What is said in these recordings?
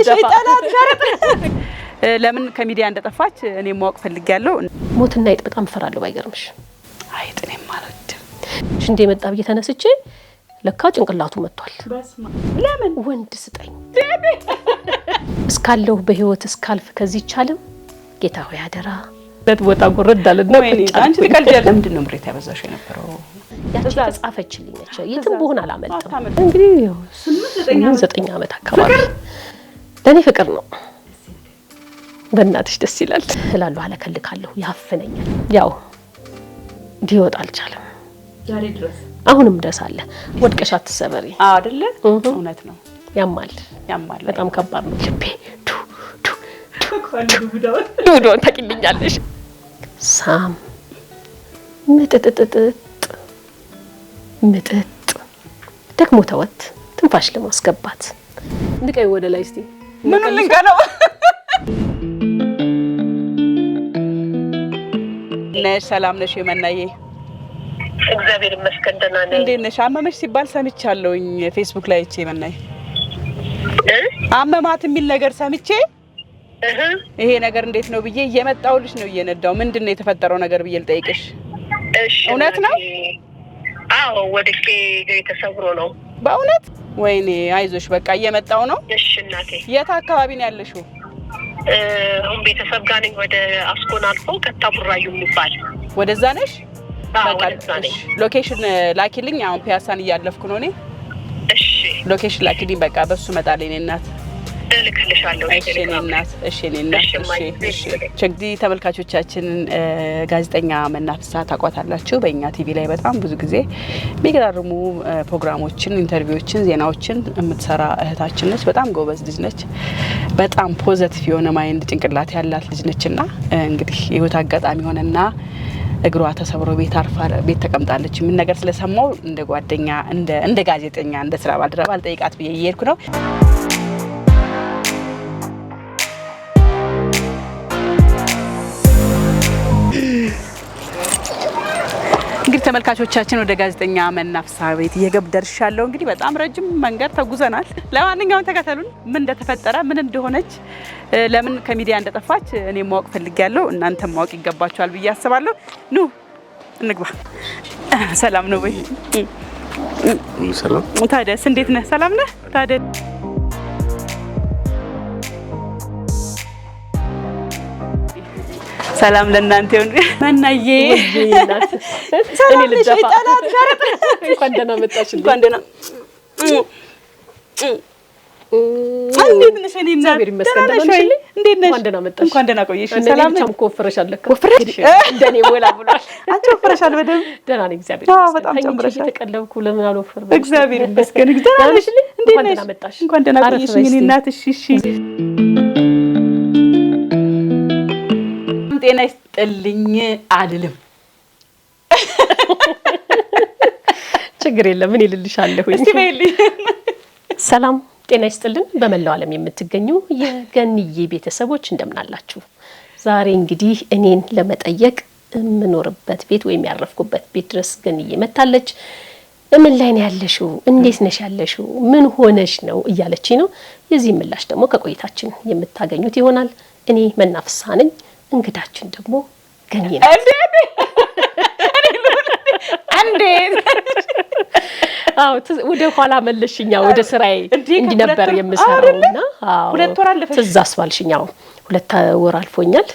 ሸይጣናት ሸርጥ ለምን ከሚዲያ እንደጠፋች እኔ ማወቅ ፈልጊያለሁ ሞትና አይጥ በጣም ፈራለሁ ባይገርምሽ አይጥ እኔ ማለት ሽንዴ መጣ ብዬ ተነስቼ ለካ ጭንቅላቱ መጥቷል በስማ ለምን ወንድ ስጠኝ እስካለሁ በህይወት እስካልፍ ከዚህ ይቻለም ጌታ ሆይ አደራ ቦታ ጎረዳልና አንቺ ትቀልጃለሽ ለምንድን ነው ምሬት ያበዛሽው የነበረው ያቺ ተጻፈችልኝ ነች የትም በሆነ አላመልጥም እንግዲህ 8 ዓመት አካባቢ ለኔ ፍቅር ነው በእናትሽ ደስ ይላል እላለሁ አለከልካለሁ ያፈነኛል ያው ዲወጣ አልቻለም ዛሬ ድረስ አሁንም ድረስ አለ ወድቀሽ አትሰበሪ አይደለ እውነት ነው ያማል በጣም ከባድ ነው ልቤ ዱዱን ታቂልኛለሽ ሳም ምጥጥጥጥ ደግሞ ተወት ትንፋሽ ለማስገባት ንቀይ ወደ ላይ እስቲ ምን ልንቀነው ነሽ ሰላም ነሽ የመናዬ እግዚአብሔር ይመስገን ደህና ነኝ እንዴት ነሽ አመመሽ ሲባል ሰምቻለሁኝ ፌስቡክ ላይ እቺ የመናዬ አመማት የሚል ነገር ሰምቼ ይሄ ነገር እንዴት ነው ብዬ እየመጣውልሽ ነው እየነዳው ምንድነው የተፈጠረው ነገር ብዬ ልጠይቅሽ እሺ እውነት ነው አዎ ወድቄ ተሰብሮ ነው በእውነት ወይኔ አይዞሽ በቃ እየመጣው ነው እሺ እናቴ የት አካባቢ ነው ያለሽው አሁን ቤተሰብ ጋር ነኝ ወደ አስኮን አልፎ ከታቡራዩ የሚባል ወደዛ ነሽ በቃ ሎኬሽን ላኪልኝ አሁን ፒያሳን እያለፍኩ ነው እኔ እሺ ሎኬሽን ላኪልኝ በቃ በሱ መጣለኝ እኔ እናት ልክልሻለሁ እሺ እኔ እናት እሺ ቸግዲ ተመልካቾቻችን ጋዜጠኛ መናፍሳ ታቋታላችሁ በእኛ ቲቪ ላይ በጣም ብዙ ጊዜ የሚገራርሙ ፕሮግራሞችን ኢንተርቪዎችን ዜናዎችን የምትሰራ እህታችን ነች በጣም ጎበዝ ልጅ ነች በጣም ፖዚቲቭ የሆነ ማይንድ ጭንቅላት ያላት ልጅ ነችና እንግዲህ ህይወት አጋጣሚ ሆነና እግሯ ተሰብሮ ቤት አርፋ ቤት ተቀምጣለች ምን ነገር ስለሰማው እንደ ጓደኛ እንደ ጋዜጠኛ እንደ ስራ ባልደረባ አልጠይቃት ብዬ እየሄድኩ ነው እንግዲህ ተመልካቾቻችን ወደ ጋዜጠኛ መናፍሳ ቤት እየገበደርሻለሁ እንግዲህ በጣም ረጅም መንገድ ተጉዘናል ለማንኛውም ተከተሉን ምን እንደተፈጠረ ምን እንደሆነች ለምን ከሚዲያ እንደጠፋች እኔ ማወቅ ፈልጊያለሁ እናንተም ማወቅ ይገባችኋል ብዬ አስባለሁ ኑ እንግባ ሰላም ነው ወይ ሰላም ታዲያስ እንዴት ነህ ሰላም ነህ ታዲያ ሰላም ለእናንተ ይሁን መናዬ እኔ ልጅፋ እንኳን ደህና መጣሽልኝ እንኳን ደህና እንዴት ነሽ እኔ እግዚአብሔር ይመስገን ደህና ነሽ እንዴት ነሽ እንኳን ደህና መጣሽ እንኳን ደህና ቆየሽ ሰላም ነሽ ወፍረሻል ለካ ወፍረሽ እንደኔ ወላ ብሏል አንቺ ወፍረሻል በደም ደህና ነኝ እግዚአብሔር ይመስገን በጣም ጨምረሻል ተቀለብኩ ለምን አልወፍርም እግዚአብሔር ይመስገን ደህና ነሽ እንዴት ነሽ እንኳን ደህና ቆየሽ እኔ እናትሽ እሺ ጤና ይስጥልኝ አልልም ችግር የለም ምን ይልልሻለሁ እስቲ በይልኝ ሰላም ጤና ይስጥልን በመላው ዓለም የምትገኙ የገንዬ ቤተሰቦች እንደምን አላችሁ ዛሬ እንግዲህ እኔን ለመጠየቅ የምኖርበት ቤት ወይም ያረፍኩበት ቤት ድረስ ገንዬ መጣለች ምን ላይ ነው ያለሽው እንዴት ነሽ ያለሽው ምን ሆነሽ ነው እያለችኝ ነው የዚህ ምላሽ ደግሞ ከቆይታችን የምታገኙት ይሆናል እኔ መናፍሳ ነኝ እንግዳችን ደግሞ ገንዬ ነው አንዴ ወደ ኋላ መለሽኛ ወደ ስራዬ እንዲ ነበር የምሰራውና ሁለት ወር አለፈሽ ትዝ አስባልሽኛው ሁለት ወር አልፎኛል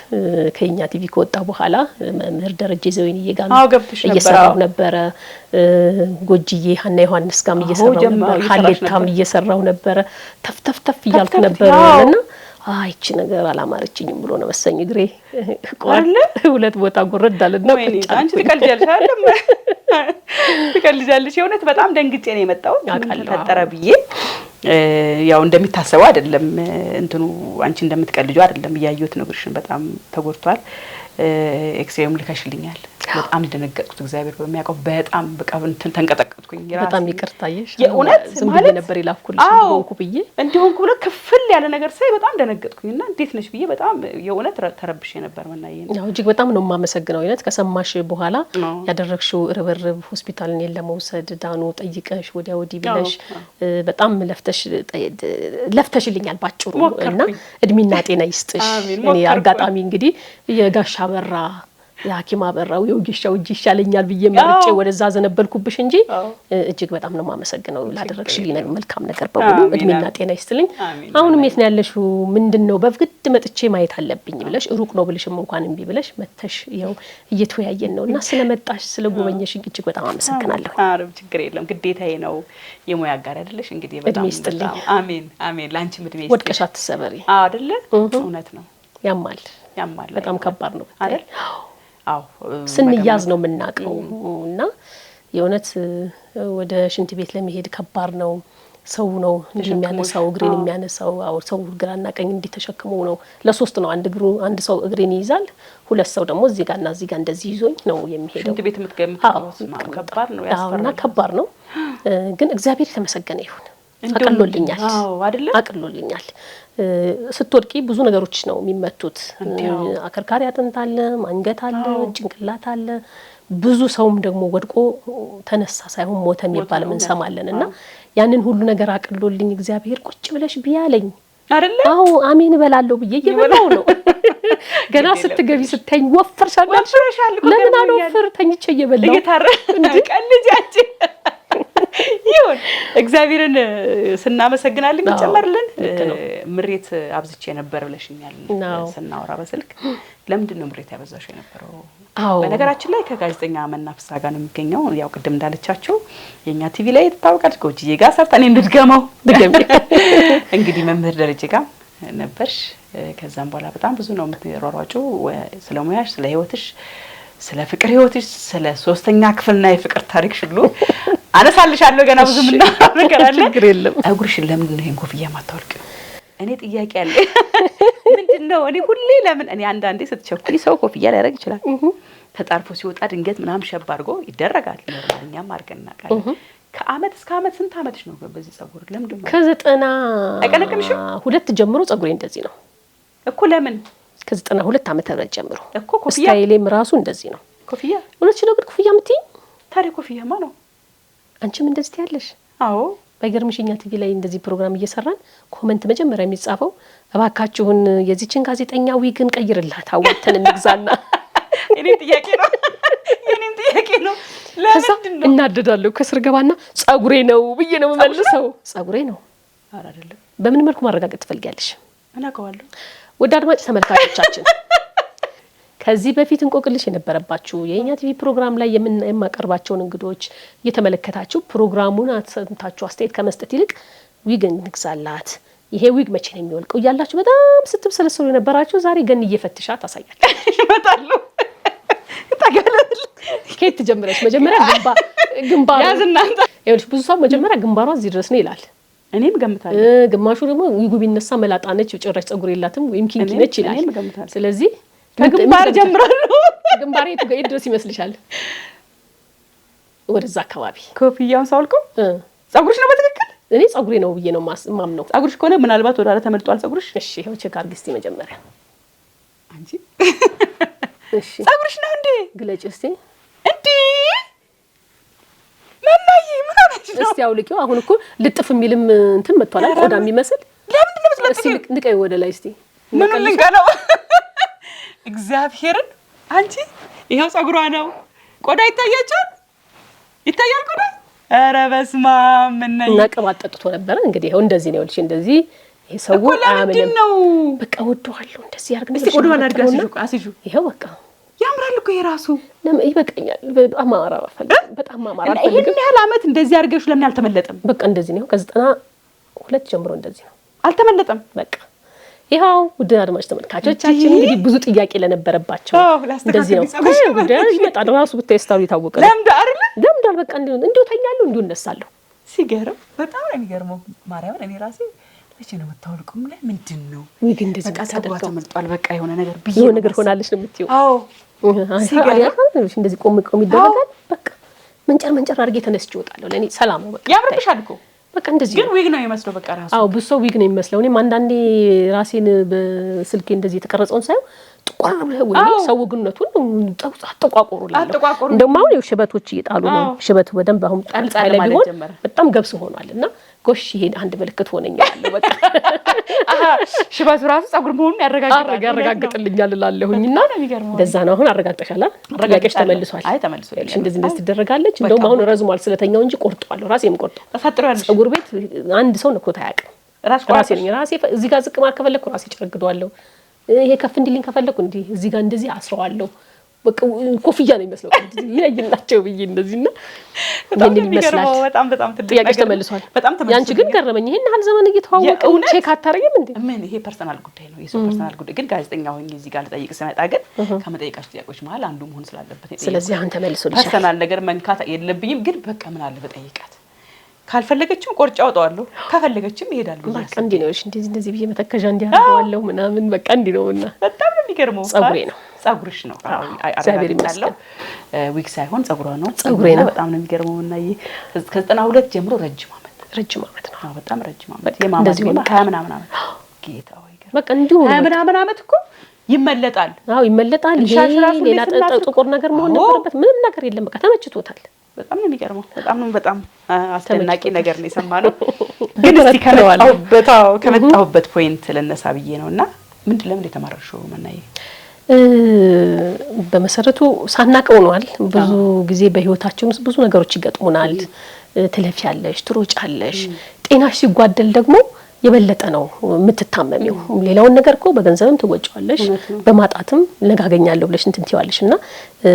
ከኛ ቲቪ ከወጣ በኋላ መምህር ደረጀ ዘወይንዬ ጋር እየሰራው ነበር ጎጂዬ ሀና ዮሐንስ ጋር እየሰራው ነበር ሀሌታም እየሰራው ነበር ተፍተፍ ይያልኩ ነበርና አይቺ ነገር አላማረችኝም ብሎ ነው መሰኝ እግሬ ቆርለ ሁለት ቦታ ጎረዳልና አንቺ ትቀልጃለሽ አይደል ትቀልጃለሽ የእውነት በጣም ደንግጬ ነው የመጣው ተፈጠረ ብዬ ያው እንደሚታሰበው አይደለም እንትኑ አንቺ እንደምትቀልጂው አይደለም ያያዩት ነው ግርሽን በጣም ተጎርቷል ኤክስሬም ልከሽልኛል በጣም ደነገጥኩት። እግዚአብሔር በሚያውቀው በጣም በቃ ተንቀጠቀጥኩኝ። በጣም ይቅርታየሽ የእውነት ዝም ብዬ ነበር ይላኩልሽ እንደሆንኩ ብዬ እንደሆንኩ ብለ ክፍል ያለ ነገር ሳይ በጣም ደነገጥኩኝና እንዴት ነሽ ብዬ በጣም የእውነት ተረብሼ ነበር መናየኝ። ያው እጅግ በጣም ነው የማመሰግነው አይነት ከሰማሽ በኋላ ያደረግሽው ርብርብ ሆስፒታልን ለመውሰድ ዳኑ ጠይቀሽ ወዲያ ወዲህ ብለሽ በጣም ለፍተሽልኛል ባጭሩ እና እድሜና ጤና ይስጥሽ። እኔ አጋጣሚ እንግዲህ የጋሻ በራ የሐኪም አበራው የውጊሻው እጅ ይሻለኛል ብዬ ማርጬ ወደዛ ዘነበልኩብሽ እንጂ እጅግ በጣም ነው የማመሰግነው ላደረግሽልኝ መልካም ነገር በሙሉ እድሜና ጤና ይስጥልኝ። አሁንም የት ነው ያለሽው? ምንድነው በፍግድ መጥቼ ማየት አለብኝ ብለሽ ሩቅ ነው ብለሽም እንኳን እንቢ ብለሽ መተሽ ይኸው እየተወያየን ነውና ስለመጣሽ ስለጎበኘሽኝ እጅግ በጣም አመሰግናለሁ። አረብ ችግር የለም ግዴታዬ ነው። የሙያ አጋር አይደለሽ እንግዲህ በጣም እድሜ ይስጥልኝ። አሜን አሜን። ላንቺ እድሜ ይስጥልኝ። ወድቀሽ አትሰበሪ አይደለ? እውነት ነው። ያማል በጣም ከባድ ነው አይደል? አዎ ስንያዝ ነው የምናውቀው እና የእውነት ወደ ሽንት ቤት ለመሄድ ከባድ ነው። ሰው ነው እንደሚያነሳው እግሬን የሚያነሳው ሰው ግራና ቀኝ እንዲተሸክሙ ነው። ለሶስት ነው አንድ ሰው እግሬን ይይዛል፣ ሁለት ሰው ደግሞ እዚህ ጋርና እዚህ ጋር እንደዚህ ይዞኝ ነው የሚሄደው። ሽንት ቤት የምትገምተው ከባድ ነው ያስፈራልና ከባድ ነው። ግን እግዚአብሔር የተመሰገነ ይሁን አቅሎልኛል አቅሎልኛል። ስትወድቂ ብዙ ነገሮች ነው የሚመቱት። አከርካሪ አጥንት አለ፣ አንገት አለ፣ ጭንቅላት አለ። ብዙ ሰውም ደግሞ ወድቆ ተነሳ ሳይሆን ሞተ የሚባል ምን ሰማለንና ያንን ሁሉ ነገር አቅሎልኝ እግዚአብሔር ቁጭ ብለሽ ቢያለኝ አይደለ? አዎ አሜን እበላለሁ ብዬ እየበላው ነው። ገና ስትገቢ ስተኝ ወፈርሻለሽ። ለምን አልወፍር ተኝቼ እየበላው ቀልጃቺ ይሁን እግዚአብሔርን ስናመሰግናለን እንጨመርልን። ምሬት አብዝቼ ነበር ብለሽኛል ስናወራ በስልክ። ለምንድን ነው ምሬት ያበዛሽው የነበረው? በነገራችን ላይ ከጋዜጠኛ መናፍሳ ጋር ነው የሚገኘው። ያው ቅድም እንዳለቻቸው የኛ ቲቪ ላይ ተታውቃለች። ጎጂዬ ጋር ሰርተን እንድገመው እንግዲህ መምህር ደረጀ ጋር ነበርሽ። ከዛም በኋላ በጣም ብዙ ነው የምትሯሯጪው ስለ ሙያሽ፣ ስለ ህይወትሽ፣ ስለ ፍቅር ህይወትሽ፣ ስለ ሶስተኛ ክፍልና የፍቅር ታሪክሽ ሁሉ አነሳልሻለሁ። ገና ብዙ ምን ነገር አለ። ችግር የለም። አጉርሽን ለምን ነው ይሄን ኮፍያ ማታወልቂው? እኔ ጥያቄ አለ። ምንድነው እኔ ሁሌ ለምን እኔ አንዳንዴ ስትቸኩሪ ሰው ኮፍያ ሊያደርግ ይችላል። ተጣርፎ ሲወጣ ድንገት ምናምን ሸብ አድርጎ ይደረጋል። ኖርማልኛም አድርገን እናውቃለን። ከአመት እስከ አመት ስንት አመት ነው በዚህ ጸጉር? ለምንድን ነው ከ92 ጀምሮ ጸጉሬ እንደዚህ ነው እኮ? ለምን ከ92 ዓመተ ምህረት ጀምሮ እኮ ኮፍያ ስታይሌም ራሱ እንደዚህ ነው። ኮፍያ እውነት ነው። ግን ኮፍያ የምትይኝ ታሪክ ኮፍያማ ነው። አንቺም እንደዚህ ትያለሽ? አዎ በገርምሽኛ ቲቪ ላይ እንደዚህ ፕሮግራም እየሰራን ኮመንት መጀመሪያ የሚጻፈው እባካችሁን የዚችን ጋዜጠኛ ዊግን ቀይርላት አወተን እንግዛና የኔም ጥያቄ ነው። ለምንድን ነው እናደዳለሁ። ከስር ገባና ጸጉሬ ነው ብዬ ነው የምመልሰው። ጸጉሬ ነው አይደለም። በምን መልኩ ማረጋገጥ ትፈልጊያለሽ? እናውቀዋለሁ። ወደ አድማጭ ተመልካቾቻችን ከዚህ በፊት እንቆቅልሽ የነበረባችሁ የኛ ቲቪ ፕሮግራም ላይ የማቀርባቸውን እንግዶች እየተመለከታችሁ ፕሮግራሙን አሰምታችሁ አስተያየት ከመስጠት ይልቅ ዊግ እንግዛላት፣ ይሄ ዊግ መቼ ነው የሚወልቀው እያላችሁ በጣም ስትብሰለሰሉ የነበራችሁ ዛሬ ገን እየፈትሻ ታሳያለች። ይመጣሉ። ታገለል ከየት ጀምረሽ መጀመሪያ ግንባሩ ያዝናንተ ይኸውልሽ፣ ብዙ ሰው መጀመሪያ ግንባሯ እዚህ ድረስ ነው ይላል። እኔም ገምታለሁ። ግማሹ ደግሞ ዊጉ ቢነሳ መላጣ ነች፣ ጭራሽ ጸጉር የላትም ወይም ኪንኪ ነች ይላል። ስለዚህ ከግንባር ጀምራለሁ። ግንባር የቱ ጋር ድረስ ይመስልሻል? ወደዛ አካባቢ ኮፍያውን ሳውልቀው ጸጉርሽ ነው በትክክል? እኔ ጸጉሬ ነው ብዬ ነው ማምነው። ጸጉርሽ ከሆነ ምናልባት ወደ ኋላ ተመልጧል ጸጉርሽ። እሺ ይሄው ቼክ አድርጊ እስቲ መጀመሪያ አንቺ። እሺ ጸጉርሽ ነው እንዴ? ግለጭ እስቲ። እንዴ ማማዬ ምን አለሽ ነው? እስቲ አውልቂው። አሁን እኮ ልጥፍ የሚልም እንትን መጥቷል አይደል? ቆዳ የሚመስል ለምንድን ነው መስለጥ? እስቲ ንቀይ ወደ ላይ እስቲ። ምን ልንገለው? እግዚአብሔርን አንቺ ይሄው ጸጉሯ ነው። ቆዳ ይታያችኋል? ይታያል ቆዳ? ኧረ በስመ አብ ምን ነኝ እና ቅባት ጠጥቶ ነበር እንግዲህ ይሄው እንደዚህ ነው። ልሽ እንደዚህ ይሄ ሰው አያምንም ነው። በቃ ወደዋለሁ እንደዚህ ያርግ ነው። እስቲ ቆዳዋ አድርጋችሁ አስጁ። ይሄው በቃ ያምራል እኮ የራሱ ለምን ይበቃኛል። በጣም አማራ ፈልግ በጣም አማራ ፈልግ። ይሄን ያህል አመት እንደዚህ አድርገሽ ለምን አልተመለጠም? በቃ እንደዚህ ነው። ከ92 ጀምሮ እንደዚህ ነው። አልተመለጠም። በቃ ይሄው ውድ አድማጭ ተመልካቾቻችን እንግዲህ ብዙ ጥያቄ ለነበረባቸው እንደዚህ ነው። ጉዳይ ይመጣል ራሱ ብታስታውሪ ታወቀ ለምዳል በቃ እንዲሁ ተኛለሁ እንዲሁ እነሳለሁ። ሲገርም በጣም ነው የሚገርመው። ማርያምን እኔ ራሴ መቼ ነው የምታወልቀው? ምንድነው ዊግ እንደዚህ በቃ ጸጉሯ ተመልጧል፣ በቃ የሆነ ነገር ሆናለች ነው የምትይው? አዎ እንደዚህ ቆም ይደረጋል። በቃ መንጨር አድርጌ ተነስቼ እወጣለሁ። ለኔ ሰላም ነው። በቃ ያምርብሻል እኮ በቃ እንደዚህ ግን ዊግ ነው የሚመስለው በቃ ራሱ። አዎ ብዙ ሰው ዊግ ነው የሚመስለው። እኔም አንዳንዴ ራሴን በስልኬ እንደዚህ የተቀረጸውን ሳይው ጥቋር ብለ ወይ ሰው ግነቱን ተቋቆሩላል። እንደውም አሁን ሽበቶች እየጣሉ ነው። ሽበት በደንብ አሁን ጣልጣለ ቢሆን በጣም ገብስ ሆኗልና ጎሽ ይሄ አንድ ምልክት ሆነኛል። በቃ ሽበቱ ራሱ ጸጉር መሆኑን ያረጋግጥልኛል እላለሁኝና እንደዛ ነው። አሁን አረጋግጠሻል? ጥያቄሽ ተመልሷል? አይ ተመልሷል። እንደዚህ ትደረጋለች። እንደውም አሁን ረዝሟል ስለተኛው እንጂ ቆርጧለሁ። ራሴም ቆርጧል። ተፈጥሯል። ጸጉር ቤት አንድ ሰው ነክቶት አያውቅም። ራሴ እዚህ ጋር ዝቅ ማለት ከፈለኩ ራሴ ጨርግደዋለሁ። ይሄ ከፍ እንዲልኝ ከፈለኩ እንዲህ እዚህ ጋር እንደዚህ አስረዋለሁ። በቃ ኮፍያ ነው የሚመስለው ይለይላቸው ብዬ እንደዚህና በጣም የሚገርመው በጣም ትልቅ ጥያቄ ተመልሷል። ያንቺ ግን ገረመኝ። ይሄን ያህል ዘመን እየተዋወቀው ቼክ አታረጊም እንዴ? ምን ይሄ ፐርሰናል ጉዳይ ነው፣ የሰው ፐርሰናል ጉዳይ። ግን ጋዜጠኛ ሆኜ እዚህ ጋር ልጠይቅ ስመጣ ግን ከመጠይቃችሁ ጥያቄዎች መሀል አንዱ መሆን ስላለበት ነው። ስለዚህ አሁን ተመልሶልሻል። ፐርሰናል ነገር መንካት የለብኝም። ግን በቃ ምን አለ በጠይቃት፣ ካልፈለገችም ቆርጫ አውጣዋለሁ፣ ከፈለገችም ይሄዳል። በቃ እንዲህ ነው። እሺ እንደዚህ ብዬ መተከዣ እንዲያደርገዋለሁ ምናምን በቃ እንዲህ ነውና በጣም ነው የሚገርመው። ጸጉሬ ነው ጸጉርሽ ነው? እግዚአብሔር ይመስገን። ዊግ ሳይሆን ጸጉሯ ነው። ጸጉሬ ነው። በጣም ነው የሚገርመው። እና ከ92 ጀምሮ ረጅም አመት ነው። አዎ በጣም ረጅም አመት። የማማት ነው 20 ምናምን አመት። ጌታ ወይ በቃ እንዲሁ 20 ምናምን አመት እኮ ይመለጣል። አዎ ይመለጣል። ይሄ ሌላ ጥቁር ነገር መሆን ነበረበት። ምንም ነገር የለም። በቃ ተመችቶታል። በጣም ነው የሚገርመው። በጣም አስደናቂ ነገር ነው የሰማነው። ግን እስቲ ከመጣሁበት ፖይንት ልነሳ ብዬ ነውና ለምን የተማረሽው መናዬ? በመሰረቱ ሳናቀው ነዋል። ብዙ ጊዜ በህይወታችን ውስጥ ብዙ ነገሮች ይገጥሙናል። ትለፊያለሽ፣ ትሮጫለሽ። ጤናሽ ሲጓደል ደግሞ የበለጠ ነው የምትታመሚው። ሌላውን ነገር እኮ በገንዘብም ትወጪዋለሽ፣ በማጣትም ነጋገኛለሁ ብለሽ እንትን ትይዋለሽና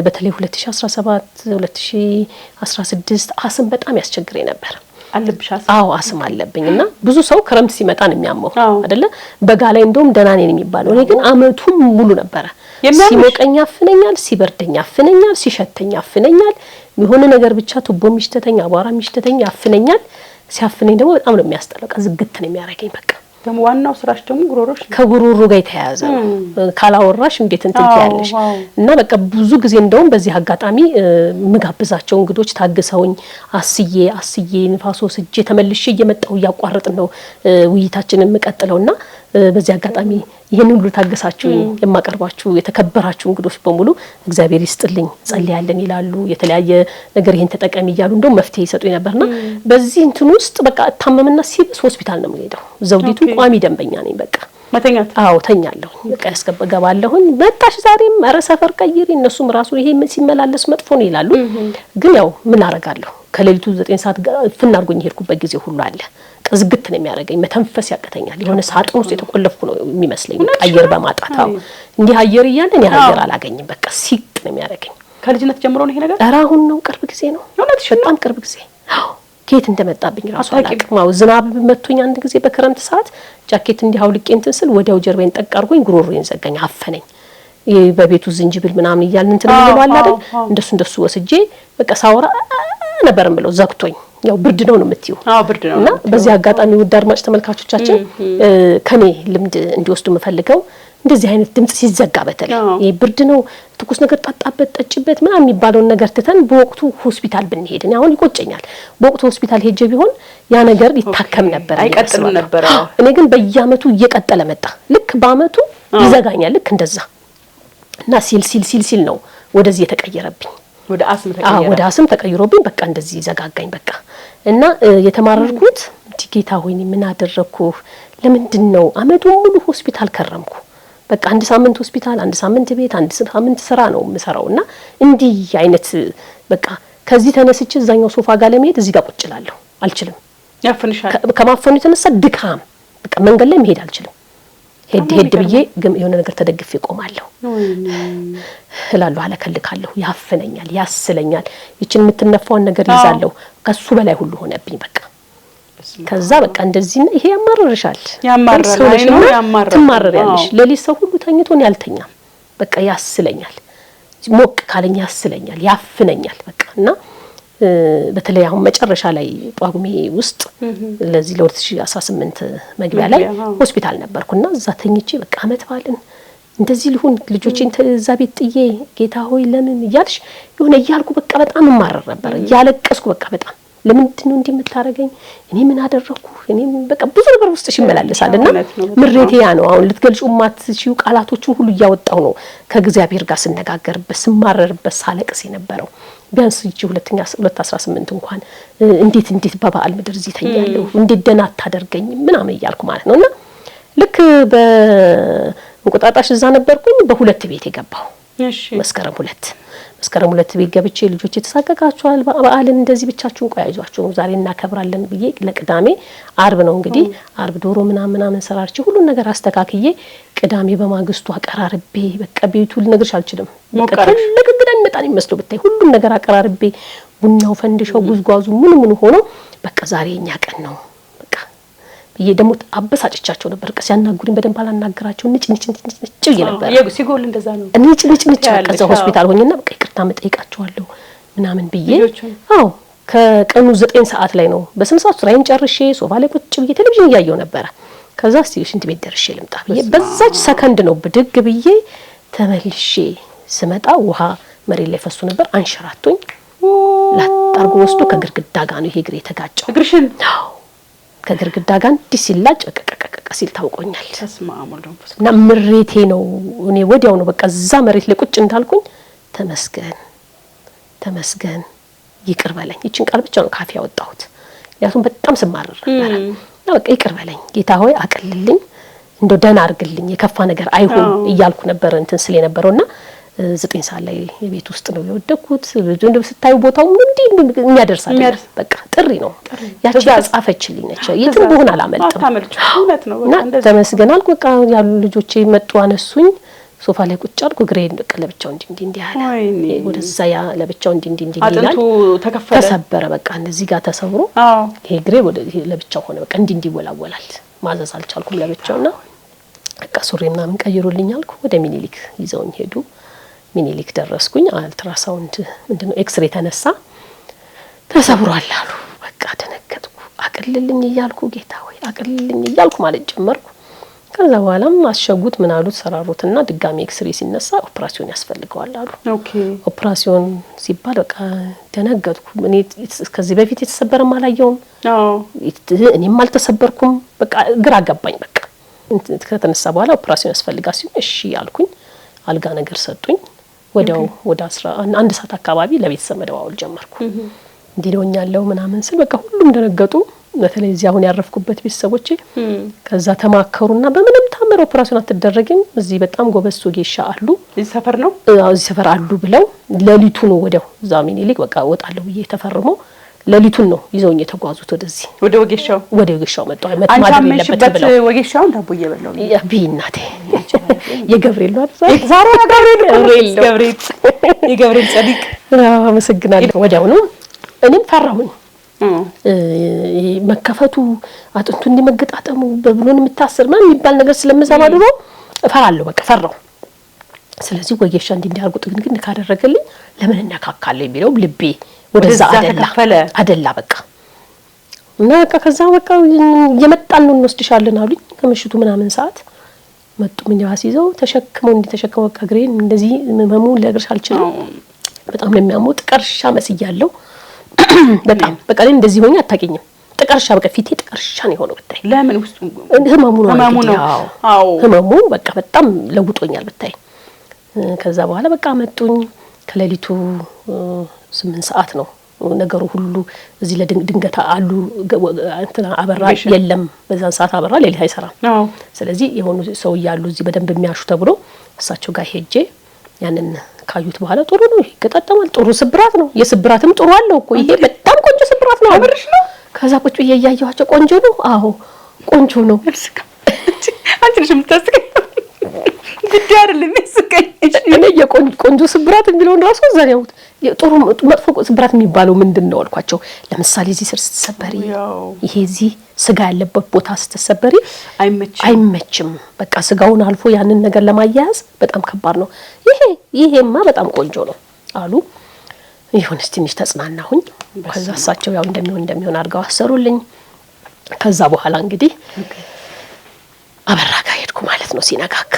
በተለይ 2017 2016 አስም በጣም ያስቸግረኝ ነበር። አለብሽ? አዎ አስም አለብኝና ብዙ ሰው ክረምት ሲመጣ ነው የሚያመው አይደለ? በጋ ላይ እንደውም ደህና ነኝ የሚባለው። እኔ ግን አመቱን ሙሉ ነበረ። ሲሞቀኝ አፍነኛል፣ ሲበርደኝ አፍነኛል፣ ሲሸተኝ አፍነኛል። የሆነ ነገር ብቻ ቱቦ ሚሽተተኛ አቧራ ሚሽተተኛ አፍነኛል። ሲያፍነኝ ደግሞ በጣም ነው የሚያስጠላው። ዝግት ነው የሚያረጋኝ። በቃ ደግሞ ዋናው ስራሽ ደግሞ ጉሮሮሽ ከጉሮሮ ጋር የተያያዘ ነው። ካላወራሽ እንዴት እንትን ትያለሽ? እና በቃ ብዙ ጊዜ እንደውም በዚህ አጋጣሚ ምጋብዛቸው እንግዶች ታግሰውኝ አስዬ ንፋስ ወስጄ ተመልሼ እየመጣሁ እያቋረጥን ነው ውይይታችንን የምቀጥለውና በዚህ አጋጣሚ ይሄን ሁሉ ታገሳችሁ የማቀርባችሁ የተከበራችሁ እንግዶች በሙሉ እግዚአብሔር ይስጥልኝ ጸልያለን ይላሉ። የተለያየ ነገር ይሄን ተጠቀሚ ይያሉ እንደው መፍትሄ ይሰጡ ነበርና በዚህ እንትን ውስጥ በቃ ታመምና ሲብስ ሆስፒታል ነው የምሄደው። ዘውዲቱ ቋሚ ደንበኛ ነኝ። በቃ መተኛት? አዎ ተኛለሁ። በቃ ያስገባለሁኝ። መጣሽ ዛሬም ኧረ ሰፈር ቀይሪ። እነሱም ራሱ ይሄ ሲመላለስ መጥፎ ነው ይላሉ። ግን ያው ምን አረጋለሁ ከሌሊቱ 9 ሰዓት ፍና አርጎኝ ሄድኩበት ጊዜ ሁሉ አለ። ዝግት ነው የሚያረጋኝ። መተንፈስ ያቀተኛል። የሆነ ሳጥን ውስጥ የተቆለፍኩ ነው የሚመስለኝ። አየር በማጣታው እንዲህ አየር እያለ እኔ አየር አላገኝም። በቃ ሲጥ ነው የሚያረጋኝ። ከልጅነት ጀምሮ ነው ይሄ ነገር? ኧረ አሁን ነው ቅርብ ጊዜ ነው። በጣም ቅርብ ጊዜ። ከየት እንደመጣብኝ ራሱ አላውቅም። ዝናብ መጥቶኝ አንድ ጊዜ በክረምት ሰዓት ጃኬት እንዲህ አውልቄ እንትን ስል ወዲያው ጀርባዬን ጠቅ አድርጎኝ ጉሮሮዬን ዘጋኝ፣ አፈነኝ። በቤቱ ዝንጅብል ምናምን እያልን እንትን ምንለው አለ አይደል? እንደሱ ወስጄ በቃ ሳወራ ነበርም ብለው ዘግቶኝ። ያው ብርድ ነው የምትይው? አዎ ብርድ ነው። እና በዚህ አጋጣሚ ውድ አድማጭ ተመልካቾቻችን ከኔ ልምድ እንዲወስዱ የምፈልገው እንደዚህ አይነት ድምጽ ሲዘጋ በተለይ ይሄ ብርድ ነው ትኩስ ነገር ጣጣበት ጠጭበት ምናምን የሚባለውን ነገር ትተን በወቅቱ ሆስፒታል ብንሄድ እኔ አሁን ይቆጨኛል። በወቅቱ ሆስፒታል ሄጄ ቢሆን ያ ነገር ይታከም ነበር፣ አይቀጥልም ነበር። እኔ ግን በየአመቱ እየቀጠለ መጣ። ልክ በአመቱ ይዘጋኛል። ልክ እንደዛ እና ሲል ነው ወደዚህ የተቀየረብኝ። ወደ አስም ተቀይሮብኝ በቃ እንደዚህ ዘጋጋኝ በቃ። እና የተማረርኩት ጌታ ሆይ ምን አደረኩ? ለምንድን ነው አመቱን ሙሉ ሆስፒታል ከረምኩ? በቃ አንድ ሳምንት ሆስፒታል፣ አንድ ሳምንት ቤት፣ አንድ ሳምንት ስራ ነው የምሰራውና እንዲህ አይነት በቃ ከዚህ ተነስቼ እዛኛው ሶፋ ጋር ለመሄድ እዚህ ጋር ቁጭ እላለሁ። አልችልም። ያፈንሻል። ከማፈኑ የተነሳ ድካም በቃ መንገድ ላይ መሄድ አልችልም። ሄድ ብዬ ግን የሆነ ነገር ተደግፌ ቆማለሁ እላለሁ፣ አለከልካለሁ፣ ያፈነኛል፣ ያስለኛል። ይችን የምትነፋውን ነገር ይዛለሁ። ከሱ በላይ ሁሉ ሆነብኝ በቃ። ከዛ በቃ እንደዚህ ነው። ይሄ ያማርርሻል፣ ትማረሪያለሽ። ለሊት ሰው ሁሉ ተኝቶን ያልተኛም በቃ ያስለኛል፣ ሞቅ ካለኝ ያስለኛል፣ ያፍነኛል በቃ። እና በተለይ አሁን መጨረሻ ላይ ጳጉሜ ውስጥ ለዚህ ለ2018 መግቢያ ላይ ሆስፒታል ነበርኩና እዛ ተኝቼ በቃ አመት ባልን እንደዚህ ልሁን ልጆቼን እዛ ቤት ጥዬ ጌታ ሆይ ለምን እያልሽ የሆነ እያልኩ በቃ በጣም ማረር ነበር ያለቀስኩ በቃ በጣም ለምንድን ነው እንደምታረገኝ እኔ ምን አደረኩ እኔ በቃ ብዙ ነገር ውስጥ ይመላለሳልና ምሬቴ ያ ነው አሁን ልትገልጹ ማትችው ቃላቶችን ሁሉ ያወጣው ነው ከእግዚአብሔር ጋር ስነጋገርበት ስማረርበት ሳለቅስ የነበረው ቢያንስ እቺ 2018 እንኳን እንዴት በበዓል ምድር እዚህ ተኛለሁ እንዴት ደና አታደርገኝ ምናምን እያልኩ ማለት ነውና ልክ በእንቁጣጣሽ እዛ ነበርኩኝ በሁለት ቤት የገባው እሺ መስከረም ሁለት ቤት ገብቼ ልጆች ተሳቀቃቸዋል በዓልን እንደዚህ ብቻችሁን ቆያይዟቸው ዛሬ እናከብራለን ብዬ ለቅዳሜ አርብ ነው እንግዲህ አርብ ዶሮ ምናምን ሰራርቼ ሁሉን ነገር አስተካክዬ ቅዳሜ በማግስቱ አቀራርቤ በቃ ቤቱ ልነግርሽ አልችልም ለቅዳሜ መጣን ይመስለው ብታይ ሁሉን ነገር አቀራርቤ ቡናው ፈንድሻው ጉዝጓዙ ምን ሆኖ በቃ ዛሬ እኛ ቀን ነው በቃ ብዬ ደግሞ አበሳጭቻቸው ነበር በቃ ሲያናግሩኝ በደንብ አላናገራቸው ንጭ ነበር ሲጎል እንደዛ ነው ንጭ ከዛ ሆስፒታል ሆኜና በቃ ይቅርታ መጠይቃቸዋለሁ ምናምን ብዬ አዎ ከቀኑ 9 ሰዓት ላይ ነው በስነ ስርዓት ስራዬን ጨርሼ ሶፋ ላይ ቁጭ ብዬ ቴሌቪዥን እያየሁ ነበር ከዛ ሽንት ቤት ደርሼ ልምጣ ብዬ በዛች ሰከንድ ነው ብድግ ብዬ ተመልሼ ስመጣ ውሃ መሬት ላይ ፈሱ ነበር አንሸራቶኝ ላጣርጎ ወስዶ ከግርግዳ ጋር ነው ይሄ ግሬ ተጋጨው እግርሽን ከግርግዳ ጋር እንዲሲላጭ ቀቀቀቀ ሲል ታውቆኛል ተስማሙልኩ እና ምሬቴ ነው እኔ ወዲያው ነው በቃ እዛ መሬት ላይ ቁጭ እንዳልኩኝ ተመስገን ይቅር በለኝ ይችን ቃል ብቻ ነው ካፌ ያወጣሁት ያቱን በጣም ስማረር ነበር እና በቃ ይቅር በለኝ ጌታ ሆይ አቀልልኝ እንደው ደና አርግልኝ የከፋ ነገር አይሁን እያልኩ ነበር እንትን ስለ ነበርውና 9 ሰዓት ላይ የቤት ውስጥ ነው የወደኩት እንደው ስታዩ ቦታው እንዴ የሚያደርስ አይደል በቃ ጥሪ ነው ያቺ ተጻፈችልኝ ነች የትም ሆነ አላመልጥም እውነት ነው እና ተመስገን አልኩ በቃ ያሉ ልጆቼ መጡ አነሱኝ ሶፋ ላይ ቁጭ አልኩ ግሬን በቃ ለብቻው እንዴ ያለ ወደዛ ያ ለብቻው እንዴ ይላል አጥንቱ ተሰበረ በቃ እንደዚህ ጋር ተሰብሮ ይሄ ግሬ ወደ ለብቻው ሆነ በቃ እንዴ ይወላወላል ማዘዝ አልቻልኩም ለብቻውና በቃ ሱሪና ምን ቀይሩልኝ አልኩ ወደ ሚኒሊክ ይዘውኝ ሄዱ ሚኒሊክ ደረስኩኝ አልትራሳውንድ ምንድነው ኤክስሬ ተነሳ ተሰብሯል አሉ በቃ ደነገጥኩ አቅልልኝ እያልኩ ጌታ ሆይ አቅልልኝ እያልኩ ማለት ጀመርኩ ከዛ በኋላም አሸጉት ምን አሉት ሰራሩትና ድጋሚ ኤክስሬ ሲነሳ ኦፕራሲዮን ያስፈልገዋል አሉ ኦኬ ኦፕራሲዮን ሲባል በቃ ደነገጥኩ እኔ ከዚህ በፊት የተሰበረ ማላየውም እኔም አልተሰበርኩም በቃ ግራ ገባኝ በቃ ከተነሳ በኋላ ኦፕራሲዮን ያስፈልጋል ሲሉ እሺ አልኩኝ አልጋ ነገር ሰጡኝ ወዲያው ወደ 11 ሰዓት አካባቢ ለቤተሰብ መደዋወል ጀመርኩ እንዲለውኛለው ምናምን ስል በቃ ሁሉም ደነገጡ በተለይ እዚህ አሁን ያረፍኩበት ቤተሰቦቼ ከዛ ተማከሩና በምንም ታምር ኦፕራሲዮን አትደረግም እዚህ በጣም ጎበዝ ሶጌሻ አሉ እዚህ ሰፈር ነው እዚህ ሰፈር አሉ ብለው ለሊቱ ነው ወዲያው እዛ ሚኒሊክ በቃ ወጣለው ብዬ ተፈርሞ ለሊቱን ነው ይዘውኝ የተጓዙት ወደዚህ ወደ ወጌሻው መጣ ማድረግ የለበት ብለው ወጌሻው ዳቦ እየበላው ነው ቢናቴ የገብርኤል ነው ዛሬ የገብርኤል ጸዲቅ አመሰግናለሁ ወዲያው ነው እኔም ፈራሁኝ መከፈቱ አጥንቱ እንዲመገጣጠሙ በብሎን የምታስር ማን የሚባል ነገር ስለምሰማ ድሮ እፈራለሁ በቃ ፈራሁ ስለዚህ ወጌሻ እንዲያርጉት ግን ካደረገልኝ ለምን እናካካለኝ ቢለው ልቤ ወደዛ አደላ በቃ እና በቃ ከዛ በቃ የመጣን ነው እንወስድሻለን አሉኝ ከምሽቱ ምናምን ሰዓት መጡ ምን ያሲዘው ተሸክመው በቃ ግሬን እንደዚህ መሙ ለግርሽ አልችልም በጣም ለሚያሞት ቀርሻ መስያለው በጣም በቃ ላይ እንደዚህ ሆኜ አታውቂኝም ጥቀርሻ በቃ ፊቴ ጥቀርሻ ነው የሆነው ብታይ ለምን ውስጡ ህመሙ ነው ህመሙ በቃ በጣም ለውጦኛል ብታይ ከዛ በኋላ በቃ መጡኝ ከሌሊቱ 8 ሰዓት ነው ነገሩ ሁሉ እዚህ ለድንገታ አሉ እንትና አበራ የለም በዛን ሰዓት አበራ ሌሊት አይሰራም ስለዚህ የሆኑ ሰው ያሉ እዚህ በደንብ የሚያሹ ተብሎ እሳቸው ጋር ሄጄ ያንን ካዩት በኋላ ጥሩ ነው ይገጣጣማል ጥሩ ስብራት ነው የስብራትም ጥሩ አለው እኮ ይሄ በጣም ቆንጆ ስብራት ነው አብርሽ ነው ከዛ ቁጭ እያያያቸው ቆንጆ ነው አዎ ቆንጆ ነው አንቺ ልጅ የምታስቀኝ ግድ አይደለም መስቀኝ እኔ የቆንጆ ስብራት የሚለው ራሱ ዘሪያው ጥሩ መጥፎ ስብራት የሚባለው ምንድነው አልኳቸው ለምሳሌ እዚህ ስር ስትሰበሪ ይሄ እዚህ ስጋ ያለበት ቦታ ስትሰበሪ አይመችም በቃ ስጋውን አልፎ ያንን ነገር ለማያያዝ በጣም ከባድ ነው ይሄማ በጣም ቆንጆ ነው አሉ ይሁንስ ትንሽ ተጽናናሁኝ። ከዛ እሳቸው ያው እንደሚሆን አድርገው አሰሩልኝ። ከዛ በኋላ እንግዲህ አበራ ጋር ሄድኩ ማለት ነው። ሲነጋጋ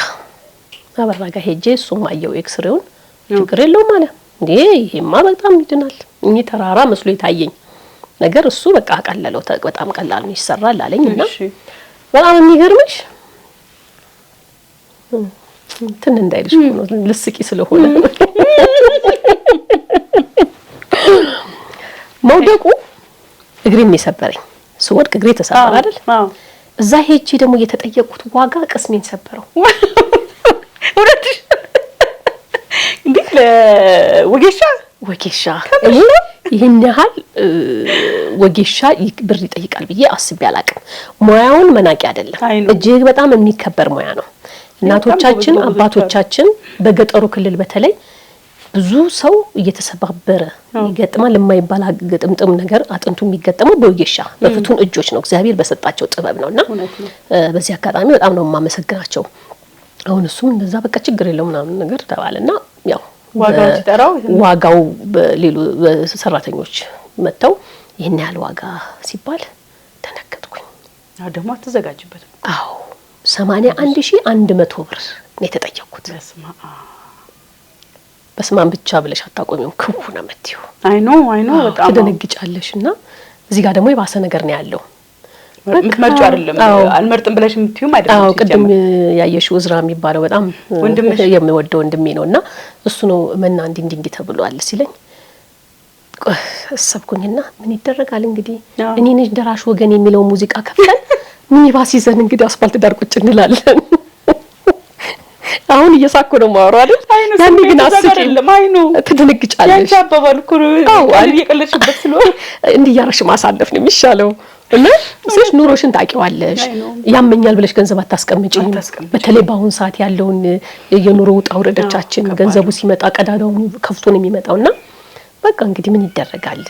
አበራ ጋር ሄጄ እሱም አየው ኤክስሬውን ችግር የለውም አለ። እንዴ ይሄማ በጣም ይድናል፣ እኚህ ተራራ መስሎ የታየኝ ነገር እሱ በቃ ቀለለው፣ በጣም ቀላል ነው ይሰራል አለኝና በጣም የሚገርምሽ እንትን እንዳይልሽ ነው ልስቂ ስለሆነ መውደቁ እግሬን የሰበረኝ ስወድቅ እግሬ ተሰበረ አይደል? እዛ ሄጄ ደግሞ የተጠየቁት ዋጋ ቅስሜን ሰበረው። እንዴት ለወጌሻ ይሄን ያህል ወጌሻ ብር ይጠይቃል ብዬ አስቤ አላቅም። ሙያውን መናቂ አይደለም፣ እጅግ በጣም የሚከበር ሙያ ነው። እናቶቻችን አባቶቻችን በገጠሩ ክልል በተለይ ብዙ ሰው እየተሰባበረ ይገጥማል። ለማይባል ግጥምጥም ነገር አጥንቱ የሚገጠመው በወጌሻ በፍቱን እጆች ነው፣ እግዚአብሔር በሰጣቸው ጥበብ ነውና በዚህ አጋጣሚ በጣም ነው የማመሰግናቸው። አሁን እሱም እንደዛ በቃ ችግር የለው ምናምን ነገር ተባለና ያው ዋጋው ሰራተኞች መተው ይሄን ያህል ዋጋ ሲባል ተነከጥኩኝ። አዎ ደግሞ አትዘጋጅበትም። አዎ 81100 ብር ነው የተጠየቁት። በስማን ብቻ ብለሽ አታቆሚው ክቡና መጥዩ አይኖ በጣም ተደነግጫለሽና እዚህ ጋር ደግሞ የባሰ ነገር ነው ያለው። ምትመርጩ አይደለም አልመርጥም ብለሽ የምትዩም አይደለም። አዎ ቅድም ያየሽው እዝራ የሚባለው በጣም የሚወደው ወንድሜ ነውና እሱ ነው መና እንዲህ ተብሏል ሲለኝ አሰብኩኝና ምን ይደረጋል እንግዲህ እኔ ነኝ ደራሽ ወገን የሚለው ሙዚቃ ከፍተን ሚኒባስ ይዘን እንግዲህ አስፋልት ዳር ቁጭ እንላለን። አሁን እየሳኩ ነው ማወራው አይደል? ያን ግን አስቂኝ አይኑ ትደነግጫለሽ። ያንቺ አባባል እኮ እየቀለድሽበት ስለሆነ እንዲህ ያረሽ ማሳለፍ ነው የሚሻለው። እና ስለሽ ኑሮሽን ታቂዋለሽ። ያመኛል ብለሽ ገንዘብ አታስቀምጪም። በተለይ በአሁን ሰዓት ያለውን የኑሮ ውጣ ውረዶቻችን ገንዘቡ ሲመጣ ቀዳዳውን ከፍቶ ነው የሚመጣውና በቃ እንግዲህ ምን ይደረጋል?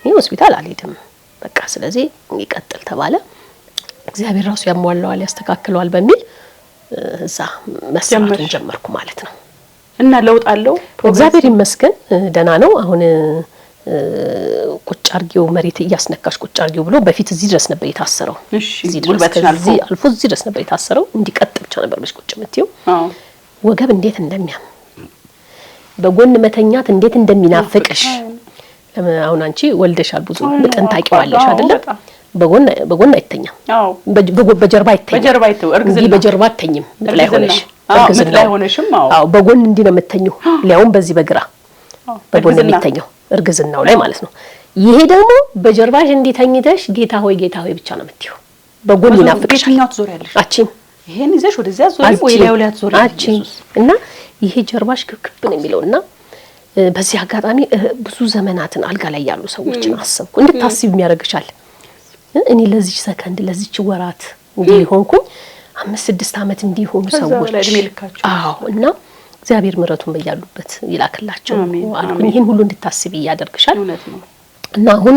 ይሄ ሆስፒታል አልሄድም በቃ ስለዚህ ይቀጥል ተባለ። እግዚአብሔር ራሱ ያሟላዋል ያስተካክለዋል በሚል እዛ መስራት ጀመርኩ ማለት ነው። እና ለውጥ አለው እግዚአብሔር ይመስገን ደህና ነው። አሁን ቁጭ አርጊው መሬት እያስነካሽ ቁጭ አርጊው ብሎ በፊት እዚህ ድረስ ነበር የታሰረው። እዚህ ድረስ አልፎ እዚህ ድረስ ነበር የታሰረው። እንዲቀጥ ብቻ ነበር ቁጭ የምትይው። ወገብ እንዴት እንደሚያም በጎን መተኛት እንዴት እንደሚናፍቅሽ አሁን አንቺ ወልደሻል ብዙ ምጥን ታቂዋለሽ አይደለ? በጎን አይተኛም። በጀርባ አይተኛም። በጀርባ አይተኝም። ላይ ሆነሽም በጎን እንዲህ ነው የምትተኙው። ሊያውም በዚህ በግራ በጎን የሚተኛው እርግዝናው ላይ ማለት ነው። ይሄ ደግሞ በጀርባሽ እንዲተኝተሽ ጌታ ሆይ ብቻ ነው የምትይው። በጎን ይናፍቅሻል። አቺን ይሄን ይዘሽ ወደዚያ ዞሪ ወይ ላይ ወላት ዞሪ አቺን እና ይሄ ጀርባሽ ክብክብ ነው የሚለውና በዚህ አጋጣሚ ብዙ ዘመናትን አልጋ ላይ ያሉ ሰዎችን አሰብኩ። እንድታስብ የሚያደርግሻል። እኔ ለዚህ ሰከንድ ለዚህ ወራት እንዲሆንኩኝ 5-6 አመት እንዲሆኑ ሰዎች አዎ እና እግዚአብሔር ምሕረቱን በያሉበት ይላክላቸው አልኩኝ። ይሄን ሁሉ እንድታስብ ያደርግሻል እና አሁን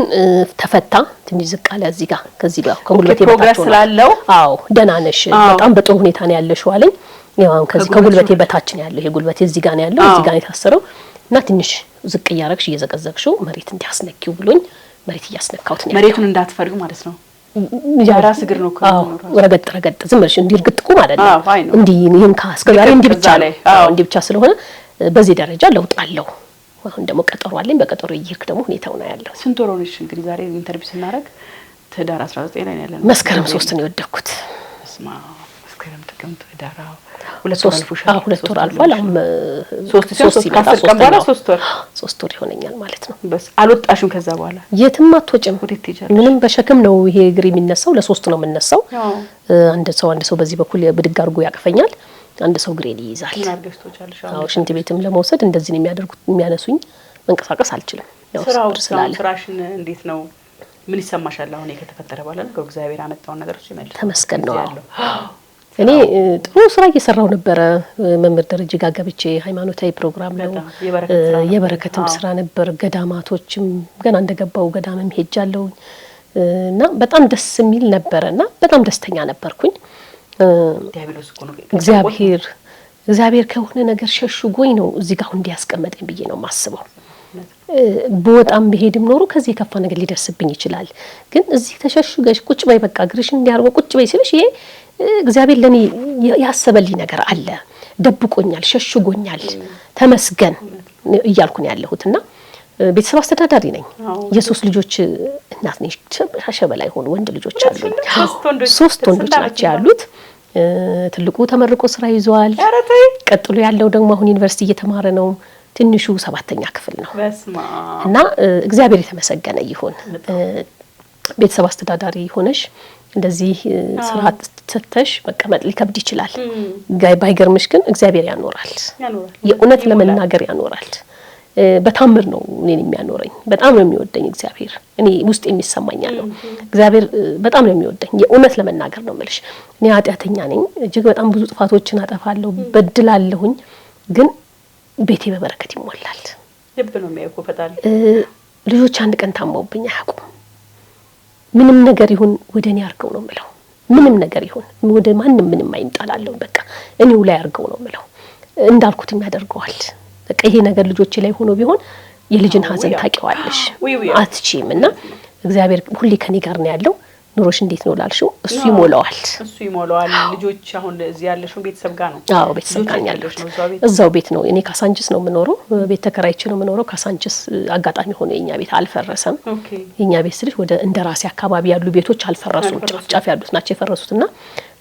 ተፈታ ትንሽ ዝቅ አለ እዚህ ጋር ከዚህ ጋር ከጉልበቴ ፕሮግረስ ስላለው አዎ ደህና ነሽ በጣም በጥሩ ሁኔታ ነው ያለሽው አለኝ። ያው ከዚህ ከጉልበቴ በታች ነው ያለው። ይሄ ጉልበቴ እዚህ ጋር ነው ያለው፣ እዚህ ጋር ነው የታሰረው እና ትንሽ ዝቅ ያረግሽ እየዘቀዘቅሽው መሬት እንዲያስነኪው ብሎኝ መሬት እያስነካውት ነው። መሬቱን እንዳትፈርጉ ማለት ነው። ያራስ እግር ነው ረገጥ ዝም ብለሽ እንዲርግጥቁ ማለት ነው። እንዲህ ይሄን ካስከላሪ እንዲህ ብቻ ስለሆነ በዚህ ደረጃ ለውጥ አለው። አሁን ደግሞ ቀጠሮ አለኝ። በቀጠሮ ይርክ ደግሞ ሁኔታው ነው ያለው። ስንት ወር ሆነሽ እንግዲህ ዛሬ ኢንተርቪው ስናደርግ ህዳር 19 ላይ ያለን መስከረም 3 ነው የወደኩት። መስከረም ጥቅምት ህዳር 2 ወር አልፏል። አሁን 3 ወር ይሆነኛል ማለት ነው። በስ አልወጣሽም ከዛ በኋላ የትም አትወጭም። ምንም በሸክም ነው ይሄ እግር የሚነሳው። ለ3 ነው የምነሳው። አንድ ሰው በዚህ በኩል ብድግ አድርጎ ያቅፈኛል፣ አንድ ሰው ግሬን ይይዛል። አዎ ሽንት ቤትም ለመውሰድ እንደዚህ ነው የሚያደርጉት የሚያነሱኝ። መንቀሳቀስ አልችልም። ያው ስራሽን እንዴት ነው? ምን ይሰማሻል? አሁን ከተፈጠረ በኋላ ነው እግዚአብሔር አመጣው ነገሮች ይመልስ ተመስገን ነው። እኔ ጥሩ ስራ እየሰራው ነበረ። መምህር ደረጃ ጋር ገብቼ ሃይማኖታዊ ፕሮግራም ነው የበረከትም ስራ ነበር። ገዳማቶችም ገና እንደገባው ገዳምም ሄጃለሁ እና በጣም ደስ የሚል ነበርና በጣም ደስተኛ ነበርኩኝ። እግዚአብሔር ከሆነ ነገር ሸሽጎኝ ነው እዚህ ጋር እንዲያስቀመጠኝ ብዬ ነው ማስበው። በወጣም በሄድም ኖሮ ከዚህ የከፋ ነገር ሊደርስብኝ ይችላል። ግን እዚህ ተሸሽገሽ ቁጭ በይ በቃ ግርሽን እንዲያርጎ ቁጭ በይ ሲልሽ ይሄ እግዚአብሔር ለኔ ያሰበልኝ ነገር አለ፣ ደብቆኛል፣ ሸሽጎኛል፣ ተመስገን እያልኩኝ ያለሁትና ቤተሰብ አስተዳዳሪ ነኝ። የሶስት ልጆች እናት ነኝ። ሸበላይ ሆኑ ወንድ ልጆች አሉኝ። ሶስት ወንዶች ናቸው ያሉት። ትልቁ ተመርቆ ስራ ይዟል። ቀጥሎ ያለው ደግሞ አሁን ዩኒቨርሲቲ እየተማረ ነው። ትንሹ 7ኛ ክፍል ነው እና እግዚአብሔር የተመሰገነ ይሁን። ቤተሰብ አስተዳዳሪ ሆነሽ እንደዚህ ስራ ተተሽ መቀመጥ ሊከብድ ይችላል። ባይገርምሽ ግን እግዚአብሔር ያኖራል። የእውነት ለመናገር ያኖራል። በታምር ነው እኔን የሚያኖረኝ። በጣም ነው የሚወደኝ እግዚአብሔር። እኔ ውስጥ የሚሰማኛል ነው እግዚአብሔር በጣም ነው የሚወደኝ። የእውነት ለመናገር ነው የምልሽ። እኔ ኃጢአተኛ ነኝ። እጅግ በጣም ብዙ ጥፋቶችን አጠፋለሁ፣ በድላለሁኝ። ግን ቤቴ በበረከት ይሞላል። ልብ ነው የሚያውቁ ፈጣሪ። ልጆች አንድ ቀን ታማውብኝ አያውቁም። ምንም ነገር ይሁን ወደኔ አርገው ነው የምለው። ምንም ነገር ይሁን ወደ ማንንም ምንም አይንጣላለሁ። በቃ እኔው ላይ አርገው ነው የምለው። እንዳልኩትም ያደርገዋል። በቃ ይሄ ነገር ልጆቼ ላይ ሆኖ ቢሆን የልጅን ሀዘን ታውቂዋለሽ አትቺም። እና እግዚአብሔር ሁሌ ከኔ ጋር ነው ያለው። ኑሮሽ እንዴት ነው ላልሽው እሱ ይሞላዋል። ልጆች አሁን እዚህ ያለሽው ቤተሰብ ጋር ነው? አዎ ቤተሰብ ጋር ያለሽ ነው። እዛው ቤት ነው። እኔ ካሳንችስ ነው የምኖረው። ቤት ተከራይቼ ነው የምኖረው ካሳንችስ። አጋጣሚ ሆነ የኛ ቤት አልፈረሰም። የኛ ቤት ስልሽ ወደ እንደራሴ አካባቢ ያሉ ቤቶች አልፈረሱም። ጫፍ ያሉት ናቸው የፈረሱትና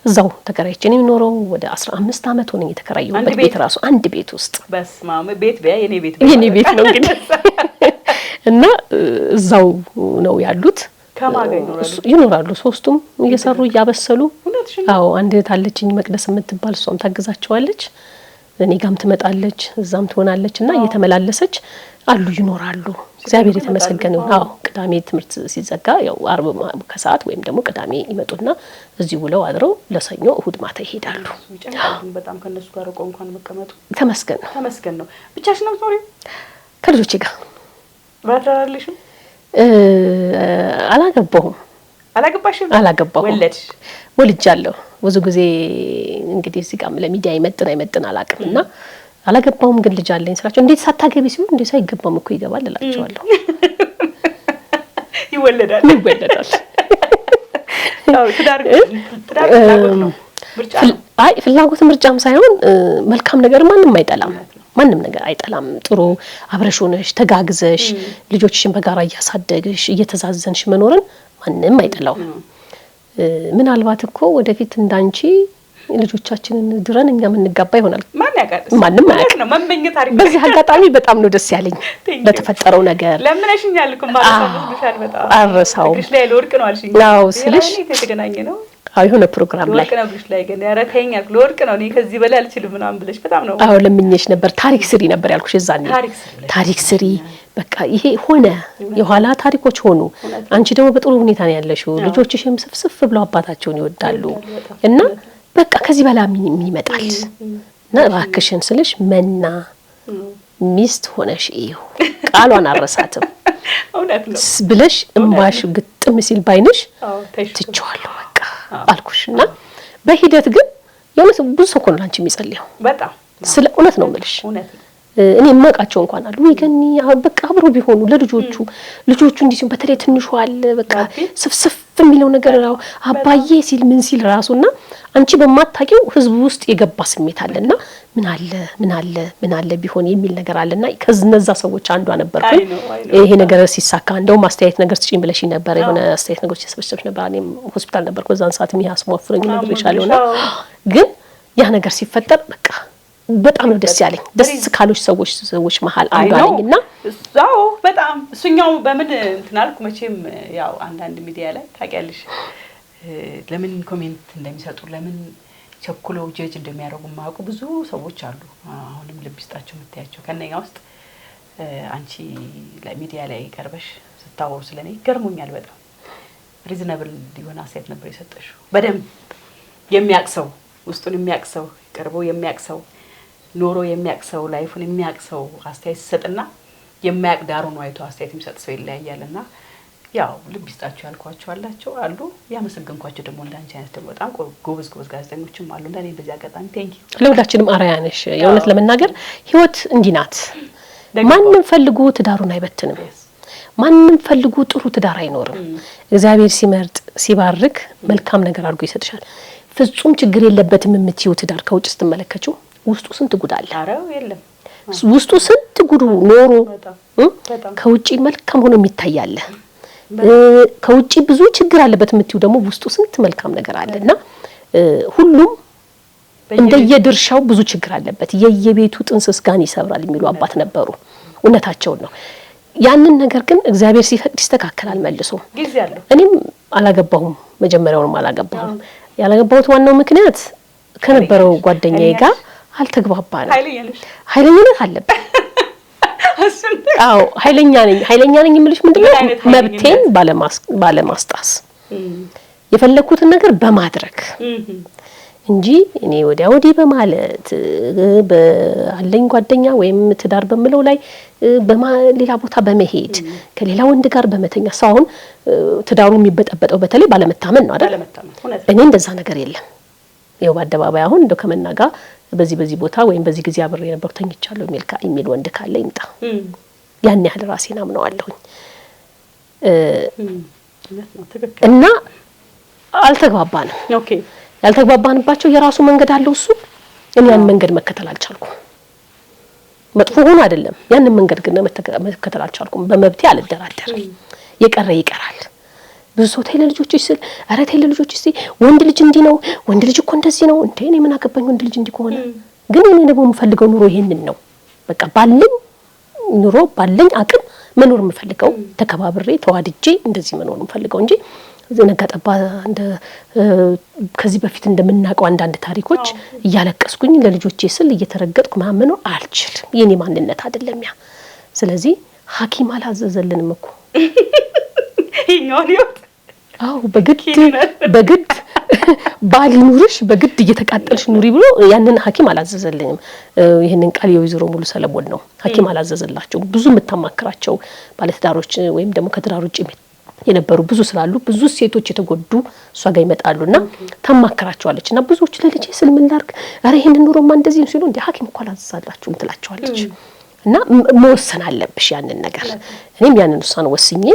እዛው ተከራይቼ ነው የምኖረው። ወደ 15 አመት ሆነኝ የተከራየሁበት ቤት ራሱ አንድ ቤት ውስጥ። በስማም ቤት የኔ ቤት ነው እንግዲህ እና እዛው ነው ያሉት። ይኖራሉ ሶስቱም እየሰሩ እያበሰሉ። አዎ አንድ ታለችኝ መቅደስ የምትባል እሷም ታግዛቸዋለች። እኔ ጋም ትመጣለች እዛም ትሆናለችና እየተመላለሰች አሉ ይኖራሉ። እግዚአብሔር የተመሰገነ ይሁን። አዎ ቅዳሜ ትምህርት ሲዘጋ ያው አርብ ከሰዓት ወይም ደግሞ ቅዳሜ ይመጡና እዚህ ውለው አድረው ለሰኞ እሁድ ማታ ይሄዳሉ። በጣም ከነሱ ጋር ቆም እንኳን መቀመጡ ተመስገን ነው። ብቻሽን ነው የምትኖሪው? ከልጆቼ ጋር ባትራራልሽም? አላገባሁም። ወልጃለሁ። ብዙ ጊዜ እንግዲህ እዚህ ጋር ለሚዲያ አይመጥን አላውቅምና አላገባሁም። ግን ልጅ አለኝ ስላቸው እንዴት ሳታገቢ ሲሉ እንዴ ሳይገባም እኮ ይገባል እላቸዋለሁ። ይወለዳል። ትዳር ነው ምርጫ ነው። አይ ፍላጎት ምርጫም ሳይሆን መልካም ነገር ማንም ነገር አይጠላም። ጥሩ አብረሽ ሆነሽ ተጋግዘሽ ልጆችሽን በጋራ እያሳደግሽ እየተዛዘንሽ መኖርን ማንም አይጠላውም። ምናልባት እኮ ወደፊት እንዳንቺ ልጆቻችንን ድረን እኛ ምን እንጋባ ይሆናል ማንም አያውቅም ነው መመኘት። አሪፍ በዚህ አጋጣሚ በጣም ነው ደስ ያለኝ ለተፈጠረው ነገር። ለምንሽኛል እኮ ማለሳብሻል በጣም አረሳው ግሽ ላይ ለወርቅ ነው አልሽኝ። አዎ ስልሽ የተገናኘ ነው። አዎ የሆነ ፕሮግራም ላይ ለወርቅ ነው ብለሽ ላይ ግን ያረተኛል ለወርቅ ነው እኔ ከዚህ በላይ አልችልም ምናምን ብለሽ በጣም ነው። አዎ ለምንሽ ነበር ታሪክ ስሪ ነበር ያልኩሽ እዛኔ። ታሪክ ስሪ በቃ ይሄ ሆነ የኋላ ታሪኮች ሆኑ። አንቺ ደግሞ በጥሩ ሁኔታ ነው ያለሽው። ልጆችሽም ስፍስፍ ብለው አባታቸውን ይወዳሉ እና በቃ ከዚህ በላይ ምን ይመጣል? እና እባክሽን ስልሽ መና ሚስት ሆነሽ ይው ቃሏን አረሳትም እውነት ነው ብለሽ እምባሽ ግጥም ሲል ባይንሽ ትቼዋለሁ በቃ አልኩሽና በሂደት ግን የሆነ ብዙ ሰው ነው አንቺ የሚጸልየው በጣም ስለ እውነት ነው የምልሽ። እኔ ማቃቸው እንኳን አሉ ይገኒ በቃ አብሮ ቢሆኑ ለልጆቹ እንዲህ ሲሆን በተለይ ትንሹ አለ በቃ ስፍስፍ የሚለው ነገር ነው አባዬ ሲል ምን ሲል ራሱና አንቺ በማታቂው ህዝብ ውስጥ የገባ ስሜት አለና ምን አለ ቢሆን የሚል ነገር አለና ከነዛ ሰዎች አንዷ ነበርኩኝ። ይሄ ነገር ሲሳካ እንደውም አስተያየት ነገር ስጪኝ ብለሽ ነበር። የሆነ አስተያየት ነገሮች ተሰብስበሽ ነበር። እኔም ሆስፒታል ነበርኩ በዛን ሰዓት የሚያስሞፍረኝ ነገር ይሻለውና ግን ያ ነገር ሲፈጠር በቃ በጣም ነው ደስ ያለኝ። ደስ ካሎች ሰዎች መሃል አንዷ ነኝና አዎ በጣም እሱኛው በምን እንትናልኩ መቼም ያው አንዳንድ ሚዲያ ላይ ታውቂያለሽ ለምን ኮሜንት እንደሚሰጡ ለምን ቸኩለው ጀጅ እንደሚያደርጉ ማውቁ ብዙ ሰዎች አሉ። አሁንም ልብ ይስጣቸው የምታያቸው ከነኛ ውስጥ አንቺ ለሚዲያ ላይ ቀርበሽ ስታወሩ ስለኔ ገርሞኛል። በጣም ሪዝነብል ሊሆን አስተያየት ነበር የሰጠሽው። በደንብ የሚያቅሰው ውስጡን የሚያቅሰው ቀርበው የሚያቅሰው ኖሮ የሚያቅሰው ላይፉን የሚያቅሰው አስተያየት ሲሰጥና የሚያቅ ዳሩን አይቶ አስተያየት የሚሰጥ ሰው ይለያያልና ያው ልብ ይስጣቸው ያልኳቸው አሉ። ያመሰግንኳቸው ደግሞ እንዳንቺ አይነት ደግሞ በጣም ጎበዝ ጋዜጠኞችም አሉ። እንደኔ በዚህ አጋጣሚ ቴንክ ዩ። ለሁላችንም አርአያ ነሽ። የእውነት ለመናገር ህይወት እንዲህ ናት። ማንንም ፈልጉ ትዳሩን አይበትንም። ማንንም ፈልጉ ጥሩ ትዳር አይኖርም። እግዚአብሔር ሲመርጥ ሲባርክ መልካም ነገር አድርጎ ይሰጥሻል። ፍጹም ችግር የለበትም የምትይው ትዳር ከውጭ ስትመለከቹ ውስጡ ስንት ጉድ አለ። አረው የለም ውስጡ ስንት ጉዱ ኖሮ ከውጭ መልካም ሆኖ የሚታያለ ከውጭ ብዙ ችግር አለበት የምትይው ደግሞ ውስጡ ስንት መልካም ነገር አለና ሁሉም እንደየድርሻው ብዙ ችግር አለበት። የየቤቱ ጥንስስ ጋን ይሰብራል የሚሉ አባት ነበሩ። እውነታቸው ነው። ያንን ነገር ግን እግዚአብሔር ሲፈቅድ ይስተካከላል መልሶ። እኔም አላገባሁም፣ መጀመሪያውንም አላገባሁም። ያላገባሁት ዋናው ምክንያት ከነበረው ጓደኛዬ ጋር አልተግባባንም። ኃይለኛነት አለበት። አዎ ኃይለኛ ነኝ የምልሽ ምንድነው መብቴን ባለማስጣስ የፈለኩትን ነገር በማድረግ እንጂ እኔ ወዲያ በማለት በአለኝ ጓደኛ ወይም ትዳር በመለው ላይ ሌላ ቦታ በመሄድ ከሌላ ወንድ ጋር በመተኛ ሳይሆን ትዳሩ የሚበጠበጠው በተለይ ባለመታመን ነው አይደል? እኔ እንደዛ ነገር የለም። ይኸው በአደባባይ አሁን እንደው ከመናጋ በዚህ ቦታ ወይም በዚህ ጊዜ አብሬ ነበር ተኝቻለሁ የሚል ወንድ ካለ ይምጣ። ያን ያህል ራሴን አምነዋለሁኝ። እና አልተግባባንም። ኦኬ ያልተግባባንባቸው የራሱ መንገድ አለው እሱ። እኔ ያን መንገድ መከተል አልቻልኩም። መጥፎ ሆኖ አይደለም፣ ያንን መንገድ ግን መከተል አልቻልኩም። በመብቴ አልደራደርም። የቀረ ይቀራል። ብዙ ሰው ተይለ ልጆችሽ ስል አረ ተይለ ልጆችሽ እስቲ ወንድ ልጅ እንዲህ ነው፣ ወንድ ልጅ እኮ እንደዚህ ነው እንዴ? እኔ ምን አገባኝ ወንድ ልጅ እንዲህ ከሆነ። ግን እኔ ደግሞ የምፈልገው ኑሮ ይሄንን ነው። በቃ ባለኝ ኑሮ ባለኝ አቅም መኖር የምፈልገው ተከባብሬ ተዋድጄ እንደዚህ መኖር የምፈልገው እንጂ ዘነጋጠባ እንደ ከዚህ በፊት እንደምናውቀው አንዳንድ ታሪኮች እያለቀስኩኝ ለልጆቼ ስል እየተረገጥኩ ማመን አልችልም። የኔ ማንነት አይደለም ያ። ስለዚህ ሐኪም አላዘዘልንም እኮ ይኛው አው በግድ ባል ኑርሽ በግድ እየተቃጠልሽ ኑሪ ብሎ ያንን ሐኪም አላዘዘልኝም። ይሄንን ቃል የወይዘሮ ሙሉ ሰለሞን ነው። ሐኪም አላዘዘላቸው። ብዙ የምታማክራቸው ባለትዳሮች ወይም ደግሞ ከትዳር ውጪ የነበሩ ብዙ ስላሉ ብዙ ሴቶች የተጎዱ እሷ ጋር ይመጣሉና ታማክራቸዋለችና ብዙዎች ለልጄ ስልምን ላርክ አረ ይሄንን ኑሮማ እንደዚህ ሲሉ እንደ ሐኪም እኮ አላዘዛላችሁም ትላቸዋለች። እና መወሰን አለብሽ ያንን ነገር። እኔም ያንን ውሳኔ ወስኜ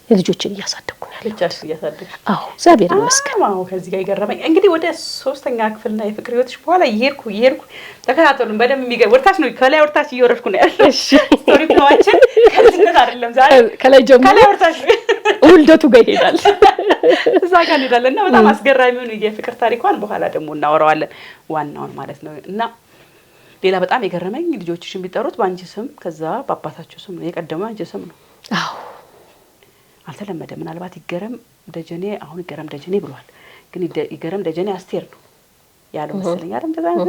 ልጆችን እያሳደኩ ነው ያለው። አዎ እግዚአብሔር ይመስገን። አዎ ከዚህ ጋር ይገረመኝ እንግዲህ ወደ 3ኛ ክፍልና የፍቅር ህይወትሽ በኋላ ይሄድኩ ተከታተሉን በደንብ ወርታች ነው ከላይ ወርታች እየወረድኩ ነው ያለው። እሺ ስቶሪ ፕላናችን ከልጅነት አይደለም ዛሬ ከላይ ጀምሮ ከላይ ወርታች ውልደቱ ጋር ይሄዳል። እዛ ጋር እንሄዳለንና በጣም አስገራሚውን የፍቅር ታሪኳን በኋላ ደግሞ እናወራዋለን ዋናውን ማለት ነው። እና ሌላ በጣም የገረመኝ ልጆችሽን ቢጠሩት ባንቺ ስም ከዛ በአባታቸው ስም ነው የቀደመው አንቺ ስም ነው። አዎ አልተለመደ። ምናልባት ይገረም ደጀኔ አሁን ይገረም ደጀኔ ብሏል። ግን ይገረም ደጀኔ አስቴር ነው ያለው መሰለኝ አይደል? እንደዛ ነው።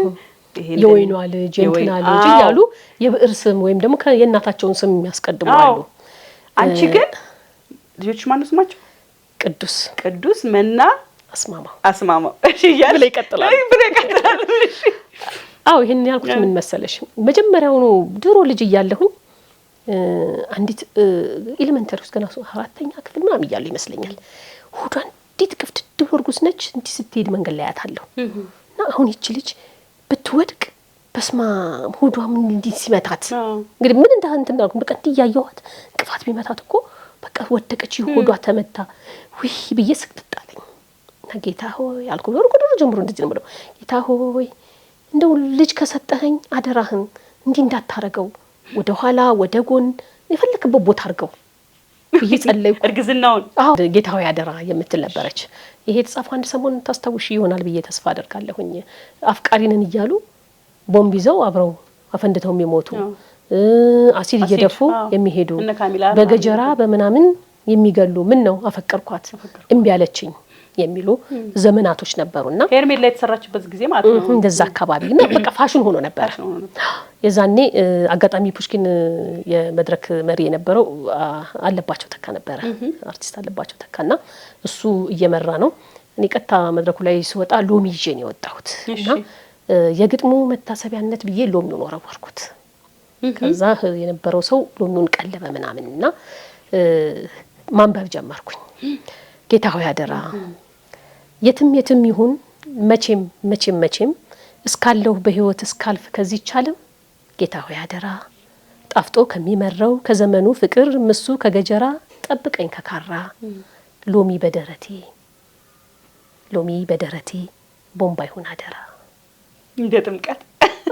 ይሄ የወይኗ ልጅ እንትና ልጅ ያሉ የብዕር ስም ወይም ደግሞ የእናታቸውን ስም የሚያስቀድሙ አሉ። አንቺ ግን ልጆችሽ ማን ነው ስማቸው? ቅዱስ መና አስማማው እሺ ያለ ይቀጥላል። እሺ አዎ ይሄን ያልኩት ምን መሰለሽ መጀመሪያው ነው ድሮ ልጅ እያለሁኝ አንዲት ኤሌመንተሪ ውስጥ ገና 4ኛ ክፍል ምናምን እያለሁ ይመስለኛል ሆዷን ዲት ክፍት ድርጉስ ነች እንት ስትሄድ መንገድ ላይ አያታለሁ። እና አሁን ይቺ ልጅ ብትወድቅ በስማ ሆዷ ምን እንዲህ ሲመታት እንግዲህ ምን እንዳልኩ በቃ እንዲያያዋት እንቅፋት ቢመታት እኮ በቃ ወደቀች ሆዷ ተመታ ውይ ብዬ ስቅጥጣለኝ። እና ጌታ ሆይ አልኩ ወርቁ ጀምሮ እንደዚህ ነው ማለት ጌታ ሆይ እንደው ልጅ ከሰጠኸኝ አደራህን እንዲህ እንዳታረገው ወደ ኋላ ወደ ጎን የፈለከበት ቦታ አድርገው ይጸልዩ እርግዝናውን። አዎ ጌታው ያደራ የምትል ነበረች። ይሄ ተጻፈ አንድ ሰሞን ታስተውሽ ይሆናል ብዬ ተስፋ አደርጋለሁኝ። አፍቃሪነን እያሉ ቦምብ ይዘው አብረው አፈንድተው የሚሞቱ አሲድ እየደፉ የሚሄዱ በገጀራ በመናምን የሚገሉ ምን ነው አፈቀርኳት እምቢ አለችኝ የሚሉ ዘመናቶች ነበሩና ሄርሜላ ላይ የተሰራችበት ጊዜ ማለት ነው። እንደዛ አካባቢ እና በቃ ፋሽን ሆኖ ነበር። የዛኔ አጋጣሚ ፑሽኪን የመድረክ መሪ የነበረው አለባቸው ተካ ነበር። አርቲስት አለባቸው ተካና እሱ እየመራ ነው። እኔ ቀጥታ መድረኩ ላይ ሲወጣ ሎሚ ይዤ ነው የወጣሁት እና የግጥሙ መታሰቢያነት ብዬ ሎሚውን ወረወርኩት። ከዛ የነበረው ሰው ሎሚውን ቀለበ ምናምንና ማንበብ ጀመርኩኝ። ጌታ ሆይ አደራ የትም ይሁን መቼም እስካለሁ በህይወት እስካልፍ ከዚህ ቻለም ጌታ ሆይ አደራ ጣፍጦ ከሚመራው ከዘመኑ ፍቅር ምሱ ከገጀራ ጠብቀኝ ከካራ ሎሚ በደረቴ ቦምባ ይሁን አደራ እንደ ጥምቀት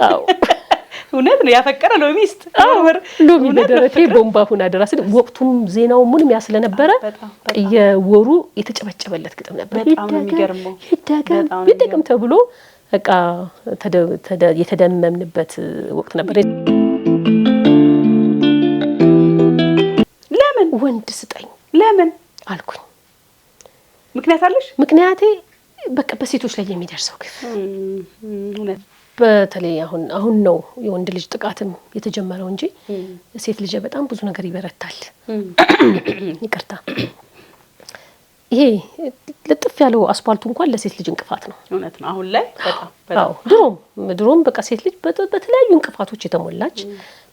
አዎ እውነት ነው ያፈቀረ ሎሚስት ሎሚ በደረቴ ቦምባ ይሁን አደራ ሲል ወቅቱም ዜናው ምንም ያስለነበረ የወሩ የተጨበጨበለት ግጥም ነበር በጣም የሚገርመው ይደገም ተብሎ በቃ የተደመምንበት ወቅት ነበር ለምን ወንድ ስጠኝ ለምን አልኩኝ ምክንያት አለሽ ምክንያቴ በቃ በሴቶች ላይ የሚደርሰው ግፍ እውነት በተለይ አሁን ነው የወንድ ልጅ ጥቃትም የተጀመረው እንጂ ሴት ልጅ በጣም ብዙ ነገር ይበረታል ይቅርታ ይሄ ልጥፍ ያለው አስፋልቱ እንኳን ለሴት ልጅ እንቅፋት ነው እውነት ነው አሁን ላይ በጣም ድሮም በቃ ሴት ልጅ በተለያዩ እንቅፋቶች የተሞላች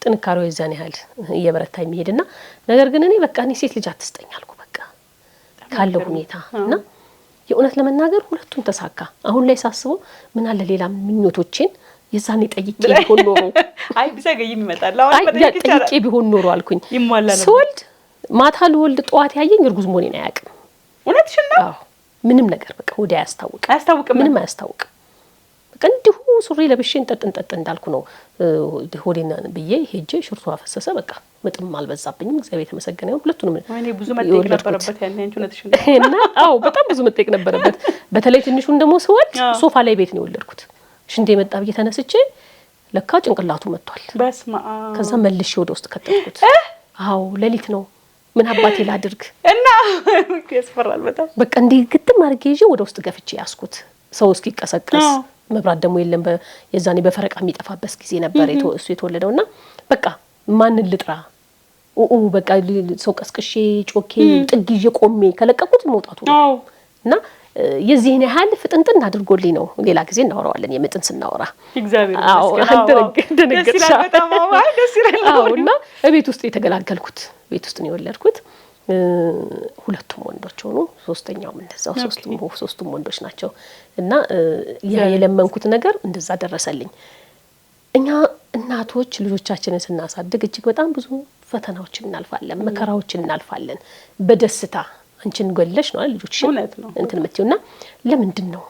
ጥንካሬው የዛን ያህል እየበረታ የሚሄድና ነገር ግን እኔ በቃ እኔ ሴት ልጅ አትስጠኝ አልኩ በቃ ካለው ሁኔታ እና የእውነት ለመናገር ሁለቱም ተሳካ አሁን ላይ ሳስበው ምን አለ ሌላ ምኞቶችን የዛኔ ጠይቄ ቢሆን ኖሮ አይ ቢዘገይም ይመጣል አሁን ጠይቄ ቢሆን ኖሮ አልኩኝ ስወልድ ማታ ልወልድ ጠዋት ያየኝ እርጉዝ መሆኔን አያውቅም እውነትሽን ነው ምንም ነገር በቃ ወዲያ አያስታውቅም ምንም አያስታውቅም በቃ እንዲሁ ሱሪ ለብሼ እንጠጥ እንዳልኩ ነው ሆዴና ብዬ ሄጄ ሽርቷ ፈሰሰ በቃ ምጥም አልበዛብኝም እግዚአብሔር የተመሰገነ ይሁን ሁለቱንም ወይኔ ብዙ መጠየቅ ነበረበት ያኔ አንቺ እውነትሽን ነው እና በጣም ብዙ መጠየቅ ነበረበት በተለይ ትንሹን ደግሞ ስወልድ ሶፋ ላይ ቤት ነው የወለድኩት ሽንቴ መጣ ብዬ ተነስቼ ለካ ጭንቅላቱ መጥቷል በስማ ከዛ መልሼ ወደ ውስጥ ከተትኩት ሌሊት ነው ምን አባቴ ላድርግ እና ያስፈራል በጣም በቃ እንዴ ግጥም አድርጌ ይዤ ወደ ውስጥ ገፍቼ ያስኩት ሰው እስኪቀሰቀስ መብራት ደግሞ የለም የዛኔ በፈረቃ የሚጠፋበት ጊዜ ነበር እሱ የተወለደውና በቃ ማንን ልጥራ በቃ ሰው ቀስቅሼ ጮኬ ጥግዬ ቆሜ ከለቀቁት መውጣቱ ነው እና የዚህን ያህል ፍጥንጥን አድርጎልኝ ነው ሌላ ጊዜ እናወራዋለን የምጥን ስናወራ እግዚአብሔር ይመስገን ደስ ይላል በጣም ደስ ይላል እና ቤት ውስጥ የተገላገልኩት ቤት ውስጥ ነው የወለድኩት ሁለቱም ወንዶች ሆኑ ሶስተኛውም እንደዛው ሶስቱም ወንዶች ናቸው እና የለመንኩት ነገር እንደዛ ደረሰልኝ እኛ እናቶች ልጆቻችንን ስናሳድግ እጅግ በጣም ብዙ ፈተናዎችን እናልፋለን መከራዎችን እናልፋለን በደስታ አንቺን ገለሽ ነው ልጆችሽን እንትን መጥተውና ለምንድን ነው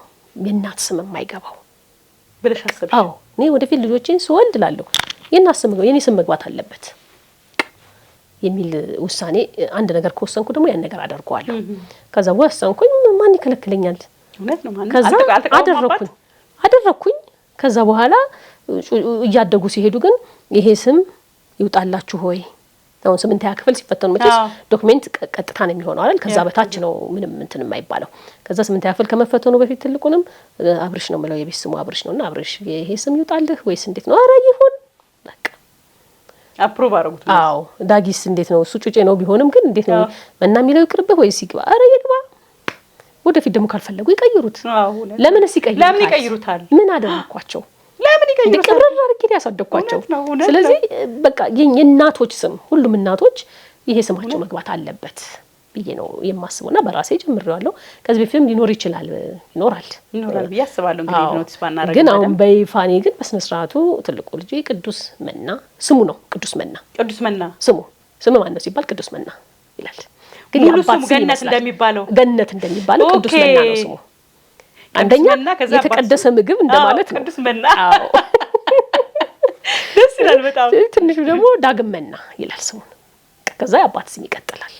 የእናት ስም የማይገባው ብለሽ አሰብሽ እኔ ወደፊት ልጆቼን ስወልድ ላለሁ የኔ ስም መግባት አለበት የሚል ውሳኔ አንድ ነገር ከወሰንኩ ደግሞ ያን ነገር አደርገዋለሁ ከዛ ወሰንኩኝ ማን ይከለክለኛል እውነት ነው ማን ከዛ አደረኩኝ ከዛ በኋላ እያደጉ ሲሄዱ ግን ይሄ ስም ይውጣላችሁ ሆይ አሁን 8ኛ ክፍል ሲፈተኑ መጥተስ ዶክመንት ቀጥታ ነው የሚሆነው አይደል ከዛ በታች ነው ምንም እንትን የማይባለው ከዛ 8ኛ ክፍል ከመፈተኑ በፊት ትልቁንም አብርሽ ነው ማለት የቤት ስሙ አብርሽ ነውና አብርሽ ይሄ ስም ይውጣልህ ወይስ እንዴት ነው አረ ይሁን በቃ አፕሮቭ አረጉት ዳጊስ እንዴት ነው እሱ ጩጬ ነው ቢሆንም ግን እንዴት ነው መና የሚለው ይቅርብህ ወይስ ይግባ አረ ይግባ ወደፊት ደግሞ ካልፈለጉ ይቀይሩት ለምን ይቀይሩታል ምን አደረኳቸው ለምን ይቀይሩታል ከብረራ አርኪት ያሳደኳቸው ስለዚህ በቃ የእናቶች ስም ሁሉም እናቶች ይሄ ስማቸው መግባት አለበት ብዬ ነው የማስበውና በራሴ ጀምሬዋለሁ ከዚህ በፊትም ሊኖር ይኖራል ብዬ አስባለሁ እንግዲህ ኖቲስ ባናረግ ግን አሁን በይፋኔ ግን በስነ ስርዓቱ ትልቁ ልጅ ቅዱስ መና ስሙ ነው ቅዱስ መና ስሙ ማን ነው ሲባል ቅዱስ መና ይላል ግን ያባስ ገነት እንደሚባለው ቅዱስ መና ነው ስሙ አንደኛ የተቀደሰ ምግብ እንደማለት ነው ቅዱስ መና ደስ ይላል በጣም ትንሹ ደግሞ ዳግም መና ይላል ስሙ ከዛ ያባት ስም ይቀጥላል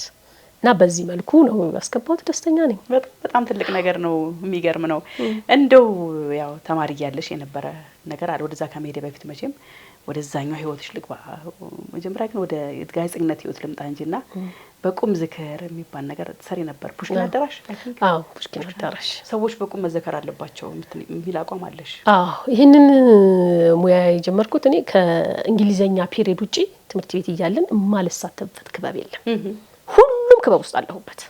እና በዚህ መልኩ ነው ያስከባሁት ደስተኛ ነኝ በጣም ትልቅ ነገር ነው የሚገርም ነው እንደው ያው ተማሪ ያለሽ የነበረ ነገር አለ ወደዛ ከመሄድ በፊት መቼም ወደዛኛው ህይወትሽ ልግባ መጀመሪያ ግን ወደ ጋዜጠኝነት ህይወት ልምጣ እንጂና በቁም ዝክር የሚባል ነገር ትሰሪ ነበር ፑሽኪን አዳራሽ ፑሽኪን አዳራሽ ሰዎች በቁም መዘከር አለባቸው የሚል አቋም አለሽ ይሄንን ሙያ የጀመርኩት እኔ ከእንግሊዘኛ ፒሪየድ ውጪ ትምህርት ቤት እያለን ማልሳተፍበት ክበብ የለም ሁሉም ክበብ ውስጥ አለሁበት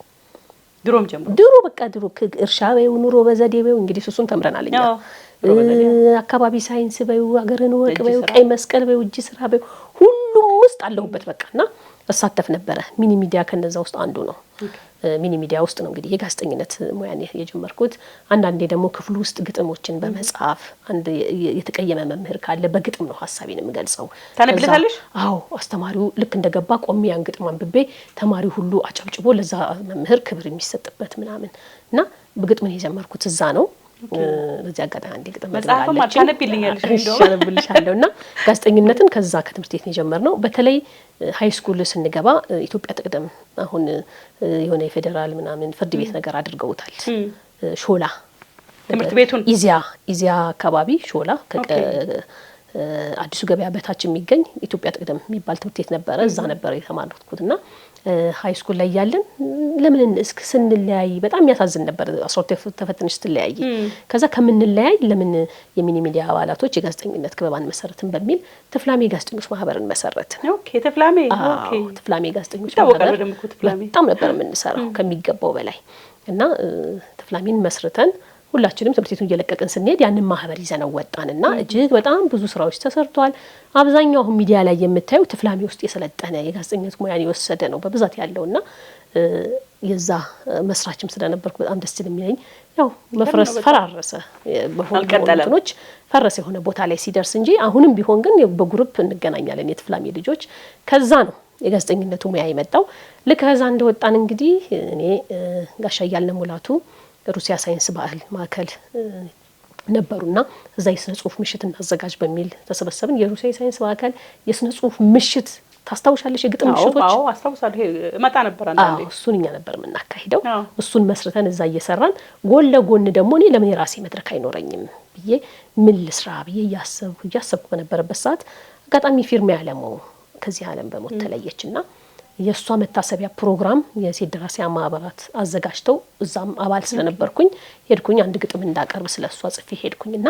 ድሮ በቃ እርሻው ኑሮ በዘዴው እንግዲህ እሱን ተምረናልኛ አካባቢ ሳይንስ በዩ አገርን ወቅ በዩ ቀይ መስቀል በዩ እጅ ስራ በዩ ሁሉም ውስጥ አለሁበት በቃና ተሳተፍ ነበር ሚኒ ሚዲያ ከነዛ ውስጥ አንዱ ነው ሚኒ ሚዲያ ውስጥ ነው እንግዲህ የጋዜጠኝነት ሙያን የጀመርኩት። አንዳንዴ ደግሞ ክፍሉ ውስጥ ግጥሞችን በመጻፍ አንድ የተቀየመ መምህር ካለ በግጥም ነው ሐሳቤን የምገልጸው። ታነብለታለሽ? አዎ አስተማሪው ልክ እንደገባ ቆሜ ያን ግጥም አንብቤ ተማሪው ሁሉ አጨብጭቦ ለዛ መምህር ክብር የሚሰጥበት ምናምን እና በግጥም የጀመርኩት እዛ ነው። በዚህ አጋጣሚ አንዴ ግጥም መጽሐፍ ማታነብልኛለሽ እንደውና ጋዜጠኝነትን ከዛ ከትምህርት ቤት ነው የጀመርነው። በተለይ ሃይ ስኩል ስንገባ ኢትዮጵያ ትቅደም አሁን የሆነ የፌደራል ምናምን ፍርድ ቤት ነገር አድርገውታል። ሾላ ትምህርት ቤቱን ኢዚያ አካባቢ ሾላ አዲሱ ገበያ በታች የሚገኝ ኢትዮጵያ ትቅደም የሚባል ትምህርት ቤት ነበረ። እዛ ነበር የተማርኩትና ሃይ ስኩል ላይ ያለን ለምን እስከ ስንለያይ በጣም ያሳዝን ነበር። 12 ተፈትነሽ ስትለያይ ከዛ ከምንለያይ ለምን የሚኒ ሚዲያ አባላቶች የጋዜጠኝነት ክበባን መሰረትን በሚል ተፍላሜ ጋዜጠኞች ማህበርን መሰረትን። ኦኬ ተፍላሜ ተፍላሜ ጋዜጠኞች ማህበር በጣም ነበር የምንሰራው ከሚገባው በላይ እና ተፍላሜን መስርተን ሁላችንም ትምህርት ቤቱን እየለቀቅን ስንሄድ ያንን ማህበር ይዘነው ወጣንና እጅግ በጣም ብዙ ስራዎች ተሰርቷል። አብዛኛው ሚዲያ ላይ የምታዩ ተፍላሜ ውስጥ የሰለጠነ የጋዜጠኝነት ሙያን የወሰደ ነው በብዛት ያለውና የዛ መስራችም ስለነበርኩ በጣም ደስ የሚለኝ ያው መፍረስ ፈራረሰ በሁሉም ፈረሰ የሆነ ቦታ ላይ ሲደርስ እንጂ አሁንም ቢሆን ግን በግሩፕ እንገናኛለን የተፍላሜ ልጆች። ከዛ ነው የጋዜጠኝነቱ ሙያ የመጣው። ልክ ከዛ እንደወጣን እንግዲህ እኔ ጋሻ እያልነ ሙላቱ ሩሲያ ሳይንስ ባህል ማዕከል ነበሩና እዛ የስነ ጽሁፍ ምሽት እናዘጋጅ በሚል ተሰበሰብን። የሩሲያ ሳይንስ ማዕከል የስነ ጽሁፍ ምሽት ታስታውሻለሽ? የግጥም ምሽቶች? አዎ አስታውሳለሁ። መጣ ነበር አንዴ። እሱን እኛ ነበር የምናካሂደው። እሱን መስርተን እዛ እየሰራን ጎን ለጎን ደግሞ እኔ ለምን የራሴ መድረክ አይኖረኝም ብዬ ምን ልስራ ብዬ እያሰብኩ በነበረበት ሰዓት አጋጣሚ ፊርማ ያለመው ከዚህ ዓለም በሞት ተለየችና የሷ መታሰቢያ ፕሮግራም የሴት ደራሲያን ማህበራት አዘጋጅተው እዛም አባል ስለነበርኩኝ ሄድኩኝ። አንድ ግጥም እንዳቀርብ ስለሷ ጽፌ ሄድኩኝና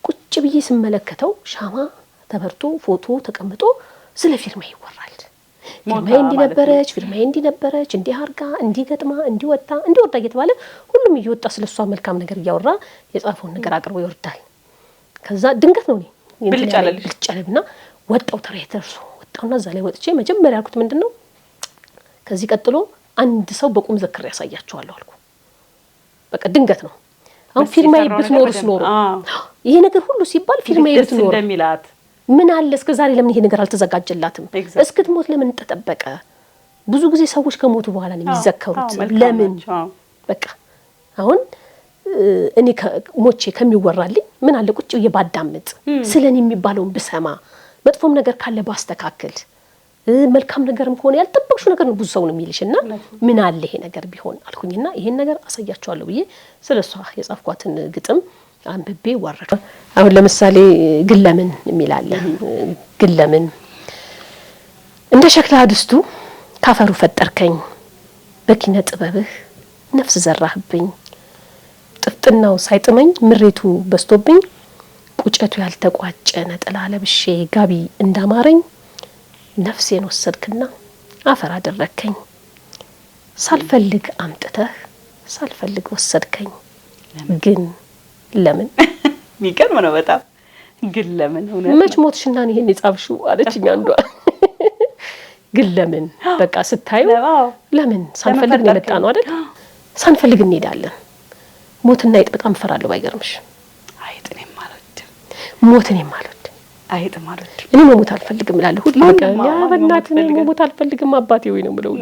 ቁጭ ብዬ ስመለከተው ሻማ ተበርቶ ፎቶ ተቀምጦ ስለ ፊርማ ይወራል። ፊርማዬ እንዲነበረች እንዲያርጋ እንዲገጥማ እንዲወጣ እየተባለ ሁሉም እየወጣ ስለሷ መልካም ነገር እያወራ የጻፈውን ነገር አቅርቦ ይወርዳል። ከዛ ድንገት ነው እኔ ብልጫለብና ወጣው ተራይ ተርሶ ወጣውና እዛ ላይ ወጥቼ መጀመሪያ ያልኩት ምንድነው ከዚህ ቀጥሎ አንድ ሰው በቁም ዘክር ያሳያቸዋለሁ አልኩ። በቃ ድንገት ነው። አሁን ፊርማዬ ብትኖርስ ኖሮ ይሄ ነገር ሁሉ ሲባል ፊርማዬ ብትኖር እንደሚላት ምን አለ እስከ ዛሬ ለምን ይሄ ነገር አልተዘጋጀላትም? እስክትሞት ለምን ተጠበቀ? ብዙ ጊዜ ሰዎች ከሞቱ በኋላ ነው የሚዘከሩት። ለምን በቃ አሁን እኔ ሞቼ ከሚወራልኝ ምን አለ ቁጭ ብዬ ባዳምጥ፣ ስለኔ የሚባለውን ብሰማ፣ መጥፎም ነገር ካለ ባስተካክል፣ መልካም ነገርም ከሆነ ያልጠበቅሽው ነገር ነው ብዙ ሰው ነው የሚልሽና ምን አለ ይሄ ነገር ቢሆን አልኩኝና ይሄን ነገር አሳያቸዋለሁ ብዬ ስለሷ የጻፍኳትን ግጥም አንብቤ ወረደ። አሁን ለምሳሌ ግለምን የሚላለ ግለምን እንደ ሸክላ ድስቱ ካፈሩ ፈጠርከኝ፣ በኪነ ጥበብህ ነፍስ ዘራህብኝ፣ ጥፍጥናው ሳይጥመኝ ምሬቱ በስቶብኝ፣ ቁጨቱ ያልተቋጨ ነጠላ ለብሼ ጋቢ እንዳማረኝ፣ ነፍሴን ወሰድክና አፈር አደረከኝ፣ ሳልፈልግ አምጥተህ ሳልፈልግ ወሰድከኝ፣ ግን ለምን የሚገርም ነው በጣም ግን ለምን ሆነ መች ሞትሽና ነው ይሄን የጻፍሽው አለችኝ አንዷ። ግን ለምን በቃ ስታዩ ለምን ሳንፈልግ ነው የመጣ ነው አይደል? ሳንፈልግ እንሄዳለን። ሞትና አይጥ በጣም እፈራለሁ ባይገርምሽ። አይጥኔም አልወድም፣ ሞትኔም አልወድም፣ አይጥም አልወድም። እኔ መሞት አልፈልግም እላለሁ ሁሉ በቃ ያ በእናትህ እኔ መሞት አልፈልግም አባቴ ወይ ነው የምለው።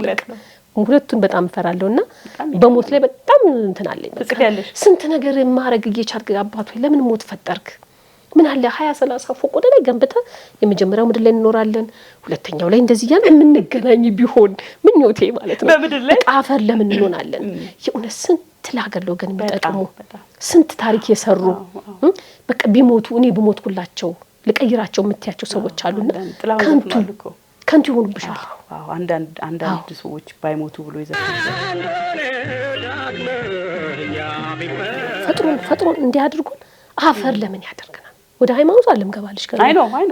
ሁለቱን በጣም እፈራለሁና በሞት ላይ በጣም እንትን አለኝ። በቃ ስንት ነገር ማረግ እየቻልክ አባቱ ለምን ሞት ፈጠርክ? ምን አለ 20-30 ፎቅ ወደ ላይ ገንብተህ የመጀመሪያው ምድር ላይ እንኖራለን፣ ሁለተኛው ላይ እንደዚህ ያለ የምንገናኝ ቢሆን ምኞቴ ማለት ነው። በምድር ላይ አፈር ለምን እንሆናለን? የእውነት ስንት ለሀገር ለወገን የሚጠቅሙ ስንት ታሪክ የሰሩ በቃ ቢሞቱ እኔ ብሞትኩላቸው ልቀይራቸው የምትያቸው ሰዎች አሉና ከንቱ ይሆኑብሻል። አንዳንድ ሰዎች ባይሞቱ ብሎ ይዘክራሉ። ፈጥሮን እንዲያድርጉን አፈር ለምን ያደርገናል? ወደ ሃይማኖት አለም ገባልሽ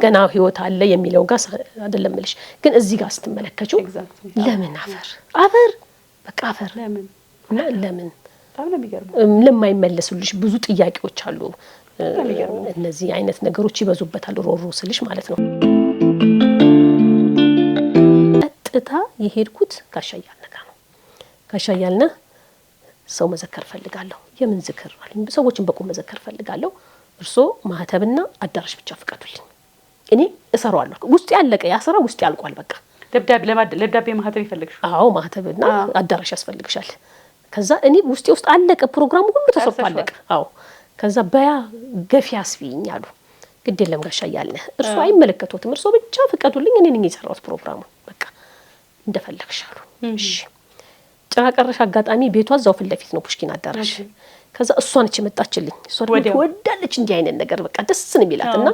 ገና ህይወት አለ የሚለው ጋር አይደለም ልሽ፣ ግን እዚህ ጋር ስትመለከቹ ለምን አፈር በቃ አፈር ለምን ለማይመለሱልሽ ብዙ ጥያቄዎች አሉ። እነዚህ አይነት ነገሮች ይበዙበታል ሮሮ ስልሽ ማለት ነው። ቀጥታ የሄድኩት ጋሻ እያልነጋ ነው። ጋሻ ያልነ ሰው መዘከር ፈልጋለሁ። የምን ዝክር አለኝ? ሰዎችን በቁም መዘከር ፈልጋለሁ። እርሶ ማህተብና አዳራሽ ብቻ ፍቀዱልኝ፣ እኔ እሰራዋለሁ። ውስጥ ያለቀ ያ ስራ ውስጥ ያልቋል። በቃ ለብዳቤ ማህተብ ይፈልግሽ? አዎ ማህተብና አዳራሽ ያስፈልግሻል። ከዛ እኔ ውስጥ አለቀ፣ ፕሮግራሙ ሁሉ ተሰርቶ አለቀ። አዎ ከዛ በያ ገፊ አስቢኝ አሉ። ግድ የለም ጋሻ ያልነ እርሶ አይመለከቱትም፣ እርሶ ብቻ ፍቀዱልኝ፣ እኔ ነኝ የሰራሁት ፕሮግራሙ፣ በቃ እንደፈለግሽ አሉ። እሺ ጭራ ቀረሽ አጋጣሚ ቤቷ እዛው ፊት ለፊት ነው ፑሽኪን አዳራሽ። ከዛ እሷ ነች የመጣችልኝ። እሷ ደግሞ ወዳለች እንዲህ አይነት ነገር በቃ ደስ ነው የሚላትና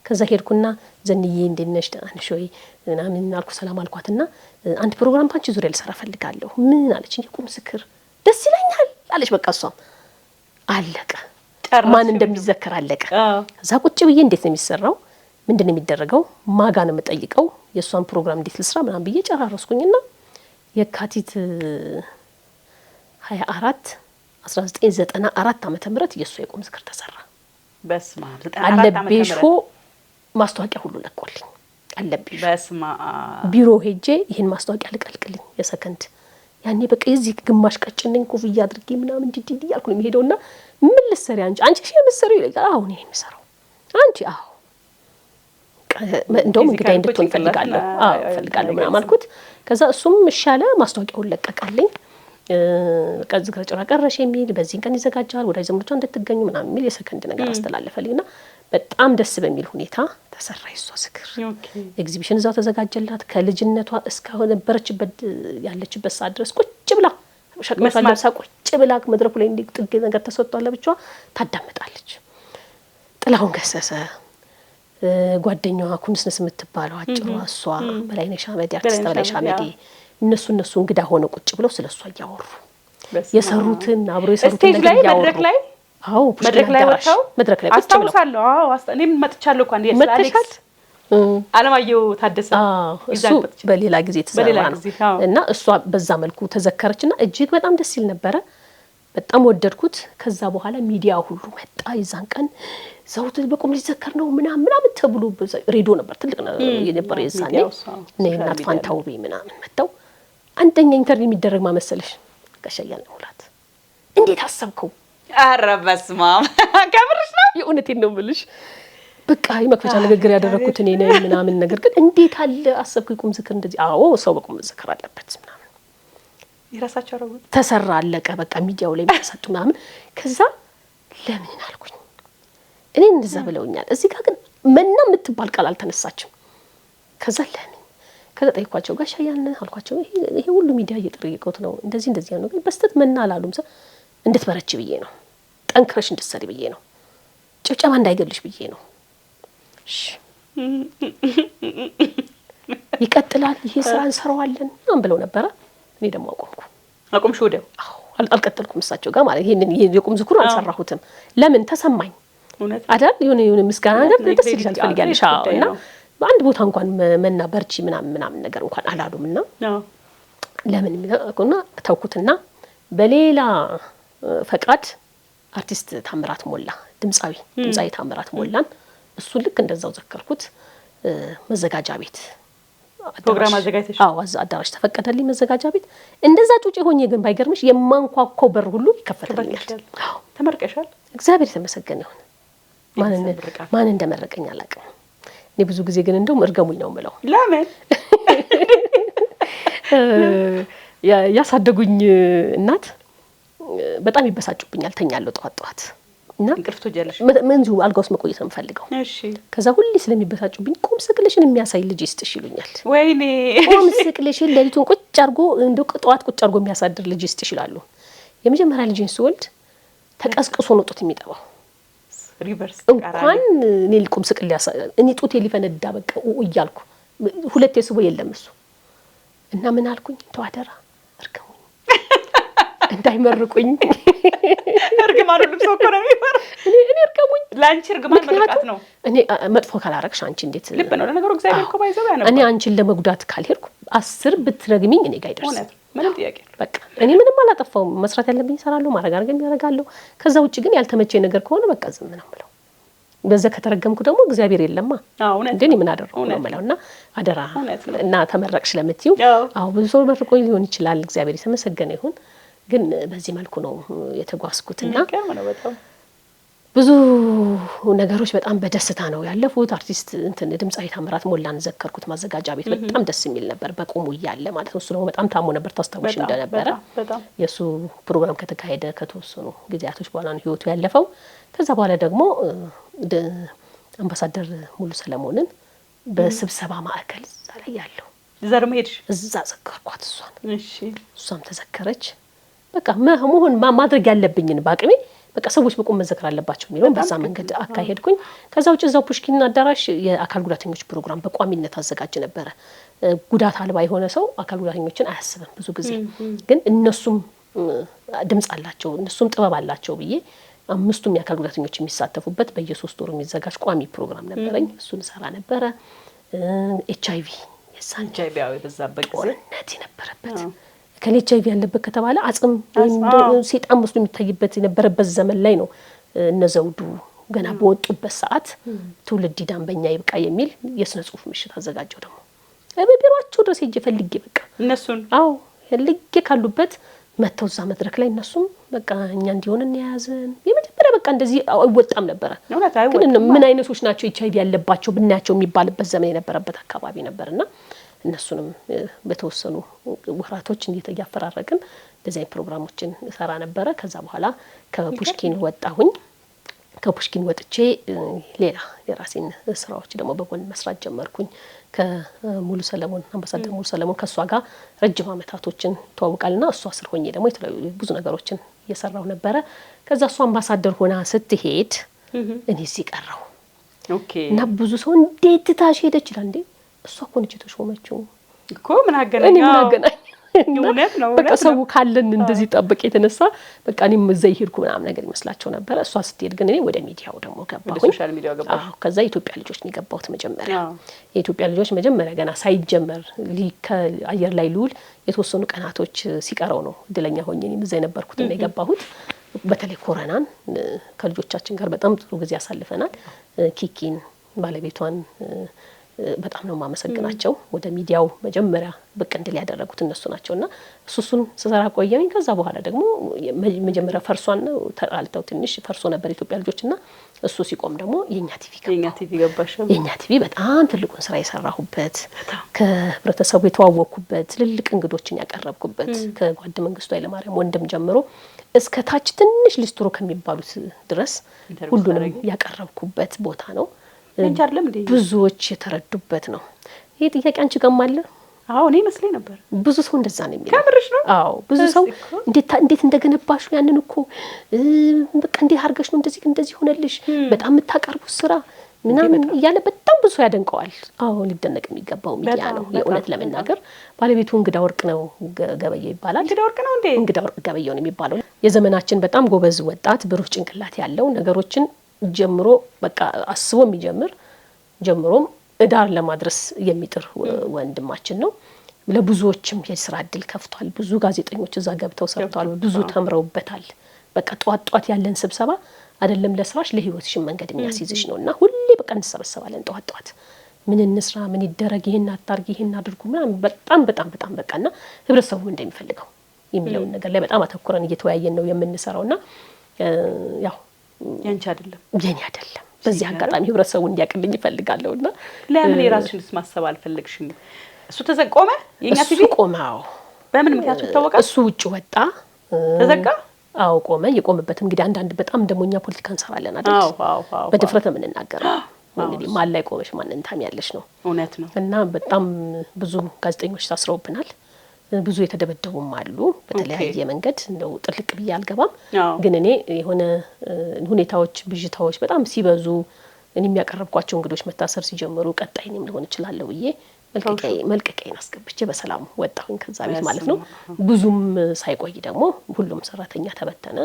ከዛ ሄድኩና ዘንዬ እንዴት ነሽ ደህና ነሽ ወይ ምናምን አልኩ። ሰላም አልኳትና አንድ ፕሮግራም ባንቺ ዙሪያ ልሰራ ፈልጋለሁ። ምን አለች? ቁም ስክር ደስ ይለኛል አለች። በቃ እሷ አለቀ፣ ማን እንደሚዘከር አለቀ። ከዛ ቁጭ ብዬ እንዴት ነው የሚሰራው፣ ምንድን ነው የሚደረገው፣ ማጋ ነው የምጠይቀው፣ የእሷን ፕሮግራም እንዴት ልስራ ምናምን ብዬ ጨራረስኩኝና የካቲት 24 1994 ዓመተ ምህረት የእሱ የቁም ዝክር ተሰራ። በስማ አለቤሾ ማስታወቂያ ሁሉ ለቆልኝ። አለቤሾ በስማ ቢሮ ሄጄ ይሄን ማስታወቂያ ልቀልቅልኝ የሰከንድ ያኔ በቃ የዚህ ግማሽ ቀጭነኝ ኮፍያ አድርጌ ምናምን ዲዲዲ ያልኩ ነው የሚሄደውና ምን ልትሰሪ አንቺ እሺ የምትሰሪው ይላል። አሁን ይሄን የምሰራው አንቺ አዎ እንደውም እንግዲህ እንድትሆን ፈልጋለሁ ምናምን አልኩት። ከዛ እሱም እሻለ ማስታወቂያውን ለቀቀልኝ። ቀዝ ከጭራ ቀረሽ የሚል በዚህ ቀን ይዘጋጃል ወዳጅ ዘመዶቿ እንድትገኙ ምናምን የሚል የሰከንድ ነገር አስተላለፈልኝና በጣም ደስ በሚል ሁኔታ ተሰራ። የሷ ዝክር ኤግዚቢሽን እዛው ተዘጋጀላት። ከልጅነቷ እስካሁን ነበረችበት ያለችበት ሰዓት ድረስ ቁጭ ብላ ሸክመቷን ለብሳ ቁጭ ብላ መድረኩ ላይ ጥግ ነገር ተሰጥቷል ለብቻዋ ታዳምጣለች። ጥላሁን ገሰሰ ጓደኛዋ ኩንስነስ የምትባለው አጭሯ እሷ በላይነሽ አመዴ አርቲስት በላይነሽ አመዴ እነሱ እንግዳ ሆነ ቁጭ ብለው ስለሷ እያወሩ የሰሩትን አብሮ የሰሩትን ነገር እያወሩ መድረክ ላይ አዎ መድረክ ላይ ወጣው መድረክ ላይ ቁጭ ብለው አስታውሳለሁ። አዎ እኔም መጥቻለሁ እንኳን የአሌክስ አለማየሁ ታደሰ እሱ በሌላ ጊዜ ተሰራ ነው እና እሷ በዛ መልኩ ተዘከረችና እጅግ በጣም ደስ ይል ነበረ። በጣም ወደድኩት። ከዛ በኋላ ሚዲያ ሁሉ መጣ። ይዛን ቀን ዘውት በቁም ሊዘከር ነው ምናምን ተብሎ ሬዲዮ ነበር ትልቅ የነበረ የዛኔ እናት ፋንታውቤ ምናምን መጣው። አንደኛ ኢንተርቪው የሚደረግ ማመሰለሽ ጋሻ ያልነ ሙላት እንዴት አሰብከው? ኧረ በስመ አብ ከብርሽ ነው የእውነቴን ነው የምልሽ። በቃ የመክፈቻ ንግግር ያደረኩት እኔ ነኝ ምናምን ነገር ግን እንዴት አለ አሰብከው ቁም ዝክር እንደዚህ? አዎ ሰው በቁም ዝክር አለበት ምናምን ይራሳቸው አረጉ ተሰራ አለቀ። በቃ ሚዲያው ላይ ተሰጡ ምናምን። ከዛ ለምን አልኩኝ እኔ እንደዛ ብለውኛል። እዚህ ጋር ግን መና የምትባል ቃል አልተነሳችም። ከዛ ለምን ከዛ ጠይቋቸው ጋሻ ያልነ አልኳቸው ይሄ ሁሉ ሚዲያ እየጠየቁት ነው እንደዚህ ያለው ግን በስተት መና አላሉም። እንድትበረቺ ብዬ ነው፣ ጠንክረሽ እንድትሰሪ ብዬ ነው፣ ጭብጨባ እንዳይገልሽ ብዬ ነው። እሺ ይቀጥላል ይሄ ስራ እንሰራዋለን ምናምን ብለው ነበረ። እኔ ደግሞ አቆምኩ ወዲያው። አዎ አልቀጠልኩም እሳቸው ጋር ማለት ይሄንን የቁም ዝክሩ አልሰራሁትም። ለምን ተሰማኝ አይደል የሆነ ምስጋና ነገር ደስ ይላል ፈልጋለሽ። አዎ እና በአንድ ቦታ እንኳን መና በርቺ ምናምን ነገር እንኳን አላሉምና ለምን እና ተውኩትና በሌላ ፈቃድ አርቲስት ታምራት ሞላ ድምጻዊ ታምራት ሞላን እሱ ልክ እንደዛው ዘከርኩት። መዘጋጃ ቤት ፕሮግራም አዘጋጅተሽ? አዎ አዳራሽ ተፈቀደልኝ መዘጋጃ ቤት። እንደዛ ጩጬ ሆኜ ግን ባይገርምሽ የማንኳኳው በር ሁሉ ይከፈተልኛል። አዎ ተመርቀሻል። እግዚአብሔር የተመሰገነ ይሁን። ማን እንደመረቀኝ አላውቅም። እኔ ብዙ ጊዜ ግን እንደውም እርገሙኝ ነው የምለው። ለምን ያሳደጉኝ እናት በጣም ይበሳጩብኛል። ተኛለሁ ጠዋት እና እንቅልፍቶ ጀለሽ ምንዙ አልጋ ውስጥ መቆየት ነው የምፈልገው። እሺ ከዛ ሁሌ ስለሚበሳጩብኝ ቁም ስቅልሽን የሚያሳይ ልጅ ይስጥሽ ይሉኛል። ወይኔ ቁም ስቅልሽን ሌሊቱን ቁጭ አድርጎ እንደው ጠዋት ቁጭ አድርጎ የሚያሳድር ልጅ ይስጥሽ ይላሉ። የመጀመሪያ ልጅን ስወልድ ተቀስቅሶ ነው ጡት የሚጠባው። ሪቨርስ እንኳን እኔ ቁም ስቅል እኔ ጡቴ ሊፈነዳ በቃ እያልኩ ሁለቴ ስቦ የለም እሱ እና ምን አልኩኝ ተዋደራ እርገሙኝ እንዳይመርቁኝ እርግማን ሁሉ ሰው እኮ ነው የሚፈራ። እኔ እርገሙኝ ላንቺ እርግማን መርቃት ነው። እኔ መጥፎ ካላረግሽ አንቺ እንዴት ልብ ነው ለነገሩ እግዚአብሔር እኮ ባይዘው ያነው እኔ አንቺን ለመጉዳት ካልሄድኩ 10 ብትረግሚኝ እኔ ጋር ይደርስ። ምንም ጥያቄ በቃ እኔ ምንም አላጠፋውም። መስራት ያለብኝ እሰራለሁ፣ ማድረግ አድርገኝ ያደርጋለሁ። ከዛ ውጪ ግን ያልተመቸኝ ነገር ከሆነ በቃ ዝም ነው የምለው። በዛ ከተረገምኩ ደግሞ እግዚአብሔር የለማ ግን ምን አደረኩ ነው ማለውና አደራ እና ተመረቅሽ ለምትዩ ብዙ ሰው መርቆኝ ሊሆን ይችላል እግዚአብሔር የተመሰገነ ይሁን ግን በዚህ መልኩ ነው የተጓዝኩትና ብዙ ነገሮች በጣም በደስታ ነው ያለፉት አርቲስት ድምጻዊ ታምራት ሞላን ዘከርኩት ማዘጋጃ ቤት በጣም ደስ የሚል ነበር በቁሙ ይያለ ማለት ነው እሱ ነው በጣም ታሞ ነበር ታስተውሽ እንደነበረ የሱ ፕሮግራም ከተካሄደ ከተወሰኑ ጊዜያቶች በኋላ ነው ህይወቱ ያለፈው ከዛ በኋላ ደግሞ አምባሳደር ሙሉ ሰለሞንን በስብሰባ ማዕከል ዛሬ ያለው ዘርም ሄድሽ እዛ ዘከርኳት እሷም ተዘከረች በቃ መሆን ማድረግ ያለብኝን ባቅሜ በቃ ሰዎች በቁም መዘከር አለባቸው የሚለው በዛ መንገድ አካሄድኩኝ ከዛ ውጭ እዛው ፑሽኪን አዳራሽ የአካል ጉዳተኞች ፕሮግራም በቋሚነት አዘጋጅ ነበር ጉዳት አልባ የሆነ ሰው አካል ጉዳተኞችን አያስብም ብዙ ጊዜ ግን እነሱም ድምጽ አላቸው እነሱም ጥበብ አላቸው ብዬ አምስቱም የአካል ጉዳተኞች የሚሳተፉበት በየ3 ወሩ የሚዘጋጅ ቋሚ ፕሮግራም ነበረኝ እሱን ሰራ ነበር ኤችአይቪ የሳንጃይቢ በዛበት ጦርነት የነበረበት ከኤችአይቪ ያለበት ከተባለ አጽም ሲጣም መስሎ የሚታይበት የነበረበት ዘመን ላይ ነው እነዘውዱ ገና በወጡበት ሰዓት ትውልድ ዳንበኛ ይብቃ የሚል የስነ ጽሁፍ ምሽት አዘጋጀው ደግሞ ለቢሮአቸው ድረስ ይፈልግ በቃ እነሱን ልክ ካሉበት መተው እዛ መድረክ ላይ እነሱም በቃ እኛ እንዲሆን ያያዘን የመጀመሪያ በቃ እንደዚህ አይወጣም ነበር ግን ምን አይነቶች ናቸው ኤችአይቪ ያለባቸው ብናያቸው የሚባልበት ዘመን የነበረበት አካባቢ ነበርና እነሱንም በተወሰኑ ወራቶች እንዲያፈራረቅን እንደዚህ ፕሮግራሞችን ሰራ ነበር ከዛ በኋላ ከፑሽኪን ወጣሁኝ ከፑሽኪን ወጥቼ ሌላ የራሴን ስራዎች ደግሞ በጎን መስራት ጀመርኩኝ ከሙሉ ሰለሞን አምባሳደር ሙሉ ሰለሞን ከሷ ጋር ረጅም አመታቶችን ተዋውቃልና እሷ ስር ሆኜ ደግሞ የተለያዩ ብዙ ነገሮችን እየሰራው ነበር ከዛ እሷ አምባሳደር ሆና ስትሄድ እኔ ሲቀራው እና ብዙ ሰው እንዴት ታሽ ሄደች ይላል እንዴ እሷ እኮ ነች የተሾመችው እኮ ምን አገናኛው እውነት ነው በቃ ሰው ካለን እንደዚህ ጠብቅ የተነሳ በቃ እኔም እዛ ይሄድኩ ምናምን ነገር ይመስላቸው ነበር እሷ ስትሄድ ግን እኔ ወደ ሚዲያው ደግሞ ገባሁ ሶሻል ሚዲያው ገባሁ ከዛ ኢትዮጵያ ልጆች ነው የገባሁት መጀመሪያ የኢትዮጵያ ልጆች መጀመሪያ ገና ሳይጀመር ከአየር ላይ ሉል የተወሰኑ ቀናቶች ሲቀረው ነው እድለኛ ሆኜ እኔም እዛ የነበርኩት እና የገባሁት በተለይ ኮሮናን ከልጆቻችን ጋር በጣም ጥሩ ጊዜ አሳልፈናል ኪኪን ባለቤቷን በጣም ነው ማመሰግናቸው ወደ ሚዲያው መጀመሪያ ብቅ እንድል ያደረጉት እነሱ ናቸውና እሱን ሰራ ቆየኝ ከዛ በኋላ ደግሞ መጀመሪያ ፈርሷን ነው ተጣልተው ትንሽ ፈርሶ ነበር ኢትዮጵያ ልጆችና እሱ ሲቆም ደግሞ የኛ ቲቪ ገባሽ የኛ ቲቪ በጣም ትልቁን ስራ የሰራሁበት ከህብረተሰቡ የተዋወቅኩበት ትልልቅ እንግዶችን ያቀረብኩበት ከጓድ መንግስቱ ኃይለማርያም ወንድም ጀምሮ እስከ ታች ትንሽ ሊስትሮ ከሚባሉት ድረስ ሁሉንም ያቀረብኩበት ቦታ ነው ብዙዎች የተረዱበት ነው ይሄ ጥያቄ አንቺ ገማለ እኔ መስለኝ ነበር ብዙ ሰው እንደዛ ነው የሚለው ከምርሽ ነው ብዙ ሰው እንዴት እንደገነባሽ ያንን እኮ በቃ እንዴ አርገሽ ነው እንደዚህ ሆነልሽ በጣም የምታቀርቡ ስራ ምናምን ያለ በጣም ብዙ ያደንቀዋል ሊደነቅ የሚገባው ሚዲያ ነው የእውነት ለመናገር ባለቤቱ እንግዳ ወርቅ ነው ገበየው ይባላል እንግዳ ወርቅ ነው እንዴ እንግዳ ወርቅ ገበየው ነው የሚባለው የዘመናችን በጣም ጎበዝ ወጣት ብሩህ ጭንቅላት ያለው ነገሮችን ጀምሮ በቃ አስቦ የሚጀምር ጀምሮም እዳር ለማድረስ የሚጥር ወንድማችን ነው ለብዙዎችም የስራ እድል ከፍቷል ብዙ ጋዜጠኞች እዛ ገብተው ሰርተዋል ብዙ ተምረውበታል በቃ ጧት ያለን ስብሰባ አይደለም ለስራሽ ለህይወትሽ መንገድ የሚያስይዝሽ ነውና ሁሌ በቃ እንሰበሰባለን ጧት ምን እንስራ ምን ይደረግ ይሄን አታርጊ ይሄን አድርጉ ምናምን በጣም በቃና ህብረተሰቡ እንደሚፈልገው የሚለው ነገር ላይ በጣም አተኩረን እየተወያየን ነው የምንሰራውና ያው ያንቺ አይደለም የኔ አይደለም በዚህ አጋጣሚ ህብረተሰቡ እንዲያቀልኝ ይፈልጋለውና ለምን የራስሽንስ ማሰብ አልፈልግሽም እሱ ተዘቆመ የኛ ቲቪ ቆመው በምን ምክንያት ተወቀ እሱ ውጭ ወጣ ተዘጋ ቆመ የቆመበት እንግዲህ አንዳንድ በጣም ደሞኛ ፖለቲካ እንሰራለን አይደል በድፍረት ምን እናገራለን እንግዲህ ማን ላይ ቆመሽ ማን እንታም ያለሽ ነው እውነት ነው እና በጣም ብዙ ጋዜጠኞች ታስረውብናል ብዙ የተደበደቡም አሉ በተለያየ መንገድ ነው ጥልቅ ብዬ አልገባም ግን እኔ የሆነ ሁኔታዎች ብዥታዎች በጣም ሲበዙ እኔ የሚያቀርብኳቸው እንግዶች መታሰር ሲጀምሩ ቀጣይንም ሊሆን ይችላል ብዬ መልቀቂያን አስገብቼ በሰላም ወጣሁኝ ከዛ ቤት ማለት ነው ብዙም ሳይቆይ ደግሞ ሁሉም ሰራተኛ ተበተነ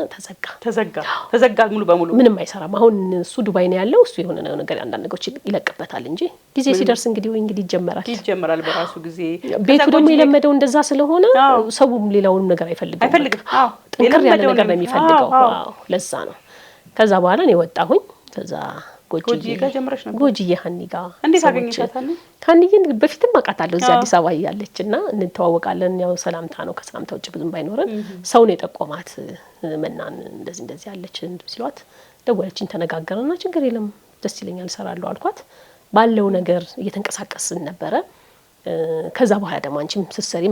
ተዘጋ ሙሉ በሙሉ ምንም አይሰራም አሁን እሱ ዱባይ ነው ያለው እሱ የሆነ ነገር አንዳንድ ነገሮች ይለቅበታል እንጂ ጊዜ ሲደርስ እንግዲህ ይጀምራል በራሱ ጊዜ ቤቱ ደግሞ የለመደው እንደዛ ስለሆነ ሰውም ሌላውንም ነገር አይፈልግም ጥንቅር ያለ ነገር ነው የሚፈልገው ለዛ ነው ከዛ በኋላ እኔ ወጣሁኝ ከዛ ጎጂ ጋር ጀምረሽ ነበር? ጎጂ የሀኒ ጋር እንዴት አገኘሻታል? ሀኒን በፊትም አውቃታለሁ እዚህ አዲስ አበባ ያለችና እንተዋወቃለን። ያው ሰላምታ ነው ከሰላምታ ውጭ ብዙም ባይኖረን ሰው ነው የጠቆማት መናን እንደዚህ ያለች ሲሏት ደወለችኝ። ተነጋገርና ችግር የለም ደስ ይለኛል እሰራለሁ አልኳት። ባለው ነገር እየተንቀሳቀስን ነበረ። ከዛ በኋላ ደግሞ አንቺም ስትሰሪ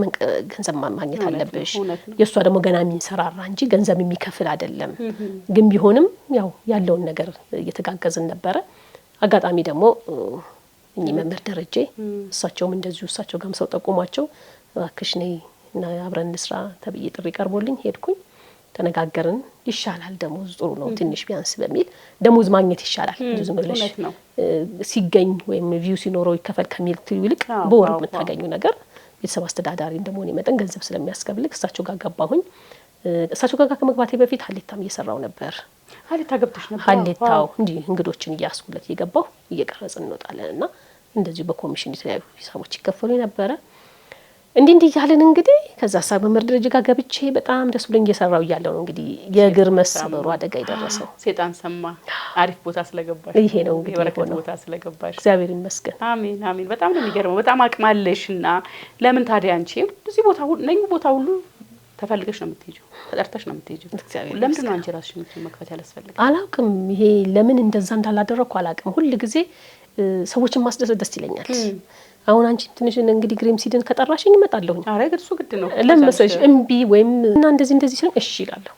ገንዘብ ማግኘት አለብሽ። የእሷ ደግሞ ገና የሚንሰራራ እንጂ ገንዘብ የሚከፍል አይደለም። ግን ቢሆንም ያው ያለውን ነገር እየተጋገዝን ነበረ። አጋጣሚ ደግሞ እኚህ መምህር ደረጀ እሳቸውም እንደዚሁ እሳቸው ጋርም ሰው ጠቁሟቸው እባክሽ ነይ እና አብረን እንስራ ተብዬ ጥሪ ቀርቦልኝ ሄድኩኝ። ተነጋገርን። ይሻላል ደሞዝ ጥሩ ነው ትንሽ ቢያንስ በሚል ደሞዝ ማግኘት ይሻላል ዝም ብለሽ ሲገኝ ወይም ቪው ሲኖረው ይከፈል ከሚል ይልቅ በወር የምታገኙ ነገር ቤተሰብ አስተዳዳሪ እንደመሆኔ መጠን ገንዘብ ስለሚያስከፍል እሳቸው ጋር ገባሁኝ። እሳቸው ጋር ከመግባቴ በፊት ሀሌታም እየሰራው ነበር። ሀሌታ ገብተሽ ነበር? ሀሌታው እንዲህ እንግዶችን እያስኩለት እየገባሁ እየቀረጽን እንወጣለን እና እንደዚሁ በኮሚሽን የተለያዩ ሂሳቦች ይከፈሉ ነበረ። እንዲህ ያለን እንግዲህ ከዛ ሀሳብ መምህር ደረጃ ጋር ገብቼ በጣም ደስ ብሎኝ እየሰራው እያለው ነው እንግዲህ የእግር መሰበሩ አደጋ የደረሰው። ሴጣን ሰማ። አሪፍ ቦታ ስለገባሽ ይሄ ነው እንግዲህ የበረከት ቦታ ስለገባሽ እግዚአብሔር ይመስገን። አሜን አሜን። በጣም ነው የሚገርመው። በጣም አቅማለሽና ለምን ታዲያ አንቺ እዚህ ቦታ ቦታ ሁሉ ተፈልገሽ ነው የምትሄጂው? ተጠርተሽ ነው የምትሄጂው? ለምንድን ነው አንቺ ራስሽ መክፈት ያላስፈልግ? አላውቅም። ይሄ ለምን እንደዛ እንዳላደረኩ አላውቅም። ሁሉ ጊዜ ሰዎችን ማስደሰት ደስ ይለኛል። አሁን አንቺ ትንሽ እንግዲህ ግሬም ሲድን ከጠራሽኝ እመጣለሁኝ። አረ እሱ ግድ ነው። ለምሳሌ እምቢ ወይም እና እንደዚህ ሲሆን እሺ ይላለሁ።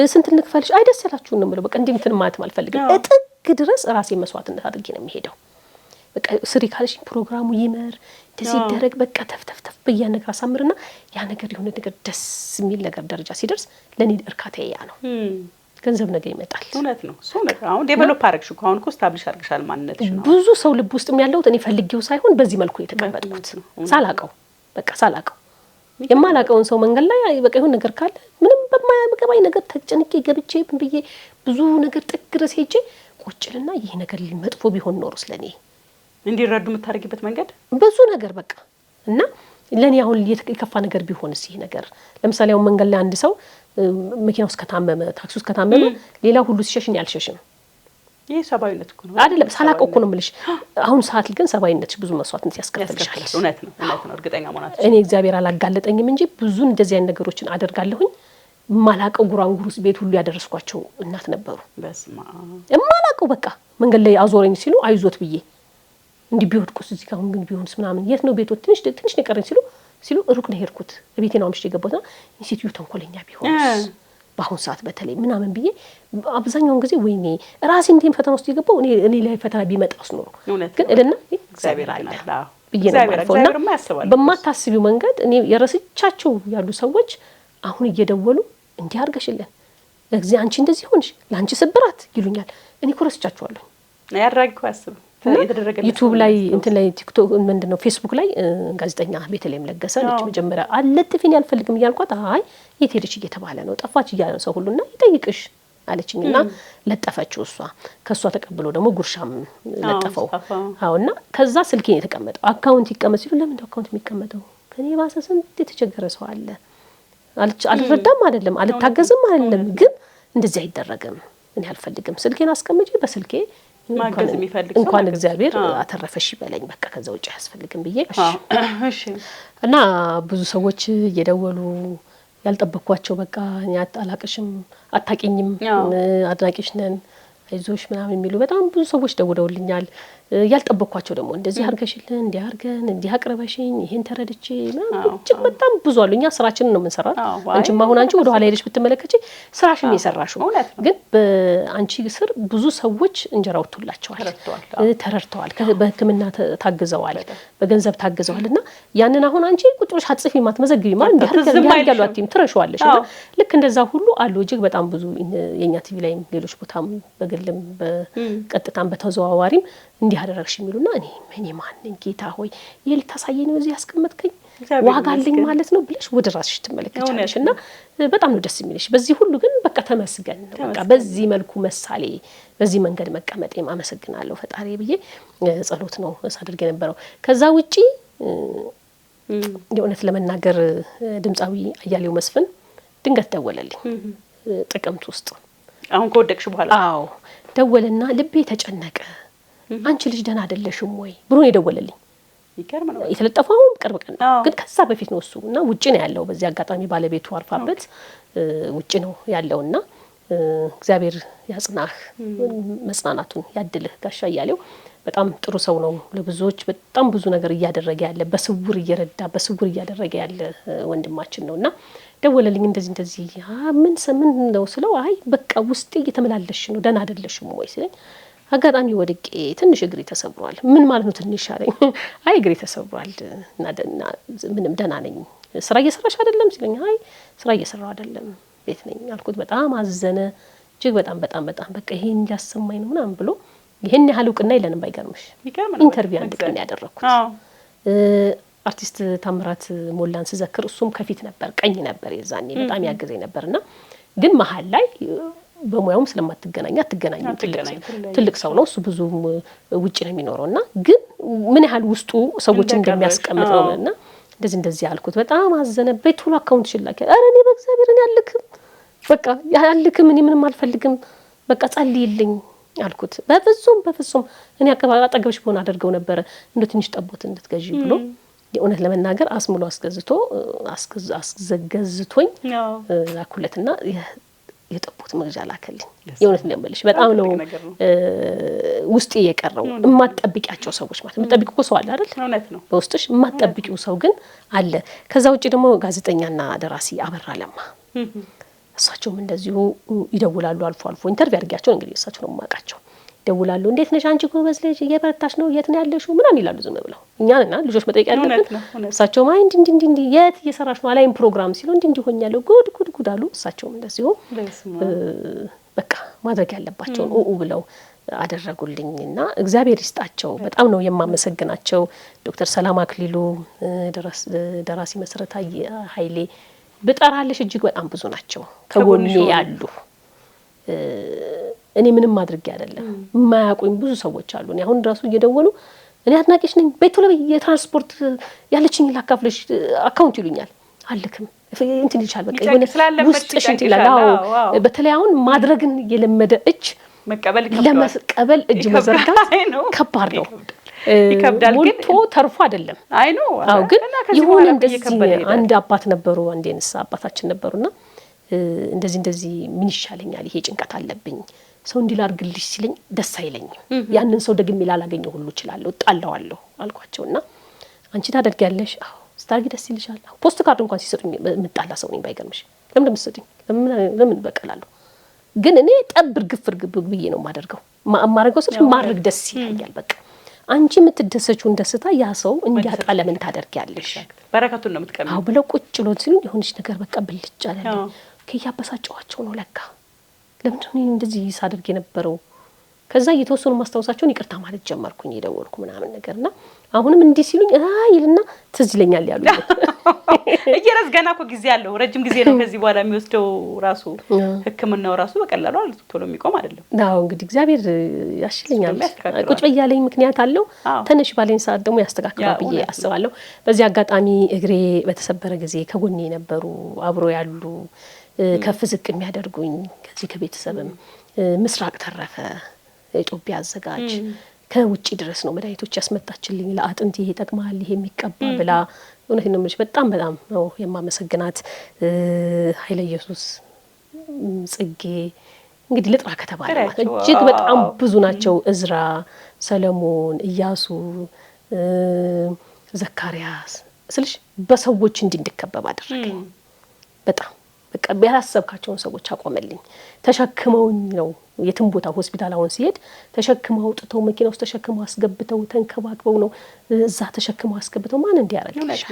ስንት እንክፈልሽ? አይ ደስ ያላችሁ ነው የምለው። በቃ እንትን ማለት አልፈልግም። እጥግ ድረስ ራሴ መስዋዕትነት አድርጌ ነው የሚሄደው። በቃ ስሪ ካልሽኝ ፕሮግራሙ ይመር እንደዚህ ይደረግ በቃ ተፍተፍ በያ ነገር አሳምርና ያ ነገር የሆነ ነገር ደስ የሚል ነገር ደረጃ ሲደርስ ለኔ እርካታዬ ያ ነው። ገንዘብ ነገር ይመጣል። እውነት ነው። እሱ ነገር አሁን ዴቨሎፕ አድርግሽ እኮ አሁን እኮ ስታብሊሽ አድርግሻል ማንነትሽ ነው። ብዙ ሰው ልብ ውስጥም ያለው እኔ ፈልጌው ሳይሆን በዚህ መልኩ የተቀበልኩት ሳላቀው በቃ ሳላቀው የማላቀውን ሰው መንገድ ላይ በቃ ይሁን ነገር ካለ ምንም በማያገባኝ ነገር ተጨንቄ ገብቼ ብዬ ብዙ ነገር ጥግ ድረስ ሄጄ ቁጭልና ይሄ ነገር መጥፎ ቢሆን ኖሮ ስለኔ እንዲረዱ የምታደርጊበት መንገድ ብዙ ነገር በቃ እና ለኔ አሁን የከፋ ነገር ቢሆንስ ይሄ ነገር ለምሳሌ አሁን መንገድ ላይ አንድ ሰው መኪና ውስጥ ከታመመ ታክሲ ውስጥ ከታመመ ሌላ ሁሉ ሲሸሽኝ ያልሸሽም። ይሄ ሰባዊነት እኮ ነው አይደለም? ሳላቀው እኮ ነው የምልሽ። አሁን ሰዓት ግን ሰባዊነትሽ ብዙ መስዋዕትነት ያስከፍልሻል። እውነት ነው እርግጠኛ መሆናችሁ። እኔ እግዚአብሔር አላጋለጠኝም እንጂ ብዙ እንደዚህ አይነት ነገሮችን አደርጋለሁኝ። ማላቀው ጉራንጉር ውስጥ ቤት ሁሉ ያደረስኳቸው እናት ነበሩ። በስማ ማላቀው በቃ መንገድ ላይ አዞረኝ ሲሉ አይዞት ብዬ እንዲህ ቢወድቁስ እዚህ ጋር ግን ቢሆንስ ምናምን የት ነው ቤቶት ትንሽ ነው የቀረኝ ሲሉ ሩቅ ነው ሄድኩት። ቤቴ ነው አምሽቼ የገባሁትና ኢንስቲትዩት ተንኮለኛ ቢሆንስ በአሁን ሰዓት በተለይ ምናምን ብዬ አብዛኛውን ጊዜ ወይኔ ራሴ እንዴም ፈተና ውስጥ የገባው እኔ ላይ ፈተና ቢመጣስ ኖሮ ግን እልና እግዚአብሔር አለ ብዬ ነው ማልፈውና በማታስቢው መንገድ እኔ የረስቻቸው ያሉ ሰዎች አሁን እየደወሉ እንዲህ አድርገሽልን እግዚአብሔር አንቺ እንደዚህ ሆንሽ ለአንቺ ስብራት ይሉኛል። እኔ እኮ ረስቻቸዋለሁ። ያራግኩ ያስብ ዩቲዩብ ላይ እንትን ላይ ቲክቶክ ምንድነው ፌስቡክ ላይ ጋዜጠኛ ቤተልሔም ለገሰ ልጅ መጀመሪያ አለጥፊኝ አልፈልግም እያልኳት አይ የት ሄደች እየተባለ ነው ጠፋች እያለ ሰው ሁሉና ይጠይቅሽ አለችኝና ለጠፈችው። እሷ ከሷ ተቀብሎ ደግሞ ጉርሻም ለጠፈው። አውና ከዛ ስልኬን የተቀመጠው አካውንት ይቀመጥ ሲሉ ለምን አካውንት የሚቀመጠው ከኔ ባሰ ስንት የተቸገረ ሰው አለ። አልረዳም አይደለም አልታገዝም አይደለም ግን እንደዚህ አይደረግም። እኔ አልፈልግም ስልኬን አስቀምጪ በስልኬ ማገዝ የሚፈልግ እንኳን እግዚአብሔር አተረፈሽ ይበለኝ በቃ ከዛ ውጭ አያስፈልግም ብዬ እሺ። እና ብዙ ሰዎች እየደወሉ ያልጠበቅኳቸው በቃ አላቅሽም አታቂኝም አድናቂሽ ነን አይዞሽ ምናምን የሚሉ በጣም ብዙ ሰዎች ደውለውልኛል። ያልጠበቅኳቸው ደግሞ እንደዚህ አርገሽልን እንዲህ አርገን እንዲህ አቅርበሽኝ ይሄን ተረድቼ እጅግ በጣም ብዙ አሉ። እኛ ስራችንን ነው የምንሰራው። አንቺም አሁን አንቺ ወደ ኋላ ሄደሽ ብትመለከቺ ስራሽን የሰራሽው ግን በአንቺ ስር ብዙ ሰዎች እንጀራ ወጥቶላቸዋል፣ ተረድተዋል፣ በሕክምና ታግዘዋል፣ በገንዘብ ታግዘዋልና ያንን አሁን አንቺ ቁጭ ብለሽ አጽፊ ማትመዘግቢ ማለት እንዲህ ያሉ አትይም ትረሽዋለሽ። እና ልክ እንደዛ ሁሉ አሉ እጅግ በጣም ብዙ የኛ ቲቪ ላይ ሌሎች ቦታም በግልም በቀጥታም በተዘዋዋሪም እንዲህ አደረግሽ የሚሉና እኔ ማን ነኝ ጌታ ሆይ ይሄ ልታሳየኝ ነው እዚህ ያስቀመጥከኝ ዋጋ አለኝ ማለት ነው ብለሽ ወደ ራስሽ ትመለከቻለሽ። እና በጣም ነው ደስ የሚልሽ። በዚህ ሁሉ ግን በቃ ተመስገን ነው በቃ በዚህ መልኩ መሳሌ በዚህ መንገድ መቀመጤም አመሰግናለሁ ፈጣሪ ብዬ ጸሎት ነው ሳደርግ የነበረው። ከዛ ውጪ የእውነት ለመናገር ድምጻዊ አያሌው መስፍን ድንገት ደወለልኝ ጥቅምት ውስጥ አሁን ከወደቅሽ በኋላ። አዎ ደወለና ልቤ ተጨነቀ አንቺ ልጅ ደህና አይደለሽም ወይ ብሎ የደወለልኝ ይገርም ነው የተለጠፈው ቅርብ ቀን ግን ከዛ በፊት ነው እሱና ውጪ ነው ያለው በዚህ አጋጣሚ ባለቤቱ አርፋበት ውጪ ነው ያለውና እግዚአብሔር ያጽናህ መጽናናቱን ያድልህ ጋሻ እያለው በጣም ጥሩ ሰው ነው ለብዙዎች በጣም ብዙ ነገር እያደረገ ያለ በስውር እየረዳ በስውር እያደረገ ያለ ወንድማችን ነውና ደወለልኝ እንደዚህ ምን ነው ስለው አይ በቃ ውስጤ እየተመላለሽ ነው ደህና አይደለሽም ወይ ሲለኝ አጋጣሚ ወድቄ ትንሽ እግሬ ተሰብሯል ምን ማለት ነው ትንሽ አለኝ አይ እግሬ ተሰብሯል እና ምንም ደህና ነኝ ስራ እየሰራሽ አይደለም ሲለኝ አይ ስራ እየሰራው አይደለም ቤት ነኝ አልኩት በጣም አዘነ እጅግ በጣም በቃ ይሄን ያሰማኝ ነው ምናምን ብሎ ይሄን ያህል እውቅና የለንም ባይገርምሽ ኢንተርቪው አንድ ቀን ያደረኩት አርቲስት ታምራት ሞላን ስዘክር እሱም ከፊት ነበር ቀኝ ነበር የዛኔ በጣም ያገዘኝ ነበርና ግን መሃል ላይ በሙያውም ስለማትገናኛ ትልቅ ሰው ነው እሱ ብዙ ውጪ ነው የሚኖረውና ግን ምን ያህል ውስጡ ሰዎች እንደሚያስቀምጥ ነውና እንደዚህ አልኩት በጣም አዘነበት ቶሎ አካውንት ሽላኪ አረ እኔ በእግዚአብሔር እኔ አልልክም በቃ ያልልክም እኔ ምንም አልፈልግም በቃ ጸልይልኝ አልኩት በፍጹም እኔ አጠገብሽ ሆነ አደርገው ነበር እንደ ትንሽ ጠቦት እንድትገዢ ብሎ የእውነት ለመናገር አስሙሎ አስገዝቶኝ ላኩለትና የጠቦት መግዣ ላከልኝ የእውነት እንደምልሽ በጣም ነው ውስጤ የቀረው የማትጠብቂያቸው ሰዎች ማለት የምትጠብቂው ሰው አለ አይደል እውነት ነው በውስጥሽ የማትጠብቂው ሰው ግን አለ ከዛ ውጪ ደግሞ ጋዜጠኛና ደራሲ አበራ ለማ እሳቸውም እንደዚሁ ይደውላሉ አልፎ ኢንተርቪው አድርጊያቸው እንግዲህ እሳቸው ነው የማውቃቸው ይደውላሉ እንዴት ነሽ አንቺ ጎበዝ ልጅ እየበረታሽ ነው የት ነው ያለሽው ምናምን ይላሉ ዝም ብለው እኛና ልጆች መጠየቅ ያለብን እሳቸው ማይ እንዲ የት እየሰራሽ ነው አላይም ፕሮግራም ሲሉ እንዲ ሆኛለሁ ጉድ አሉ እሳቸውም እንደዚሁ በቃ ማድረግ ያለባቸውን ብለው አደረጉልኝና እግዚአብሔር ይስጣቸው በጣም ነው የማመሰግናቸው ዶክተር ሰላም አክሊሉ ደራሲ መሰረት ኃይሌ በጠራለሽ እጅግ በጣም ብዙ ናቸው ከጎኔ ያሉ እኔ ምንም ማድረግ አይደለም የማያውቁኝ ብዙ ሰዎች አሉ እኔ አሁን ራሱ እየደወሉ እኔ አድናቂሽ ነኝ ቤቱ ላይ የትራንስፖርት ያለችኝ ላካፍለሽ አካውንት ይሉኛል አልክም እንትን ይቻል በቃ የሆነ ውስጥሽ እንትን ይላል በተለይ አሁን ማድረግን የለመደ እጅ ለመቀበል እጅ መዘርጋት ከባድ ነው ይከብዳል ግን ተርፎ አይደለም አይ ነው አው ግን ይሁን እንደዚህ አንድ አባት ነበሩ አንድ የነሳ አባታችን ነበሩና እንደዚህ ምን ይሻለኛል ይሄ ጭንቀት አለብኝ ሰው እንዲላርግልሽ ሲለኝ ደስ አይለኝም ያንን ሰው ደግሜ ላላገኘው ሁሉ ይችላል ጣላዋለሁ አልኳቸውና አንቺ ታደርጊያለሽ አው ስታርጊ ደስ ይልሻል አው ፖስት ካርድ እንኳን ሲሰጡኝ ምጣላ ሰው ነኝ ባይገርምሽ ለምን እንደምትሰጡኝ ለምን በቀላለሁ ግን እኔ ጠብር ግፍር ግብ ብዬ ነው ማደርገው ማረገው ስለሽ ማድረግ ደስ ይላል በቃ አንቺ የምትደሰችው እንደስታ ያ ሰው እንዲያጣ ለምን ታደርጊያለሽ በረከቱን ነው የምትቀበለው አው ብለው ቁጭ ብሎ ሲሉ የሆነች ነገር በቃ ብልጭ አለኝ ከያበሳጫዋቸው ነው ለካ ለምንድነው እንደዚህ ሳደርግ የነበረው ከዛ የተወሰኑ ማስተዋወሳቸውን ይቅርታ ማለት ጀመርኩኝ የደወልኩ ምናምን ነገርና አሁንም እንዲህ ሲሉኝ አይልና ትዝ ይለኛል ያሉ እየረስ ገና እኮ ጊዜ አለው ረጅም ጊዜ ነው ከዚህ በኋላ የሚወስደው ራሱ ህክምናው ራሱ በቀላሉ ቶሎ የሚቆም አይደለም አዎ እንግዲህ እግዚአብሔር ያሽልኛል ቁጭ በያለኝ ምክንያት አለው ተነሽ ባለኝ ሰዓት ደግሞ ያስተካክላል ብዬ አስባለሁ በዚህ አጋጣሚ እግሬ በተሰበረ ጊዜ ከጎኔ የነበሩ አብሮ ያሉ ከፍ ዝቅ የሚያደርጉኝ ከዚህ ከቤተሰብም ምስራቅ ተረፈ ኢትዮጵያ አዘጋጅ ከውጪ ድረስ ነው መድኃኒቶች ያስመጣችልኝ ለአጥንት ይሄ ይጠቅማል ይሄ የሚቀባ ብላ እውነት ነው ማለት በጣም ነው የማመሰግናት ኃይለ ኢየሱስ ጽጌ እንግዲህ ልጥራ ከተባለ እጅግ በጣም ብዙ ናቸው እዝራ ሰለሞን ኢያሱ ዘካሪያስ ስልሽ በሰዎች እንድንከበብ አደረገኝ በጣም በቃ ያላሰብካቸውን ሰዎች አቆመልኝ ተሸክመውኝ ነው የትም ቦታ ሆስፒታል አሁን ሲሄድ ተሸክመው አውጥተው መኪና ውስጥ ተሸክመው አስገብተው ተንከባክበው ነው እዛ ተሸክመው አስገብተው ማን እንዲያረጋግልሽ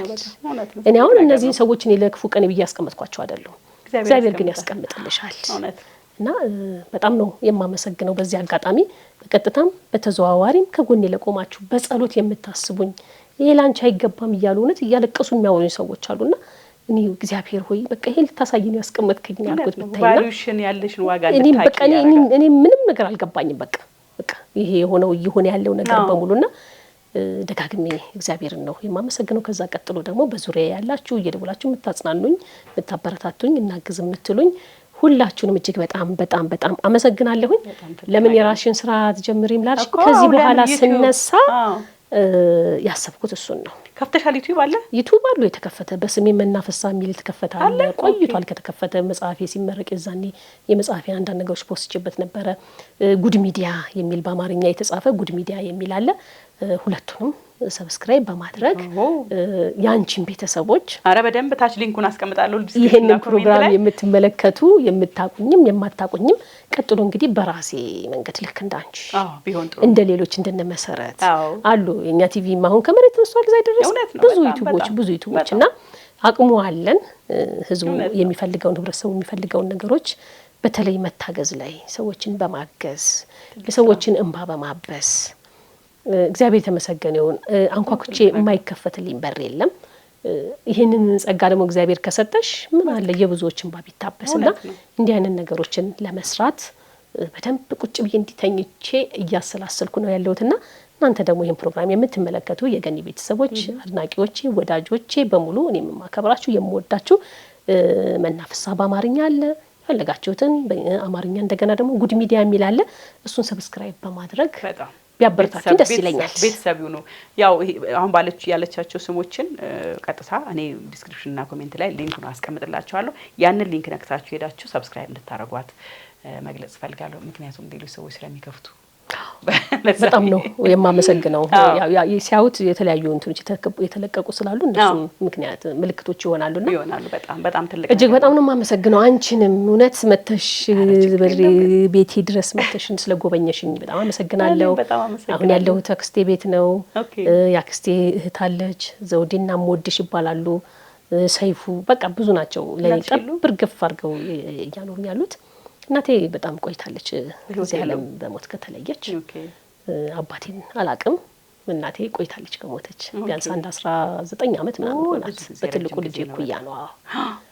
እኔ አሁን እነዚህ ሰዎች እኔ ለክፉ ቀን ብዬ ያስቀምጥኳቸው አይደለም እግዚአብሔር ግን ያስቀምጥልሻል እና በጣም ነው የማመሰግነው በዚህ አጋጣሚ በቀጥታም በተዘዋዋሪም ከጎኔ ለቆማችሁ በጸሎት የምታስቡኝ ይሄ ላንቺ አይገባም ይያሉ እውነት ይያለቀሱ የሚያወሩኝ ሰዎች አሉና እኔ እግዚአብሔር ሆይ በቃ ይሄ ልታሳየኝ ያስቀመጥከኝ ያልኩት ብታይና ቫልዩሽን ያለሽን ዋጋ እንድታቂ እኔ ምንም ነገር አልገባኝም በቃ ይሄ የሆነው ይሆን ያለው ነገር በሙሉና ደጋግሜ እግዚአብሔርን ነው የማመሰግነው ከዛ ቀጥሎ ደግሞ በዙሪያ ያላችሁ እየደወላችሁ የምታጽናኑኝ የምታበረታቱኝ እናግዝ የምትሉኝ ሁላችሁንም እጅግ በጣም በጣም በጣም አመሰግናለሁኝ። ለምን የራስሽን ስራ ትጀምሪም ላልሽ ከዚህ በኋላ ስነሳ ያሰብኩት እሱን ነው። ከፍተሻል? ዩቲዩብ አሉ የተከፈተ በስሜ መናፈሳ የሚል የተከፈተ አለ። ቆይቷል ከተከፈተ መጽሐፌ ሲመረቅ የዛኔ የመጽሐፌን አንዳንድ ነገሮች ፖስትችበት ነበረ። ጉድ ሚዲያ የሚል በአማርኛ የተጻፈ ጉድ ሚዲያ የሚል አለ። ሁለቱንም ሰብስክራይብ በማድረግ ያንቺን ቤተሰቦች አረ በደንብ ታች ሊንኩን አስቀምጣለሁ። ይሄንን ፕሮግራም የምትመለከቱ የምታቁኝም የማታቁኝም ቀጥሎ እንግዲህ በራሴ መንገድ ልክ እንዳንቺ ቢሆን ጥሩ እንደ ሌሎች እንደነመሰረት አሉ የኛ ቲቪ ማሁን ከመሬት ተነስቷል ጊዜ አይደረስ ብዙ ዩቲዩቦች እና አቅሙ አለን። ህዝቡ የሚፈልገውን ህብረተሰቡ የሚፈልገውን ነገሮች በተለይ መታገዝ ላይ ሰዎችን በማገዝ ለሰዎችን እንባ በማበስ እግዚአብሔር የተመሰገነውን አንኳኩቼ የማይከፈትልኝ በር የለም። ይሄንን ጸጋ ደግሞ እግዚአብሔር ከሰጠሽ ምን አለ የብዙዎችን እንባ ቢታበስና እንዲህ አይነት ነገሮችን ለመስራት በደንብ ቁጭ ብዬ እንዲተኝቼ እያሰላሰልኩ ነው ያለሁትና እናንተ ደግሞ ይሄን ፕሮግራም የምትመለከቱ የገኒ ቤተሰቦች አድናቂዎቼ ወዳጆቼ በሙሉ እኔም ማከብራችሁ የምወዳችሁ መናፍሳ በአማርኛ አለ ፈለጋችሁትን በአማርኛ እንደገና ደግሞ ጉድ ሚዲያ የሚል አለ። እሱን ሰብስክራይብ በማድረግ ቢያበረታችሁ ደስ ይለኛል። ቤተሰብ ነው ያው አሁን ያለቻቸው ስሞችን ቀጥታ እኔ ዲስክሪፕሽን እና ኮሜንት ላይ ሊንኩን አስቀምጥላችኋለሁ። ያንን ሊንክ ነክታችሁ ሄዳችሁ ሰብስክራይብ እንድታረጓት መግለጽ ፈልጋለሁ። ምክንያቱም ሌሎች ሰዎች ስለሚከፍቱ በጣም ነው የማመሰግነው። ያው ሲያዩት የተለያዩ እንትኖች የተለቀቁ ስላሉ እነሱ ምክንያት ምልክቶች ይሆናሉና በጣም በጣም ትልቅ እጅግ በጣም ነው የማመሰግነው። አንቺንም እውነት መተሽ ቤቴ ድረስ መተሽን ስለጎበኘሽኝ በጣም አመሰግናለሁ። አሁን ያለሁት አክስቴ ቤት ነው። ያክስቴ እህት አለች ዘውዴና ሞድሽ ይባላሉ። ሰይፉ በቃ ብዙ ናቸው። ለኔ ጠብር ግፍ አድርገው እያኖሩኝ ያሉት። እናቴ በጣም ቆይታለች እዚህ ዓለም በሞት ከተለየች። አባቴን አላቅም። እናቴ ቆይታለች ከሞተች ቢያንስ 19 ዓመት ምናምን ሆናት። በትልቁ ልጅ ኩያ ነው።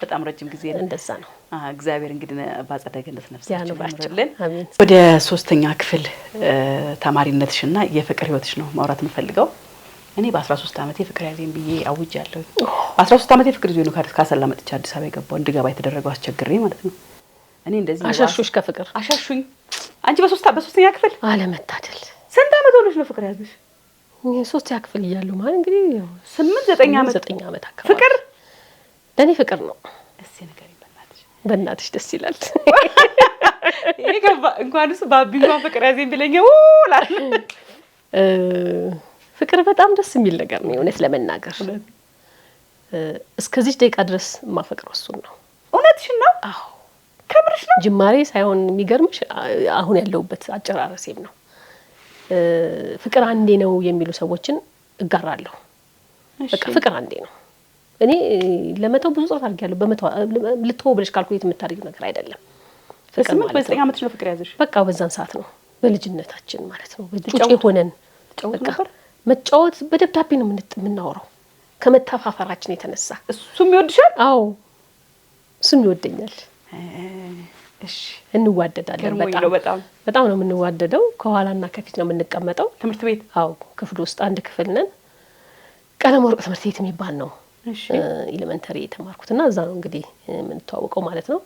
በጣም ረጅም ጊዜ ነው። እንደዛ ነው። እግዚአብሔር እንግዲህ ባጸደ ገነት ነፍሳችሁ ያኑራልን። አሜን። ወደ 3ኛ ክፍል ተማሪነትሽና የፍቅር ህይወትሽ ነው ማውራት የምፈልገው። እኔ በ13 ዓመቴ ፍቅር ያዘኝ ብዬ አውጃለሁ። በ13 ዓመቴ ፍቅር ይዞኝ ነው ካሰላ መጥቻ አዲስ አበባ የገባው። እንድገባ የተደረገው አስቸግሬ ማለት ነው። እኔ እንደዚህ አሻሹሽ ከፍቅር አሻሹኝ። አንቺ በ3ኛ ክፍል አለመታደል ስንት ዓመት ሆነሽ ነው ፍቅር ያዘሽ? 3ኛ ክፍል እያለሁ ማለት እንግዲህ 8-9 ዓመት አካባቢ ፍቅር ለኔ ፍቅር ነው። እሺ ነገር በእናትሽ ደስ ይላል። ይሄ ገባ እንኳንስ ባቢ እንኳን ፍቅር ያዘኝ ብለኝ ወላል ፍቅር በጣም ደስ የሚል ነገር ነው እውነት ለመናገር። እስከዚህ ደቂቃ ድረስ ማፈቅረው እሱን ነው። እውነትሽን ነው? አዎ ከምርሽ ነው? ጅማሬ ሳይሆን የሚገርምሽ አሁን ያለውበት አጨራረሴም ነው። ፍቅር አንዴ ነው የሚሉ ሰዎችን እጋራለሁ። በቃ ፍቅር አንዴ ነው። እኔ ለመተው ብዙ ጥረት አድርጌያለሁ። በመተው ልተው ብለሽ ካልኩሌት የምታደርጊው ነገር አይደለም። ፍቅር ማለት በ9 ዓመትሽ ነው ፍቅር ያዘሽ? በቃ በዛን ሰዓት ነው በልጅነታችን ማለት ነው። ጩጬ ሆነን በቃ መጫወት በደብዳቤ ነው የምናወራው ከመተፋፈራችን የተነሳ። እሱም ይወድሻል? አዎ እሱም ይወደኛል። እሺ እንዋደዳለን። በጣም ነው የምንዋደደው። ከኋላና ከፊት ነው የምንቀመጠው። ትምህርት ቤት? አዎ ክፍል ውስጥ አንድ ክፍል ነን። ቀለም ወርቅ ትምህርት ቤት የሚባል ነው። እሺ ኤሌመንተሪ የተማርኩትና እዛ ነው እንግዲህ የምንተዋወቀው ማለት ነው።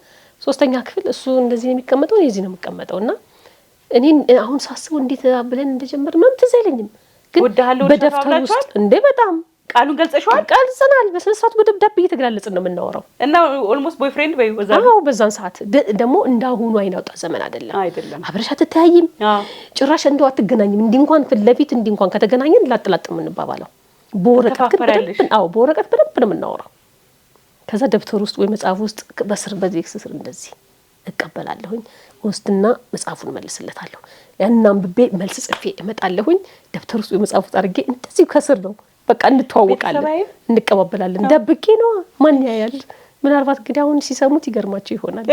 3ኛ ክፍል እሱ እንደዚህ ነው የሚቀመጠው፣ እዚህ ነው የምቀመጠውና እኔ አሁን ሳስበው እንዴት ብለን እንደጀመርን ምንም ትዝ አይለኝም። ግን በደፍተር ውስጥ እንዴ በጣም ቃሉን ገልጸሽዋል? ገልጸናል። በስነ ስርዓት በደብዳቤ እየተገላለጽን ነው የምናወራው እና ኦልሞስት ቦይፍሬንድ ወይ ወዛ ነው። በዛን ሰዓት ደግሞ እንዳሁኑ አይናውጣ ዘመን አይደለም። አብረሽ አትተያይም። ጭራሽ እንደው አትገናኝም። እንዲህ እንኳን ፊት ለፊት እንዲህ እንኳን ከተገናኘን ላጥላጥ የምንባባለው በወረቀት በደንብ ነው የምናወራው። ከዛ ደብተር ውስጥ ወይ መጽሐፍ ውስጥ በስር በዚህ ስር እንደዚህ እቀበላለሁኝ። ውስጥና መጽሐፉን መልስለታለሁ። ያንን አንብቤ መልስ ጽፌ እመጣለሁኝ። ደብተር ውስጥ ወይ መጽሐፍ ውስጥ አድርጌ እንደዚህ ከስር ነው በቃ እንተዋወቃለን፣ እንቀባበላለን። ደብቄ ነው ማን ያያል? ምናልባት እንግዲህ አሁን ሲሰሙት ይገርማቸው ይሆናል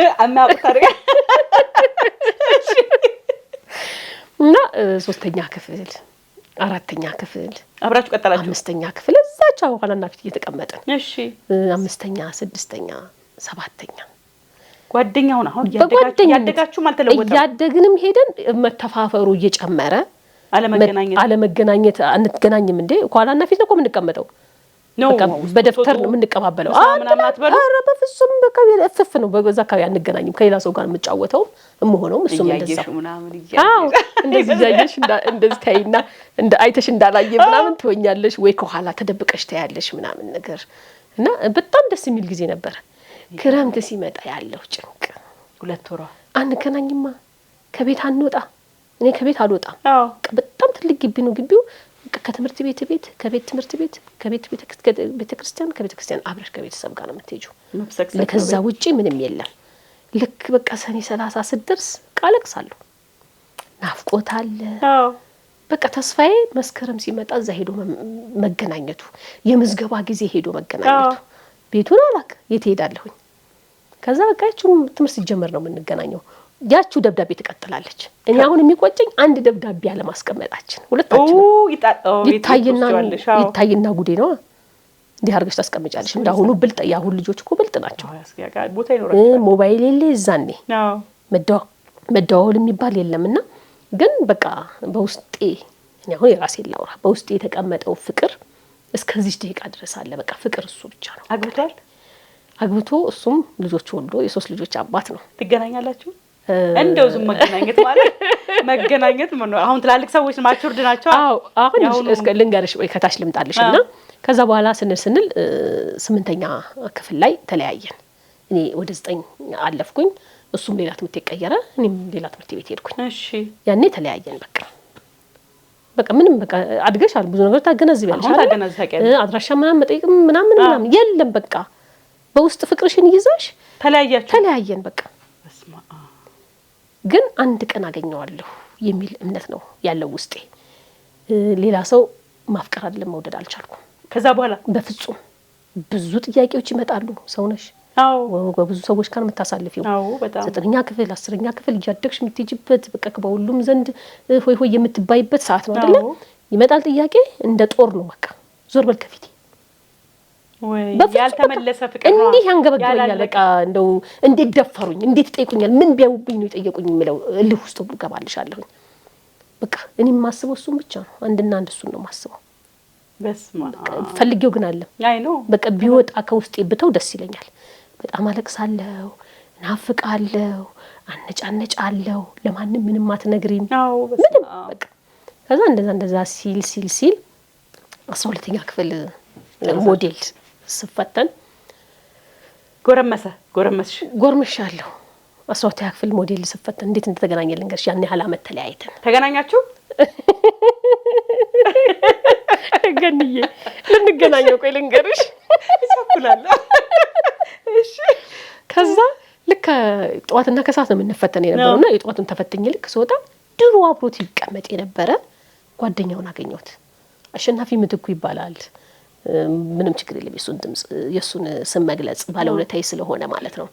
እና 3ኛ ክፍል 4ኛ ክፍል አብራችሁ ቀጠላችሁ? 5ኛ ክፍል እዛቻው ኋላና ፊት እየተቀመጠን። እሺ 5ኛ 6ኛ 7ኛ ጓደኛውን አሁን ያደጋችሁም አልተለወጠም? እያደግንም ሄደን መተፋፈሩ እየጨመረ አለመገናኘት አንገናኝም እንዴ ኋላና ፊት ነው እኮ የምንቀመጠው። በቃ በደፍተር ነው የምንቀባበለው። ኧረ በፍጹም በቃ እፍፍ ነው። በዛ አካባቢ አንገናኝም። ከሌላ ሰው ጋር የምጫወተው እምሆነውም እሱም እንደዛ። አዎ እንደዚህ ያየሽ እንደዚህ ታይና እንደ አይተሽ እንዳላየ ምናምን ትወኛለሽ ወይ ከኋላ ተደብቀሽ ታያለሽ ምናምን ነገር እና በጣም ደስ የሚል ጊዜ ነበር። ክረምት ሲመጣ ያለው ጭንቅ 2 ወር አንገናኝማ፣ ከቤት አንወጣ። እኔ ከቤት አልወጣም። በጣም ትልቅ ግቢ ነው ግቢው። ከትምህርት ቤት ከቤት ትምህርት ቤት ከቤት ቤተክርስቲያን ከቤተ ክርስቲያን አብረሽ ከቤተሰብ ጋር ነው የምትሄጂው። ለከዛ ውጪ ምንም የለም። ልክ በቃ ሰኔ 30 ስትደርስ ቃለቅሳለሁ። ናፍቆት አለ። በቃ ተስፋዬ መስከረም ሲመጣ እዛ ሄዶ መገናኘቱ፣ የምዝገባ ጊዜ ሄዶ መገናኘቱ። ቤቱን አላቅ የት ሄዳለሁኝ። ከዛ በቃ ትምህርት ሲጀመር ነው የምንገናኘው። ያቺው ደብዳቤ ትቀጥላለች። እኔ አሁን የሚቆጨኝ አንድ ደብዳቤ ያለ ማስቀመጣችን ሁለታችን ይታይና ጉዴ ነው። እንዲህ አድርገሽ ታስቀምጫለሽ። እንዳሁኑ ብልጥ ያሁን ልጆች እኮ ብልጥ ናቸው። ሞባይል የለ እዛኔ መደዋወል የሚባል የለምና ግን በቃ በውስጤ እኔ አሁን የራሴን ላውራ። በውስጤ የተቀመጠው ፍቅር እስከዚህ ደቂቃ ድረስ አለ። በቃ ፍቅር እሱ ብቻ ነው። አግብቶ እሱም ልጆች ወልዶ የ3 ልጆች አባት ነው። ትገናኛላችሁ? እንደው ዝም መገናኘት ምን ነው? አሁን ትላልቅ ሰዎች ማቹርድ ናቸው። አሁን እስከ ልንገርሽ ወይ ከታች ልምጣልሽና ከዛ በኋላ ስንል 8ኛ ክፍል ላይ ተለያየን። እኔ ወደ 9 አለፍኩኝ። እሱም ሌላ ትምህርት ይቀየረ፣ እኔም ሌላ ትምህርት ቤት ሄድኩኝ። እሺ ያኔ ተለያየን። በቃ ምንም በቃ አድገሻል፣ ብዙ ነገር ታገናዝቢያለሽ አይደል? አድራሻ ምናምን መጠየቅ ምናምን የለም። በቃ በውስጥ ፍቅርሽን ይዘሽ ተለያየን። በቃ ግን አንድ ቀን አገኘዋለሁ የሚል እምነት ነው ያለው ውስጤ። ሌላ ሰው ማፍቀር አይደለም መውደድ አልቻልኩም። ከዛ በኋላ በፍጹም ብዙ ጥያቄዎች ይመጣሉ። ሰው ነሽ። በብዙ ሰዎች ጋር የምታሳልፊው 9ኛ ክፍል 10ኛ ክፍል እያደግሽ የምትሄጂበት በቃ በሁሉም ዘንድ ሆይ የምትባይበት ሰዓት ነው አይደል? ይመጣል ጥያቄ እንደ ጦር ነው። በቃ ዞር በል ከፊቴ ወይ ያልተመለሰ ፍቅር ነው። እንዲህ ያንገበግበኛል። በቃ እንደው እንዴት ደፈሩኝ፣ እንዴት ጠይቁኛል፣ ምን ቢያውብኝ ነው የጠየቁኝ የሚለው እልህ ውስጥ ገባልሻለሁኝ። በቃ እኔ የማስበው እሱን ብቻ ነው። አንድና አንድ እሱን ነው የማስበው። በስማ ፈልጌው ግን አለ። አይ ነው በቃ ቢወጣ ከውስጤ ብተው ደስ ይለኛል። በጣም አለቅሳለሁ፣ ናፍቃለሁ፣ አነጫነጫለሁ። ለማንም ምንም አትነግሪም። ምንም በቃ ከዛ እንደዛ ሲል 12ኛ ክፍል ሞዴል ስፈተን ጎርመሻለሁ። 12ኛ ክፍል ሞዴል ስፈተን እንዴት እንደተገናኘን ልንገርሽ። ያን ያህል አመት ተለያይተን ተገናኛችሁ? ገንዬ ልንገናኘው ቆይ ልንገርሽ። ይሳኩላል። እሺ ከዛ ልክ ጠዋትና ከሰዓት ነው የምንፈተን የነበረውና የጠዋቱን ተፈትኜ ልክ ስወጣ ድሮ አብሮት ይቀመጥ የነበረ ጓደኛውን አገኘሁት። አሸናፊ ምትኩ ይባላል። ምንም ችግር የለም የሱን ድምጽ የሱን ስም መግለጽ ባለውለታዬ ስለሆነ ማለት ነው።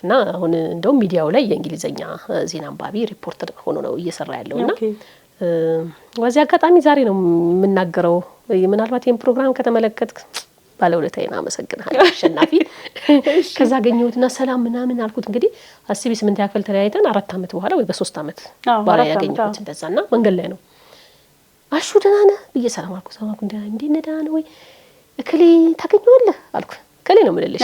እና አሁን እንደውም ሚዲያው ላይ የእንግሊዘኛ ዜና አንባቢ ሪፖርተር ሆኖ ነው እየሰራ ያለውና በዚህ አጋጣሚ ዛሬ ነው የምናገረው። ምናልባት ይሄን ፕሮግራም ከተመለከትክ ባለውለታዬን አመሰግናለሁ አሸናፊ። ከዛ አገኘሁትና ሰላም ምናምን አልኩት። እንግዲህ አስቢ 8ኛ ክፍል ተለያይተን 4 አመት በኋላ ወይ በ3 አመት በኋላ ያገኘሁት እንደዛና መንገድ ላይ ነው። አሹ ደህና ነህ ብዬ ሰላም አልኩት። ሰላም አልኩት። እንዴት ነህ ደህና ነህ ወይ እከሌ ታገኘዋለህ አልኩ። እከሌ ነው የምልልሽ።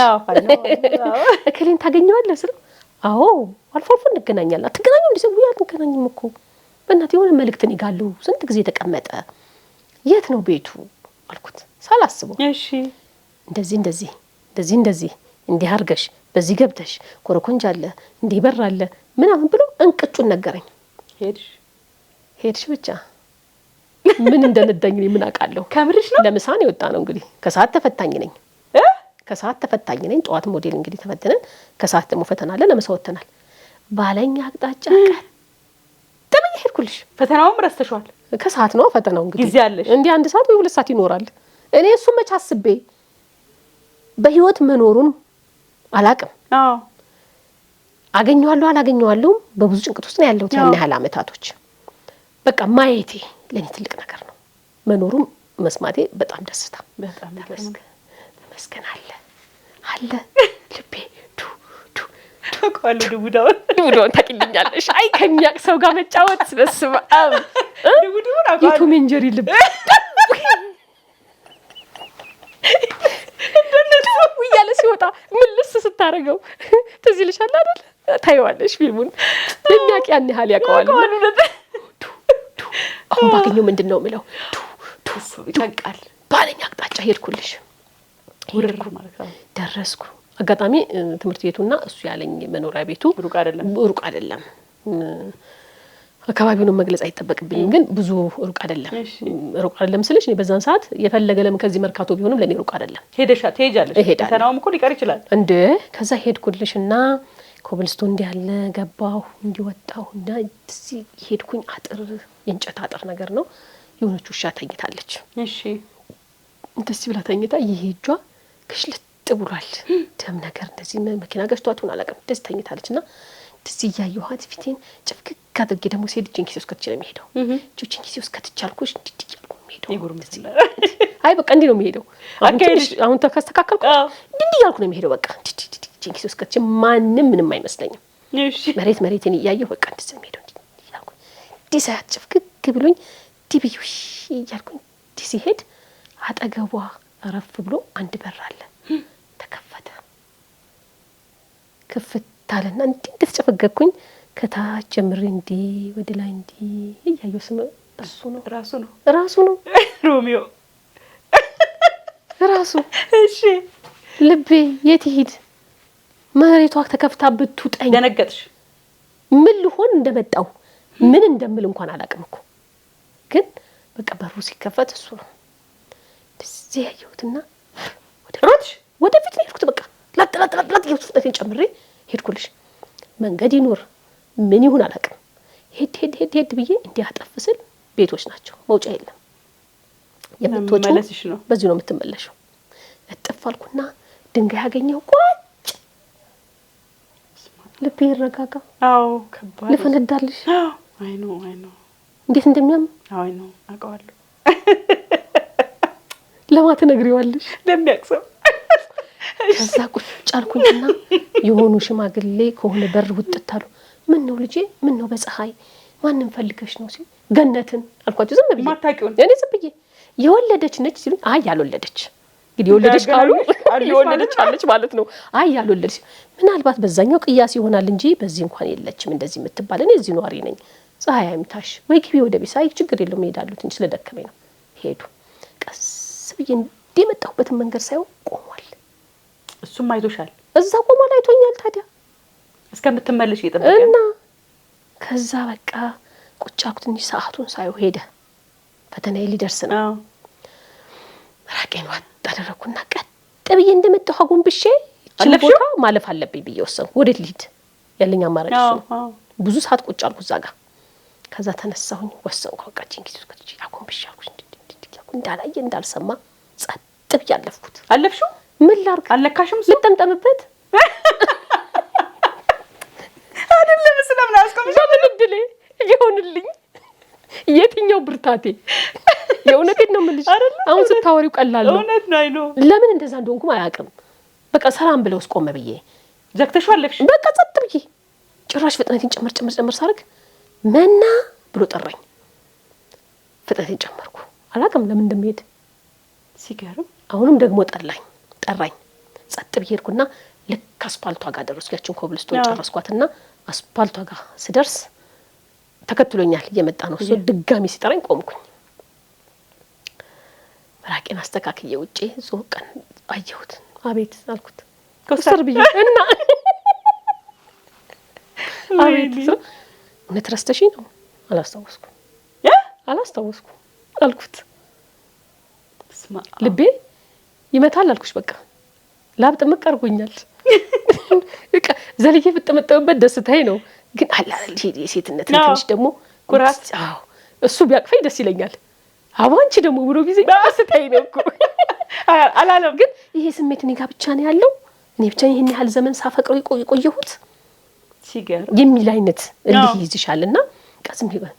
እከሌን ታገኘዋለህ ስለው አዎ አልፎ አልፎ እንገናኛለን። አትገናኙም እንዴ? ሰው አትገናኝም እኮ በእናትህ የሆነ መልእክት እኔ ጋር ስንት ጊዜ ተቀመጠ። የት ነው ቤቱ አልኩት ሳላስበው። እሺ እንደዚህ እንዲህ አድርገሽ በዚህ ገብተሽ ኮረኮንጅ አለ እንዲህ በር አለ ምናምን ብሎ እንቅጩን ነገረኝ። ሄድሽ ብቻ ምን እንደነዳኝ ምን አውቃለሁ። ከምርሽ ነው? ለምሳን ይወጣ ነው እንግዲህ ከሰዓት ተፈታኝ ነኝ። ጠዋት ሞዴል እንግዲህ ተፈተነን፣ ከሰዓት ደግሞ ፈተና አለ። ለምሳ ወተናል። ባለኛ አቅጣጫ ተመኝ ሄድኩልሽ። ፈተናውም ረስተሽዋል? ከሰዓት ነው ፈተናው እንግዲህ ጊዜ አለሽ እንዴ 1 ሰዓት ወይ 2 ሰዓት ይኖራል። እኔ እሱ መች አስቤ በህይወት መኖሩን አላቅም። አገኘዋለሁ አላገኘዋለሁ በብዙ ጭንቀት ውስጥ ነው ያለሁት ያን ያህል አመታቶች። በቃ ማየቴ ለኔ ትልቅ ነገር ነው። መኖሩም መስማቴ በጣም ደስታ በጣም ተመስገን አለ ልቤ ዱቡዳውን ታውቂልኛለሽ። አይ ከሚያቅ ሰው ጋር መጫወት በስመ አብ ዱቡዳውን አቋም የቱ ሜንጀሪ ልብ ያረጋው ትዝ ይልሻል አይደል? ታይዋለሽ ፊልሙን የሚያውቅ ያን ያህል ያውቀዋል። አሁን ባገኘው ምንድነው የምለው ይጠቃል። ባለኝ አቅጣጫ ሄድኩልሽ ውርር ማለት ነው። ደረስኩ። አጋጣሚ ትምህርት ቤቱና እሱ ያለኝ መኖሪያ ቤቱ ሩቅ አይደለም። አካባቢውን መግለጽ አይጠበቅብኝም፣ ግን ብዙ ሩቅ አይደለም ስልሽ እኔ በዛን ሰዓት የፈለገ ለምን ከዚህ መርካቶ ቢሆንም ለኔ ሩቅ አይደለም። ትሄጃለሽ ፈተናውም እኮ ሊቀር ይችላል እንዴ። ከዛ ሄድኩልሽና ኮብልስቶን እንዲያለ ገባሁ እንዲወጣሁ እና እዚህ ሄድኩኝ። አጥር የእንጨት አጥር ነገር ነው። የሆነች ውሻ ተኝታለች። እሺ እንደዚህ ብላ ተኝታ ይሄጇ ክሽልጥ ብሏል። ደም ነገር እንደዚህ መኪና ገጭቷት ሆነ አላውቅም። እንደዚህ ተኝታለችና እንደዚህ እያየኋት ፊቴን ጭፍክክ አድርጌ ደግሞ ሲሄድ ጂንኪስ ውስጥ ከትቼ ነው የሚሄደው። ጂንኪስ ውስጥ ከትቻልኩሽ እንዲህ እያልኩ የሚሄደው አይ በቃ እንዲህ ነው የሚሄደው። አሁን ተከስተካከልኩ እንዲህ እያልኩ ነው የሚሄደው። በቃ ጂንኪስ ውስጥ ከትቼ ማንም ምንም አይመስለኝም። እሺ መሬትን እያየሁ በቃ እንደዚህ ነው የሚሄደው። እንዲህ እያልኩ እንዲህ ሳያት ጭፍክክ ብሎኝ ዲብዩ እያልኩኝ እንዲህ ሲሄድ አጠገቧ አረፍ ብሎ አንድ በር አለ። ተከፈተ። ክፍት አለና እንዲህ እንደተጨፈገግኩኝ ከታች ጀምሬ እንዲህ ወደ ላይ እንዲህ እያየሁ ስም ራሱ ነው ሮሚዮ ራሱ። እሺ ልቤ የት ይሄድ? መሬቷ ተከፍታ ብትውጠኝ ደነገጥሽ? ምን ልሆን እንደመጣው ምን እንደምል እንኳን አላውቅም እኮ። ግን በቃ በሩ ሲከፈት እሱ ነው። እዚህ ያየሁትና ወደፊት ነው ሄድኩት። በቃ ላጥ ፍጥነቴን ጨምሬ ሄድኩልሽ። መንገድ ይኖር ምን ይሁን አላውቅም። ሄድ ብዬ እንዲህ አጠፍስል ቤቶች ናቸው፣ መውጫ የለም። የምትወጪው ነው በዚህ ነው የምትመለሽው። እጥፍ አልኩና ድንጋይ ያገኘው ቋጭ። ልቤ ይረጋጋ። አዎ ከባድ ልፈነዳልሽ። አይ ኖ እንዴት እንደሚያም አይ ኖ አውቀዋለሁ። ለማት ነግሪዋለሽ ለሚያቅሰው። ከዛ ቁጭ አልኩኝና የሆኑ ሽማግሌ ከሆነ በር ውጥት አሉ። ምን ነው ልጄ? ምን ነው በፀሐይ ማንን ፈልገሽ ነው ሲል ገነትን አልኳቸው። ዝም ብዬ ማታውቂውን እኔ ዝም ብዬ የወለደች ነች ሲሉ አይ ያልወለደች እንግዲህ የወለደች ካሉ የወለደች አለች ማለት ነው። አይ ያልወለደች ምናልባት በዛኛው ቅያስ ይሆናል እንጂ በዚህ እንኳን የለችም እንደዚህ የምትባል። እኔ እዚህ ኗሪ ነኝ። ፀሐይ አይምታሽ ወይ ግቢ ወደ ቤት። አይ ችግር የለውም እሄዳለሁ እንጂ ስለደከመኝ ነው። ሄዱ። ቀስ ብዬ እንደመጣሁበትን መንገድ ሳይሆን ቆሟል። እሱም አይቶሻል? እዛ ቆሟል፣ አይቶኛል። ታዲያ እስከምትመለሽ እየጠበቀ እና ከዛ በቃ ቁጭ አልኩ። ትንሽ ሰዓቱን ሳይው ሄደ። ፈተናዬ ሊደርስ ነው። ራቄን ዋጥ አደረኩና ቀጥ ብዬ እንደመጣሁ አጎንብሼ እቺ ቦታ ማለፍ አለብኝ ብዬ ወሰንኩ። ወዴት ልሂድ? ያለኝ አማራጭ እሱ ነው። ብዙ ሰዓት ቁጭ አልኩ እዛ ጋር። ከዛ ተነሳሁኝ፣ ወሰንኩ። በቃ ጂንኪስ ከጂ አጎንብሼ አልኩ እንዳላየ እንዳልሰማ ጸጥ ብዬ አለፍኩት። አለፍሽው? ምን ላድርግ? አለካሽም? ልጠምጠምበት አይደለም ስለምን አስቆምሽ? ምን እድሌ ይሆንልኝ? የትኛው ብርታቴ? የእውነቴን ነው የምልሽ። አሁን ስታወሪው ቀላል ነው። እውነት ነው። አይኖ ለምን እንደዛ እንደሆንኩም አያውቅም። በቃ ሰላም ብለውስ ቆመ ብዬ ዘግተሽው አለፍሽ? በቃ ጸጥ ብዬ ጭራሽ ፍጥነቴን ጨመር ሳርግ መና ብሎ ጠራኝ። ፍጥነቴን ጨመርኩ። አላውቅም ለምን እንደምሄድ ሲገርም። አሁንም ደግሞ ጠራኝ። ጸጥ ብዬ ሄድኩና ልክ አስፓልቷ ጋር ደረስኩ። ያችን ኮብልስቶን ጨረስኳትና አስፓልቷ ጋር ስደርስ ተከትሎኛል እየመጣ ነው። እሱ ድጋሚ ሲጠራኝ ቆምኩኝ። ራቄን አስተካክዬ ውጪ ዞቀን አየሁት። አቤት አልኩት። ኮስተር ብዬ እና አቤት እውነት ረስተሽኝ ነው? አላስታወስኩም አልኩት። ልቤ ይመታል አልኩሽ። በቃ ላብ ጥምቅ አድርጎኛል። በቃ ዘልዬ ብጠመጠምበት ደስታዬ ነው። ግን አላል የሴትነት ትንሽ ደግሞ ኩራት። አዎ እሱ ቢያቅፈኝ ደስ ይለኛል። አባንቺ ደግሞ ብሎ ጊዜ ደስታዬ ነው እኮ አላለም። ግን ይሄ ስሜት እኔ ጋር ብቻ ነው ያለው። እኔ ብቻ ይሄን ያህል ዘመን ሳፈቅረው የቆየሁት ሲገርም የሚል አይነት እንዲህ ይዝሻልና ቀስም ይበል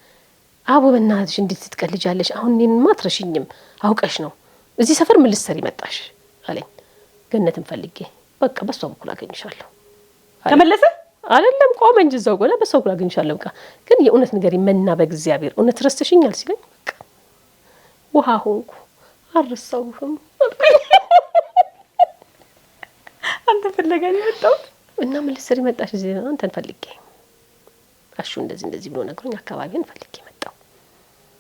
አቦ በእናትሽ እንዴት ትትቀልጃለሽ? አሁን እኔንማ አትረሽኝም አውቀሽ ነው። እዚህ ሰፈር ምን ልትሰሪ መጣሽ አለኝ። ገነትን ፈልጌ በቃ በሷ በኩል አገኝሻለሁ። ተመለሰ አይደለም ቆመ እንጂ እዛው ጎላ በሷ በኩል አገኝሻለሁ። በቃ ግን የእውነት ነገር ይመና በእግዚአብሔር እውነት ረስተሽኛል ሲለኝ በቃ ውሃ ሆንኩ። አልረሳሁም። አንተ ፍለጋ ነው የመጣሁት እና ምን ልትሰሪ መጣሽ እዚህ? አንተን ፈልጌ አሹ እንደዚህ ብሎ ነግሮኝ አካባቢን ፈልጌ መጣሁ።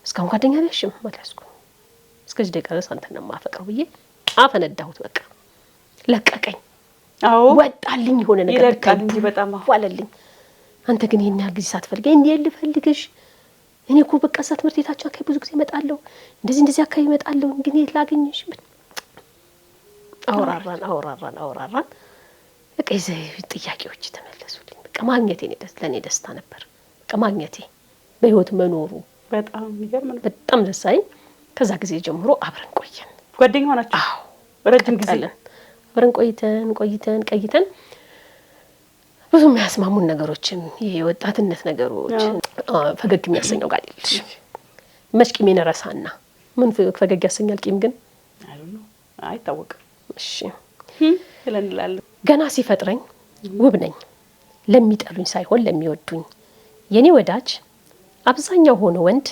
እስካሁን ጓደኛ አልያዝሽም አልያዝኩም። እስከዚህ ደቂቃ ድረስ አንተን ነው የማፈቅረው ብዬ አፈነዳሁት። በቃ ለቀቀኝ። አዎ ወጣልኝ የሆነ ነገር ይለቃል እንጂ በጣም ዋለልኝ። አንተ ግን ይሄን ያህል ጊዜ ሳትፈልገኝ እንዴ ልፈልግሽ? እኔ እኮ በቃ እዛ ትምህርት ቤታችን አካባቢ ብዙ ጊዜ እመጣለሁ፣ እንደዚህ አካባቢ እመጣለሁ፣ ግን የት ላገኝሽ? አወራራን በቃ የዚህ ጥያቄዎች ተመለሱልኝ። በቃ ማግኘቴ ለእኔ ደስታ ነበር። በቃ ማግኘቴ በህይወት መኖሩ በጣም የሚገርም ነው። በጣም ደስ አለኝ። ከዛ ጊዜ ጀምሮ አብረን ቆየን። ጓደኛ ሆናችሁ? አዎ ረጅም ጊዜ አብረን ቆይተን ብዙ የሚያስማሙን ነገሮችን የወጣትነት ነገሮች ፈገግ የሚያሰኘው ጋር ይልሽ መች ቂሜን ረሳና ምን ፈገግ ያሰኛል? ቂም ግን አይታወቅም። እሺ እንላለን። ገና ሲፈጥረኝ ውብ ነኝ ለሚጠሉኝ ሳይሆን ለሚወዱኝ የኔ ወዳጅ አብዛኛው ሆነ ወንድ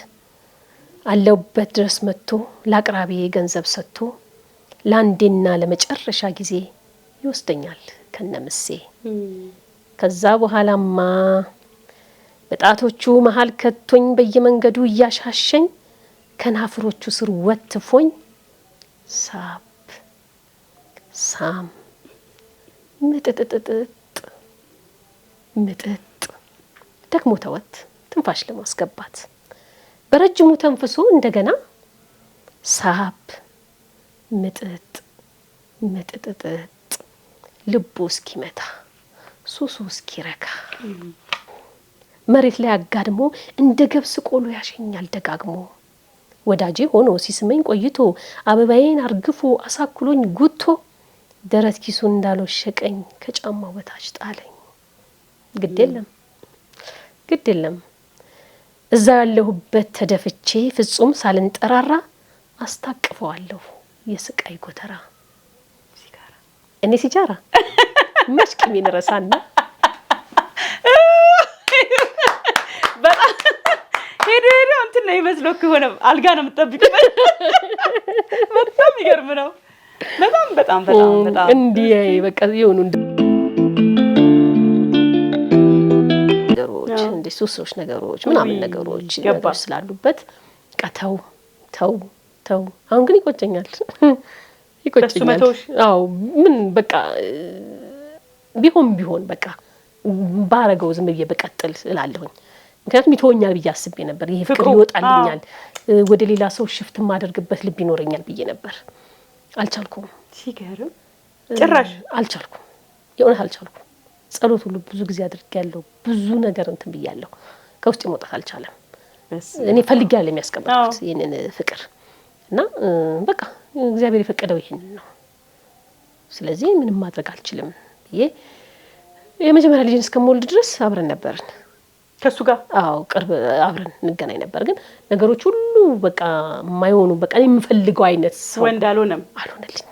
አለውበት ድረስ መጥቶ ለአቅራቢ ገንዘብ ሰጥቶ ለአንዴና ለመጨረሻ ጊዜ ይወስደኛል ከነምሴ። ከዛ በኋላማ በጣቶቹ መሀል ከቶኝ በየመንገዱ እያሻሸኝ ከናፍሮቹ ስር ወትፎኝ ሳብ ሳም ምጥጥ ደግሞ ተወት ትንፋሽ ለማስገባት በረጅሙ ተንፍሶ እንደገና ሳብ ምጥጥ ልቡ እስኪመታ ሱሱ እስኪረካ መሬት ላይ አጋድሞ እንደ ገብስ ቆሎ ያሸኛል ደጋግሞ። ወዳጄ ሆኖ ሲስመኝ ቆይቶ አበባዬን አርግፎ አሳክሎኝ ጉቶ ደረት ኪሱን እንዳልወሸቀኝ ከጫማው በታች ጣለኝ። ግድ የለም እዛ ያለሁበት ተደፍቼ ፍጹም ሳልንጠራራ አስታቅፈዋለሁ የስቃይ ጎተራ። እኔ ሲጃራ መስኪም ይነረሳና በጣም ሄዶ እንትን ነው ይመስለው ከሆነ አልጋ ነው የምትጠብቂው። በጣም ይገርም ነው። በጣም እንዲህ በቃ ይሁን ነገሮች እንደ ሱሶች ነገሮች ምናምን ነገሮች ስላሉበት ቀተው ተው። አሁን ግን ይቆጨኛል። አዎ ምን በቃ ቢሆን በቃ ባረገው ዝም ብዬ በቀጥል እላለሁኝ። ምክንያቱም ይተወኛል ብዬ አስቤ ነበር። ይሄ ፍቅር ይወጣልኛል፣ ወደ ሌላ ሰው ሽፍት ማደርግበት ልብ ይኖረኛል ብዬ ነበር። አልቻልኩም። ሲገርም ጭራሽ አልቻልኩም። የእውነት አልቻልኩም። ጸሎት ሁሉ ብዙ ጊዜ አድርጌያለሁ። ብዙ ነገር እንትን ብያለሁ። ከውስጥ መውጣት አልቻለም። እኔ ፈልጌያለሁ የሚያስቀምጡት ይሄንን ፍቅር እና በቃ እግዚአብሔር የፈቀደው ይሄንን ነው። ስለዚህ ምንም ማድረግ አልችልም ብዬ የመጀመሪያ ልጅን እስከምወልድ ድረስ አብረን ነበርን ከሱ ጋር። አዎ ቅርብ አብረን እንገናኝ ነበር። ግን ነገሮች ሁሉ በቃ የማይሆኑ በቃ እኔ የምፈልገው አይነት ወንድ አልሆነልኝም።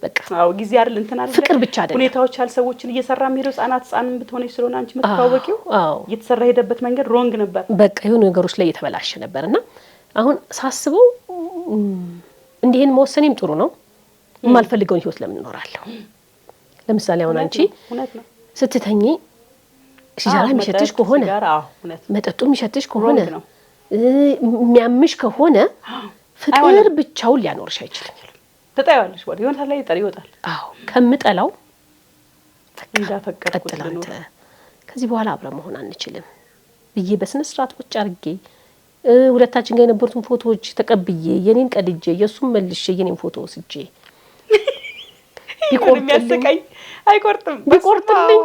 በቃ አዎ ጊዜ አይደል እንትን አይደል ፍቅር ብቻ አይደል ሁኔታዎች አልሰዎችን እየሰራ የሚሄደው ህፃንም ብትሆነሽ ስለሆነ አንቺ መተዋወቂው እየተሰራ ሄደበት መንገድ ሮንግ ነበር። በቃ የሆኑ ነገሮች ላይ የተበላሸ ነበርና አሁን ሳስበው እንዲህን መወሰኔም ጥሩ ነው። የማልፈልገውን ህይወት ለምን እኖራለሁ? ለምሳሌ አሁን አንቺ ስትተኚ ሲጃራ የሚሸትሽ ከሆነ መጠጡ የሚሸትሽ ከሆነ የሚያምሽ ከሆነ ፍቅር ብቻውን ሊያኖርሽ አይችልም። ተጣያለሽ ወደ የሆነ ላይ ይወጣል። አዎ ከምጠላው እንዳፈቀርኩት አንተ ከዚህ በኋላ አብረ መሆን አንችልም ብዬ በስነ ስርዓት ቁጭ አድርጌ ሁለታችን ጋር የነበሩትን ፎቶዎች ተቀብዬ የኔን ቀድጄ የሱን መልሼ የኔን ፎቶ ወስጄ ቢቆርጥልኝ አይቆርጥም ቢቆርጥልኝ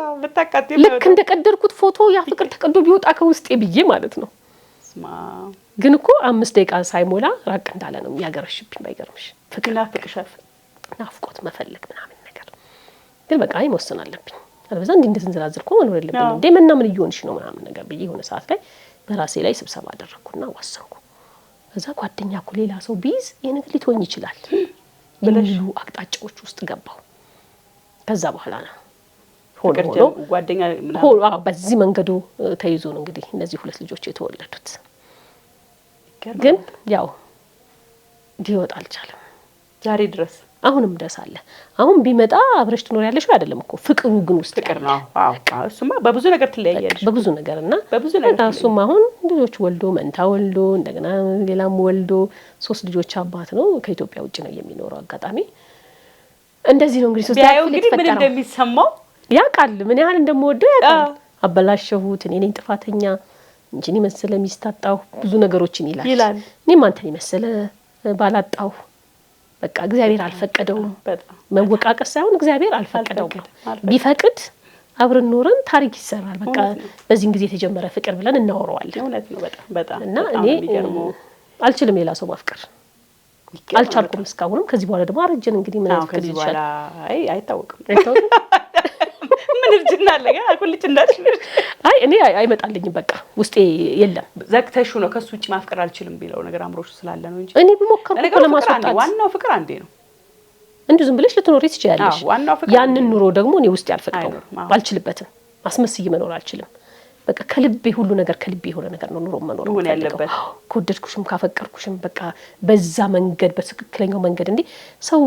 ልክ እንደቀደርኩት ፎቶ ያ ፍቅር ተቀዶ ቢወጣ ከውስጤ ብዬ ማለት ነው። ግን እኮ 5 ደቂቃ ሳይሞላ ራቅ እንዳለ ነው የሚያገረሽብኝ። ባይገርምሽ ፍቅር ናፍቆት መፈለግ ምናምን ነገር ግን በቃ መወሰን አለብኝ። አለበዛ እንደ ዝንዝራዝር እኮ መኖር የለብኝም እንዴ ምንና ምን እየሆንሽ ነው ምናምን ነገር ብዬ የሆነ ሰዓት ላይ በራሴ ላይ ስብሰባ አደረኩና ወሰንኩ። ከዛ ጓደኛ እኮ ሌላ ሰው ቢይዝ ይሄ ነገር ሊተወኝ ይችላል የሚሉ አቅጣጫዎች ውስጥ ገባው። ከዛ በኋላ ነው ሆኖ ጓደኛ በዚህ መንገዱ ተይዞ ነው እንግዲህ እነዚህ 2 ልጆች የተወለዱት። ግን ያው ሊወጣ አልቻለም ዛሬ ድረስ አሁንም ድረስ አለ። አሁን ቢመጣ አብረሽ ትኖሪያለሽ አይደለም እኮ ፍቅሩ ግን ውስጥ ፍቅር ነው። አዎ እሱማ በብዙ ነገር ትለያያለሽ በብዙ ነገርና በብዙ ነገር እሱም አሁን ልጆች ወልዶ መንታ ወልዶ እንደገና ሌላም ወልዶ 3 ልጆች አባት ነው። ከኢትዮጵያ ውጭ ነው የሚኖረው። አጋጣሚ እንደዚህ ነው እንግዲህ ሶስት ያክል እንግዲህ ምን እንደሚሰማው ያውቃል፣ ምን ያህል እንደምወደው ያውቃል። አበላሸሁት እኔ ነኝ ጥፋተኛ እንጂ እኔ መሰለ ሚስታጣው ብዙ ነገሮችን ይላል። እኔም አንተን መሰለ ባላጣው በቃ እግዚአብሔር አልፈቀደውም። መወቃቀስ ሳይሆን እግዚአብሔር አልፈቀደውም። ቢፈቅድ አብረን ኖረን ታሪክ ይሰራል። በቃ በዚህን ጊዜ የተጀመረ ፍቅር ብለን እናወራዋለን። እውነት ነው በጣም እና እኔ አልችልም ሌላ ሰው ማፍቀር አልቻልኩም እስካሁንም። ከዚህ በኋላ ደግሞ አረጀን እንግዲህ ምን አፍቀር ይችላል አይታወቅም። ምን እርጅና አለ ጋር አልኩልሽ እንዳልሽ እኔ አይመጣልኝም በቃ ውስጤ የለም። ዘግተሹ ነው ከሱ ውጪ ማፍቀር አልችልም ቢለው ነገር አምሮሽ ስላለ ነው እንጂ እኔ ብሞክር ለማስወጣት ዋናው ፍቅር አንዴ ነው። እንዴ ዝም ብለሽ ልትኖሪ ትችያለሽ። ዋናው ፍቅር ያንን ኑሮ ደግሞ እኔ ውስጤ አልፈቅደውም፣ አልችልበትም። አስመስዬ መኖር አልችልም። በቃ ከልቤ ሁሉ ነገር ከልቤ የሆነ ነገር ነው ኑሮ መኖር ያለበት። ከወደድኩሽም ካፈቀርኩሽም በቃ በዛ መንገድ በትክክለኛው መንገድ እንዴ ሰው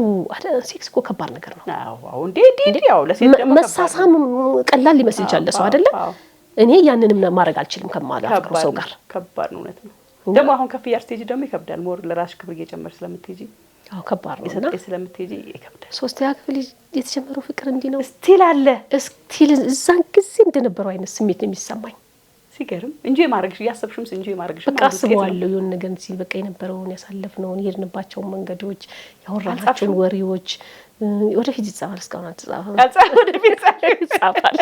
ሴክስ እኮ ከባድ ነገር ነው። አዎ እንዴ ያው ለሴት ደግሞ መሳሳም ቀላል ሊመስል ይችላል ለሰው አይደለ? እኔ ያንንም ማድረግ አልችልም ከማላፈቅረው ሰው ጋር። ከባድ ነው እውነት ነው። ደግሞ አሁን ከፍ ያር ስቴጅ ደግሞ ይከብዳል። ሞር ለራስሽ ክብር እየጨመር ስለምትሄጂ ከባድ ነው እና ስለምትሄጂ ይከብዳል። 3ኛ ክፍል የተጀመረው ፍቅር እንዲህ ነው ስቲል አለ ስቲል እዛን ጊዜ እንደነበረው አይነት ስሜት ነው የሚሰማኝ። ሲገርም እንጂ ማረግሽ ያሰብሽም እንጂ ማረግሽ በቃ አስበዋለሁ የሆነ ነገር ሲል በቃ የነበረውን ያሳለፍነውን የሄድንባቸውን መንገዶች ያወራናቸውን ወሬዎች ወደፊት ይጻፋል። እስካሁን አልተጻፈም። ወደፊት ይጻፋል።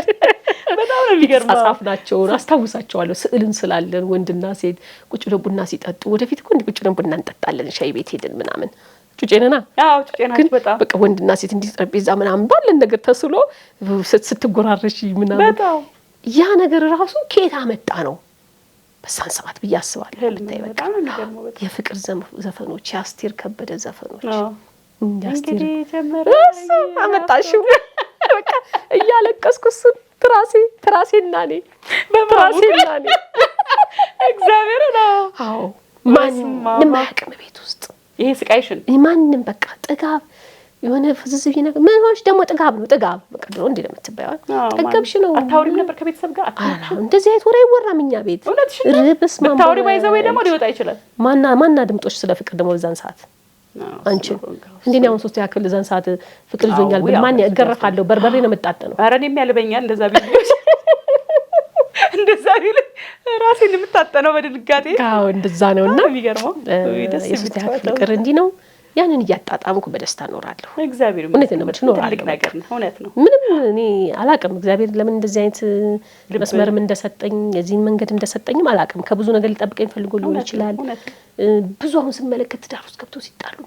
በጣም ነው የሚገርመው። ጻፍናቸውን አስታውሳቸዋለሁ። ስዕልን ስላለን ወንድና ሴት ቁጭ ብለን ቡና ሲጠጡ ወደፊት እኮ እንዲህ ቁጭ ብለን ቡና እንጠጣለን ሻይ ቤት ሄደን ምናምን ጩጬነና ጩጬና በጣም በቃ ወንድና ሴት እንዲህ ጠረጴዛ ምናምን ባለን ነገር ተስሎ ስትጎራረሽ ምናምን በጣም ያ ነገር ራሱ ከየት አመጣ ነው በሳን ሰዓት ብዬ አስባለሁ። በጣም ነው የሚገርመው። በጣም የፍቅር ዘፈኖች የአስቴር ከበደ ዘፈኖች እንግዲህ ጀመረ አመጣሽው በቃ እያለቀስኩ ትራሴና እኔ እግዚአብሔር ነው። አዎ ማንም አያውቅም ቤት ውስጥ ይሄ ስቃይሽን ማንም በቃ ጥጋብ የሆነ ፍዝዝብ ነገር ምንሆንሽ ደግሞ ጥጋብ ነው። ጥጋብ በቃ ድሮ እንዴ ለምትባይዋል ጠገብሽ ነው። አታውሪም ነበር ከቤተሰብ ጋር አታውሪም? እንደዚህ አይነት ወሬ አይወራም እኛ ቤት። ርብስ ማማ ታውሪ ባይዘው ወይ ደግሞ ሊወጣ ይችላል። ማና ድምጦች ስለ ፍቅር ደግሞ በዛን ሰዓት አንቺ እንዴ አሁን 3ኛ ክፍል በዛን ሰዓት ፍቅር ይዞኛል በማን ያገረፋለሁ በርበሬ ነው መጣጣነው። ኧረ እኔም ያልበኛል እንደዛ ቢልሽ እንደዛ ቢል ራሴን የምታጠነው በድንጋጤ። አዎ እንደዛ ነውና የሚገርመው ደስ ይላል። ፍቅር እንዲህ ነው። ያንን እያጣጣምኩ በደስታ እኖራለሁ። እግዚአብሔር እውነት ነው ትልቅ ነገር ነው። እውነት ነው። ምንም እኔ አላቅም እግዚአብሔር ለምን እንደዚህ አይነት መስመርም እንደሰጠኝ የዚህን መንገድ እንደሰጠኝም አላቅም። ከብዙ ነገር ሊጠብቀኝ ፈልጎ ሊሆን ይችላል። ብዙ አሁን ስመለከት ትዳር ውስጥ ገብቶ ሲጣሉ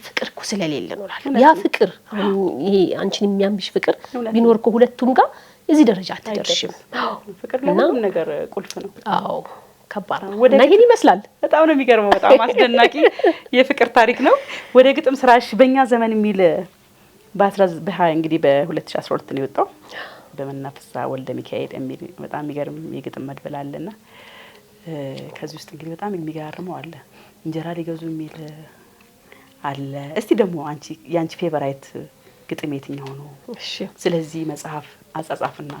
ፍቅር እኮ ስለሌለ ነው እላለሁ። ያ ፍቅር አሁን ይሄ አንቺን የሚያምሽ ፍቅር ቢኖር እኮ ሁለቱም ጋር እዚህ ደረጃ አትደርሽም። ፍቅር ለሁሉም ነገር ቁልፍ ነው። አዎ ከባድ ነው። እና ይሄን ይመስላል። በጣም ነው የሚገርመው። በጣም አስደናቂ የፍቅር ታሪክ ነው። ወደ ግጥም ስራሽ በእኛ ዘመን የሚል እንግዲህ በ2012 ነው የወጣው በመናፍሳ ወልደ ሚካኤል የሚል በጣም የሚገርም የግጥም መድብል አለና ከዚህ ውስጥ እንግዲህ በጣም የሚገርመው አለ እንጀራ ሊገዙ የሚል አለ። እስቲ ደግሞ ያንቺ ፌቨራይት ግጥም የትኛው ነው? እሺ ስለዚህ መጽሐፍ አጻጻፍና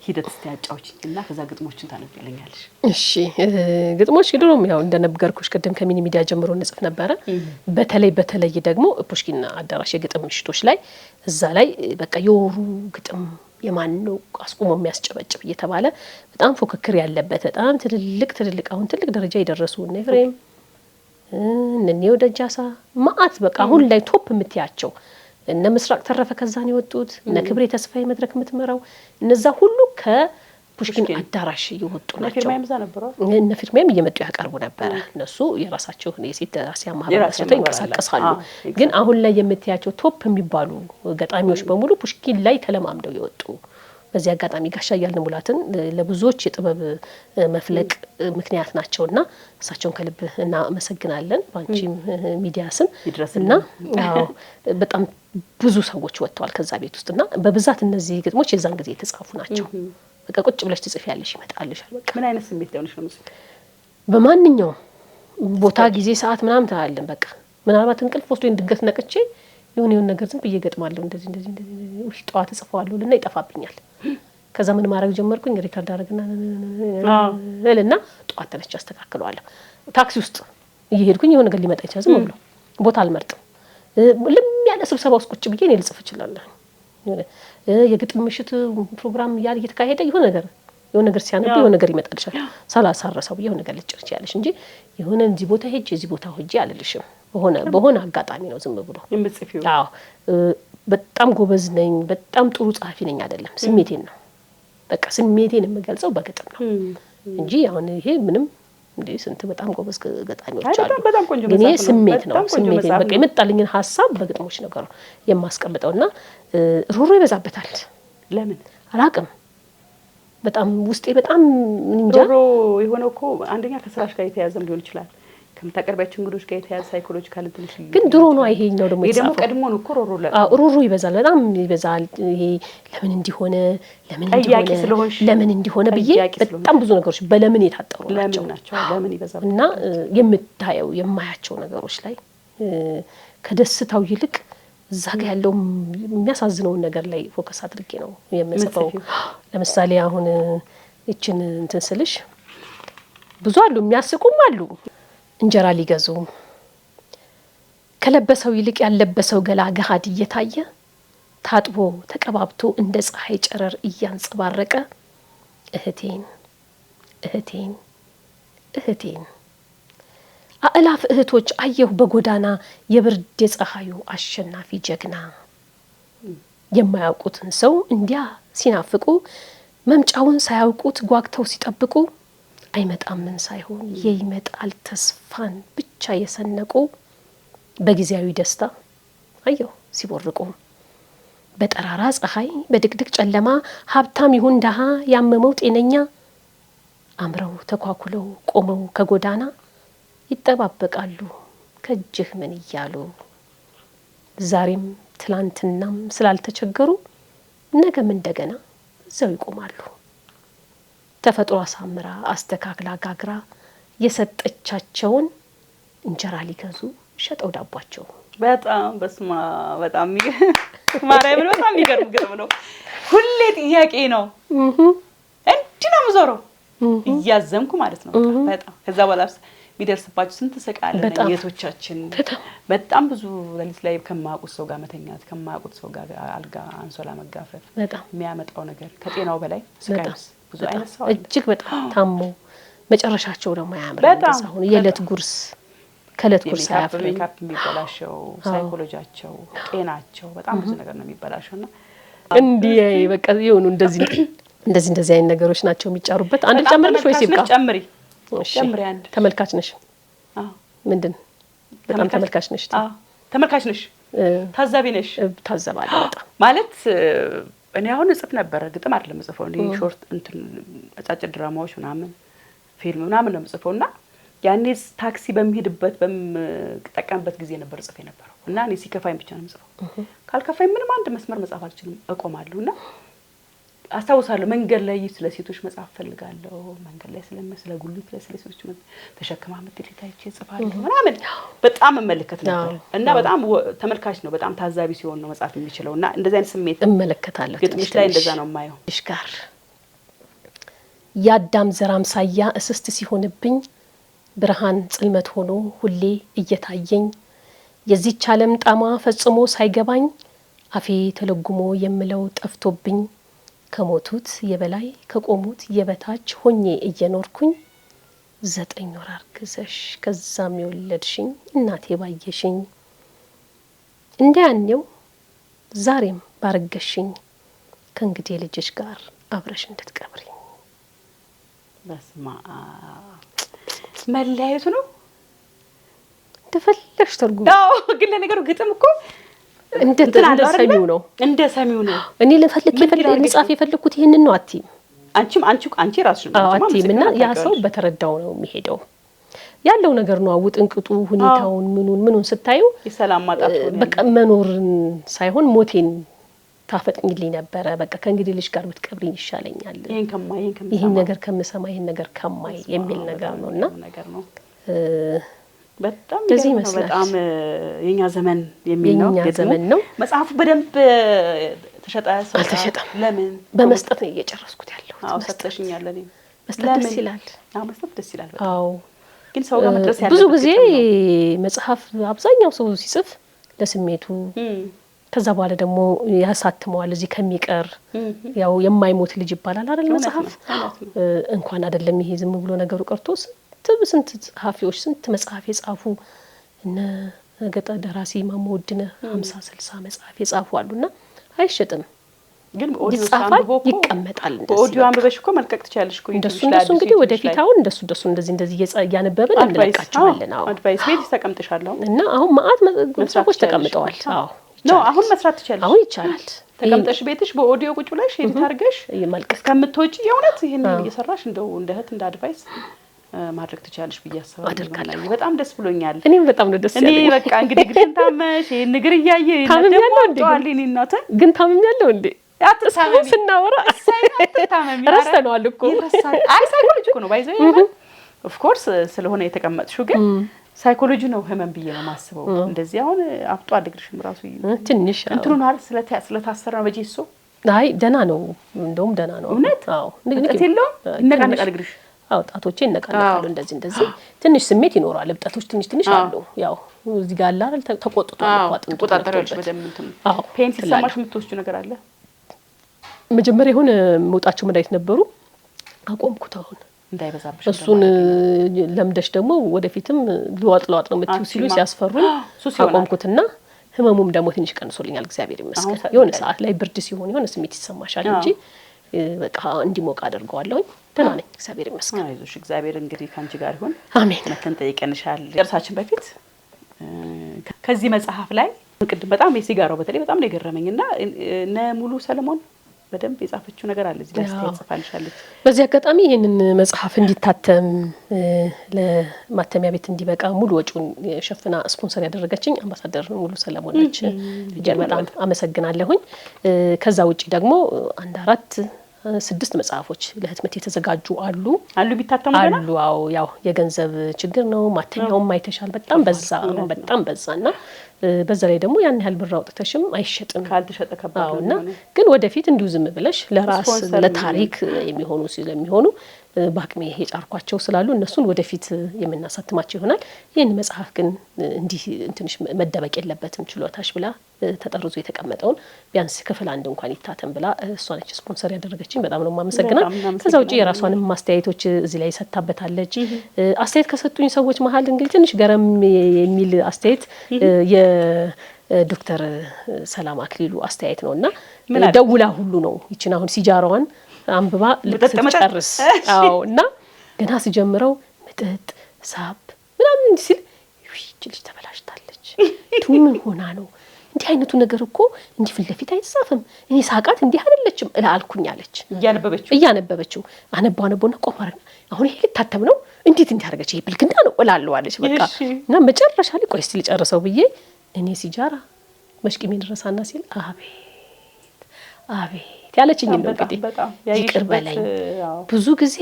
ሂደት ያጫውችኝና ከዛ ግጥሞችን ታነብልኛለሽ። እሺ ግጥሞች ድሮም ያው እንደነገርኩሽ ቀደም ከሚኒ ሚዲያ ጀምሮ እንጽፍ ነበረ። በተለይ ደግሞ ፑሽኪን አዳራሽ የግጥም ምሽቶች ላይ እዛ ላይ በቃ የወሩ ግጥም የማን ነው አስቆሞ የሚያስጨበጭብ እየተባለ በጣም ፉክክር ያለበት በጣም ትልልቅ አሁን ትልቅ ደረጃ የደረሱ እነ ኤፍሬም እነ ወደጃሳ ማአት በቃ አሁን ላይ ቶፕ የምትያቸው እነ ምስራቅ ተረፈ ከዛን የወጡት እነ ክብሬ ተስፋዬ መድረክ የምትመራው እነዛ ሁሉ ከፑሽኪን አዳራሽ የወጡ ናቸው። እነ ፊርማም እየመጡ ያቀርቡ ነበር። እነሱ የራሳቸው የሴት ደራሲያን ማህበር መስርተው ይንቀሳቀሳሉ። ግን አሁን ላይ የምትያቸው ቶፕ የሚባሉ ገጣሚዎች በሙሉ ፑሽኪን ላይ ተለማምደው የወጡ። በዚህ አጋጣሚ ጋሻ እያልን ሙላትን ለብዙዎች የጥበብ መፍለቅ ምክንያት ናቸውና እሳቸውን ከልብ እናመሰግናለን። ባንቺም ሚዲያ ስም እና በጣም ብዙ ሰዎች ወጥተዋል ከዛ ቤት ውስጥና በብዛት እነዚህ ግጥሞች የዛን ጊዜ የተጻፉ ናቸው። በቃ ቁጭ ብለሽ ትጽፊያለሽ ይመጣልሻል። በቃ ምን አይነት ስሜት ሊሆንሽ ነው? በማንኛውም ቦታ ጊዜ ሰዓት ምናምን ታያለን። በቃ ምናልባት እንቅልፍ ወስዶኝ ድንገት ነቅቼ የሆነ ነገር ዝም ብዬ ገጥማለሁ እንደዚህ ውሽ ጧት ጽፈዋለሁ እና ይጠፋብኛል። ከዛ ምን ማድረግ ጀመርኩኝ ሪከርድ አደረግና እና ጧት ተነስቼ አስተካክለዋለሁ። ታክሲ ውስጥ እየሄድኩኝ የሆነ ነገር ሊመጣ ይችላል ዝም ብሎ ቦታ አልመርጥም። ልም ያለ ስብሰባ ውስጥ ቁጭ ብዬ እኔ ልጽፍ እችላለሁ። የግጥም ምሽት ፕሮግራም እየተካሄደ የሆነ ነገር ሲያነብ የሆነ ነገር ይመጣልሻል። ሳላሳረሰው የሆነ ነገር ልጭርች ያለሽ እንጂ የሆነ እዚህ ቦታ ሄጄ እዚህ ቦታ ሆጄ አልልሽም። በሆነ አጋጣሚ ነው ዝም ብሎ የምጽፊው። አዎ በጣም ጎበዝ ነኝ በጣም ጥሩ ጸሐፊ ነኝ አይደለም፣ ስሜቴን ነው በቃ ስሜቴን የምገልጸው በግጥም ነው እንጂ አሁን ይሄ ምንም እንዴ ስንት በጣም ጎበዝ ገጣሚዎች አሉ። ግን ይሄ ስሜት ነው ስሜቴን በቃ የመጣልኝን ሀሳብ በግጥሞች ነገር የማስቀምጠውና ሮሮ ይበዛበታል። ለምን አላውቅም። በጣም ውስጤ በጣም እንጃ ሮሮ የሆነው እኮ አንደኛ ከስራሽ ጋር የተያዘም ሊሆን ይችላል፣ ከምታቀርቢያቸው እንግዶች ጋር የተያዘ ሳይኮሎጂካል እንትንሽ ግን ድሮ ነው ይሄኛው ደግሞ የጻፈው ቀድሞ ነው እኮ ሮሮ ይበዛል፣ በጣም ይበዛል። ይሄ ለምን እንዲሆነ ለምን እንዲሆነ ብዬ በጣም ብዙ ነገሮች በለምን የታጠሩ ናቸው። ለምን ይበዛል እና የምታየው የማያቸው ነገሮች ላይ ከደስታው ይልቅ እዛ ጋር ያለው የሚያሳዝነውን ነገር ላይ ፎከስ አድርጌ ነው የምጽፈው። ለምሳሌ አሁን እቺን እንትን ስልሽ ብዙ አሉ የሚያስቁም አሉ። እንጀራ ሊገዙ ከለበሰው ይልቅ ያለበሰው ገላ ገሃድ እየታየ ታጥቦ ተቀባብቶ እንደ ፀሐይ ጨረር እያንጸባረቀ እህቴን እህቴን እህቴን አእላፍ እህቶች አየሁ በጎዳና የብርድ የፀሐዩ አሸናፊ ጀግና። የማያውቁትን ሰው እንዲያ ሲናፍቁ መምጫውን ሳያውቁት ጓግተው ሲጠብቁ አይመጣምን ሳይሆን የይመጣል ተስፋን ብቻ የሰነቁ በጊዜያዊ ደስታ አየሁ ሲቦርቁ። በጠራራ ፀሐይ በድቅድቅ ጨለማ ሀብታም ይሁን ደሃ ያመመው ጤነኛ አምረው ተኳኩለው ቆመው ከጎዳና ይጠባበቃሉ ከእጅህ ምን እያሉ። ዛሬም ትላንትናም ስላልተቸገሩ ነገም እንደገና እዛው ይቆማሉ። ተፈጥሮ አሳምራ አስተካክላ ጋግራ የሰጠቻቸውን እንጀራ ሊገዙ ሸጠው ዳቧቸው። በጣም በስማ በጣም ማርያም ነው። በጣም ይገርም ግጥም ነው። ሁሌ ጥያቄ ነው እንዲህ ነው የምዞረው እያዘምኩ ማለት ነው። በጣም ከዛ በኋላ ቢደርስባችሁ ስንት ስቃለ የቶቻችን በጣም ብዙ ሌሊት ላይ ከማያውቁት ሰው ጋር መተኛት ከማያውቁት ሰው ጋር አልጋ አንሶላ መጋፈፍ የሚያመጣው ነገር ከጤናው በላይ ስቃይስ ብዙ አይነት ሰው እጅግ በጣም ታሞ መጨረሻቸው ደግሞ ያምራል። አሁን የዕለት ጉርስ ከዕለት ጉርስ ያፈሩ ሜካፕ የሚበላሸው ሳይኮሎጂያቸው ጤናቸው በጣም ብዙ ነገር ነው የሚበላሸውና እንዲህ በቃ ይሁን እንደዚህ አይነት ነገሮች ናቸው የሚጫሩበት። አንድ ጨምርልሽ ወይስ ይብቃ? ጨምሪ አንድ ተመልካች ነሽ? ምንድን በጣም ተመልካች ነሽ? ተመልካች ነሽ? ታዛቢ ነሽ? ታዘባለሁ በጣም ማለት እኔ አሁን እጽፍ ነበር ግጥም አይደለም እጽፈው እንዴ ሾርት እንትን አጫጭር ድራማዎች ምናምን ፊልም ምናምን ነው እጽፈውና ያኔ ታክሲ በሚሄድበት በመጠቀምበት ጊዜ ነበር እጽፍ የነበረው እና እኔ ሲከፋኝ ብቻ ነው እጽፈው። ካልከፋኝ ምንም አንድ መስመር መጻፍ አልችልም እቆማለሁና አስታውሳለሁ መንገድ ላይ ስለ ሴቶች መጻፍ ፈልጋለሁ። መንገድ ላይ ስለ ጉልት ላይ ስለ ሴቶች ተሸክማ ምትልታይቼ ጽፋለሁ ምናምን በጣም መመለከት ነበር እና በጣም ተመልካች ነው በጣም ታዛቢ ሲሆን ነው መጻፍ የሚችለውና እንደዚህ አይነት ስሜት እመለከታለሁ። ግጥምሽ ላይ እንደዛ ነው የማየው። እሺ ጋር ያዳም ዘራም ሳያ እስስት ሲሆንብኝ ብርሃን ጽልመት ሆኖ ሁሌ እየታየኝ የዚህች ዓለም ጣማ ፈጽሞ ሳይገባኝ አፌ ተለጉሞ የምለው ጠፍቶብኝ ከሞቱት የበላይ ከቆሙት የበታች ሆኜ እየኖርኩኝ 9 ወር አርግዘሽ ከዛም የወለድሽኝ እናቴ ባየሽኝ እንደያኔው ዛሬም ባረገሽኝ ከእንግዲህ ልጅሽ ጋር አብረሽ እንድትቀብሪ። በስማ መለያየቱ ነው እንደፈለግሽ ተርጉም። አዎ ግን ለነገሩ ግጥም እኮ እንደ ሰሚው ነው እኔ ለጻፍ የፈለኩት ይሄንን ነው። አንቺ ራስሽ ነው እና ያ ሰው በተረዳው ነው የሚሄደው ያለው ነገር ነው። ውጥንቅጡ ሁኔታውን ምኑን ስታዩ የሰላም ማጣት በቃ መኖርን ሳይሆን ሞቴን ታፈጥኝልኝ ነበረ። በቃ ከእንግዲህ ልጅ ጋር ብትቀብሪኝ ይሻለኛል ይሄን ነገር ከምሰማ ይሄን ነገር ከማይ የሚል ነገር ነውና በጣም በጣም የኛ ዘመን የሚል ነው የኛ ዘመን ነው መጽሐፉ በደንብ ተሸጣ አልተሸጠም ለምን በመስጠት ነው እየጨረስኩት ያለው መስጠትሽኛል ለኔ መስጠት ደስ ይላል መስጠት ደስ ይላል አዎ ግን ሰው ጋር መድረስ ያለበት ብዙ ጊዜ መጽሐፍ አብዛኛው ሰው ሲጽፍ ለስሜቱ ከዛ በኋላ ደግሞ ያሳትመዋል እዚህ ከሚቀር ያው የማይሞት ልጅ ይባላል አይደል መጽሐፍ እንኳን አይደለም ይሄ ዝም ብሎ ነገሩ ቀርቶስ ስንት ጸሐፊዎች ስንት መጽሐፍ የጻፉ እነ ገጣ ደራሲ ማሞ ውድነህ 50 60 መጽሐፍ የጻፉ አሉና አይሸጥም ግን ኦዲዮ ሳንቦ ይቀመጣል እንደዚህ ኦዲዮ አንብበሽ እኮ መልቀቅ ትችያለሽ እኮ እንደሱ እንግዲህ ወደፊት አሁን እንደሱ እንደዚህ እያነበብን እንለቃቸዋለን አዎ አድቫይስ ቤት ተቀምጥሻለሁ እና አሁን ማአት መጽሐፎች ተቀምጠዋል አዎ ነው አሁን መስራት ትችያለሽ አሁን ይቻላል ተቀምጠሽ ቤትሽ በኦዲዮ ቁጭ ብለሽ ኤዲት አድርገሽ መልቀቅ ከምትወጪ የእውነት ይሄን እየሰራሽ እንደው እንደ እህት እንደ አድቫይስ ማድረግ ትችያለሽ ብዬ አስባለሁ በጣም ደስ ብሎኛል እኔም በጣም ነው ደስ ያለኝ እኔ በቃ እንግዲህ ግዴታ ታመሽ ይሄን ነገር እያየ ታምኛለሁ እንዴ ታዋሊኒ እናተ ግን ታምኛለሁ እንዴ አትሳመሚ ስናወራ አትታመሚ ረስተነዋል እኮ አይ ሳይኮሎጂ እኮ ነው ባይዘው ኦፍ ኮርስ ስለሆነ የተቀመጥሽው ግን ሳይኮሎጂ ነው ህመም ብዬ ነው ማስበው እንደዚህ አሁን አፍጦ አድግርሽም ራሱ ትንሽ እንትኑ ነው አይደል ስለታሰረ ነው በጂሶ አይ ደና ነው እንደውም ደና ነው አዎ ንግግት የለውም ነቃነቃ አድግርሽ አው ጣቶቼ እነቃነቃሉ እንደዚህ ትንሽ ስሜት ይኖራል እብጠቶች ትንሽ አሉ ያው እዚህ ጋር አለ አይደል ተቆጥቶ ተቆጣጣሪዎች በደም እንትን ፔን ሲሰማሽ የምትወስጂው ነገር አለ መጀመሪያ የሆነ መውጣቸው መድኃኒት ነበሩ አቆምኩት አሁን እንዳይበዛብሽ እሱን ለምደሽ ደግሞ ወደፊትም ልዋጥ ነው የምትዩ ሲሉ ሲያስፈሩኝ አቆምኩትና ህመሙም ደግሞ ትንሽ ቀንሶልኛል እግዚአብሔር ይመስገን የሆነ ሰዓት ላይ ብርድ ሲሆን የሆነ ስሜት ይሰማሻል እንጂ በቃ እንዲሞቅ አደርገዋለሁ ደህና ነኝ እግዚአብሔር ይመስገን አይዞሽ እግዚአብሔር እንግዲህ ካንቺ ጋር ይሁን አሜን መተን ጠይቀንሻል እርሳችን በፊት ከዚህ መጽሐፍ ላይ ቅድም በጣም የሲጋራው በተለይ በጣም ነው የገረመኝና እነ ሙሉ ሰለሞን በደንብ የጻፈችው ነገር አለ እዚህ ላይ ጽፋልሻለች በዚህ አጋጣሚ ይሄንን መጽሐፍ እንዲታተም ለማተሚያ ቤት እንዲበቃ ሙሉ ወጪውን የሸፍና ስፖንሰር ያደረገችኝ አምባሳደር ሙሉ ሰለሞን ነች እጅግ በጣም አመሰግናለሁኝ ከዛ ውጪ ደግሞ 6 መጽሐፎች ለህትመት የተዘጋጁ አሉ ቢታተሙ አሉ አዎ ያው የገንዘብ ችግር ነው ማተሚያውም አይተሻል በጣም በዛና በዛ ላይ ደግሞ ያን ያህል ብር አውጥተሽም አይሸጥም ካልተሸጠ ከባድ ነውና ግን ወደፊት እንዲሁ ዝም ብለሽ ለራስ ለታሪክ የሚሆኑ ስለሚሆኑ ባክሜ የጫርኳቸው ስላሉ እነሱን ወደፊት የምናሳትማቸው ይሆናል ይሄን መጽሐፍ ግን እንዲህ እንትንሽ መደበቅ የለበትም ችሎታሽ ብላ ተጠርዞ የተቀመጠውን ቢያንስ ክፍል አንድ እንኳን ይታተም ብላ እሷ ነች ስፖንሰር ያደረገችኝ በጣም ነው ማመሰግናት ከዛ ውጪ የራሷንም ማስተያየቶች እዚህ ላይ ሰጣበታለች አስተያየት ከሰጡኝ ሰዎች መሀል እንግዲህ ትንሽ ገረም የሚል አስተያየት የዶክተር ሰላም አክሊሉ አስተያየት ነውና ደውላ ሁሉ ነው ይችን አሁን ሲጃራዋን አንብባ ልትጨርስ አዎ እና ገና ሲጀምረው ምጥጥ ሳብ ምናምን ሲል ይቺ ልጅ ተበላሽታለች ምን ሆና ነው እንዲህ አይነቱ ነገር እኮ እንዲህ ፊት ለፊት አይጻፍም እኔ ሳቃት እንዲህ አይደለችም አልኩኝ አለች እያነበበችው አነባውና ቆማረና አሁን ይሄ ልታተም ነው እንዴት እንዲያርገች ይሄ ብልግና ነው እላለሁ አለች በቃ እና መጨረሻ ላይ ቆይ እስቲ ልጨርሰው ብዬ እኔ ሲጃራ መሽቂሜን ረሳና ሲል አቤት ያለችኝ ነው እንግዲህ ይቅር በለኝ ብዙ ጊዜ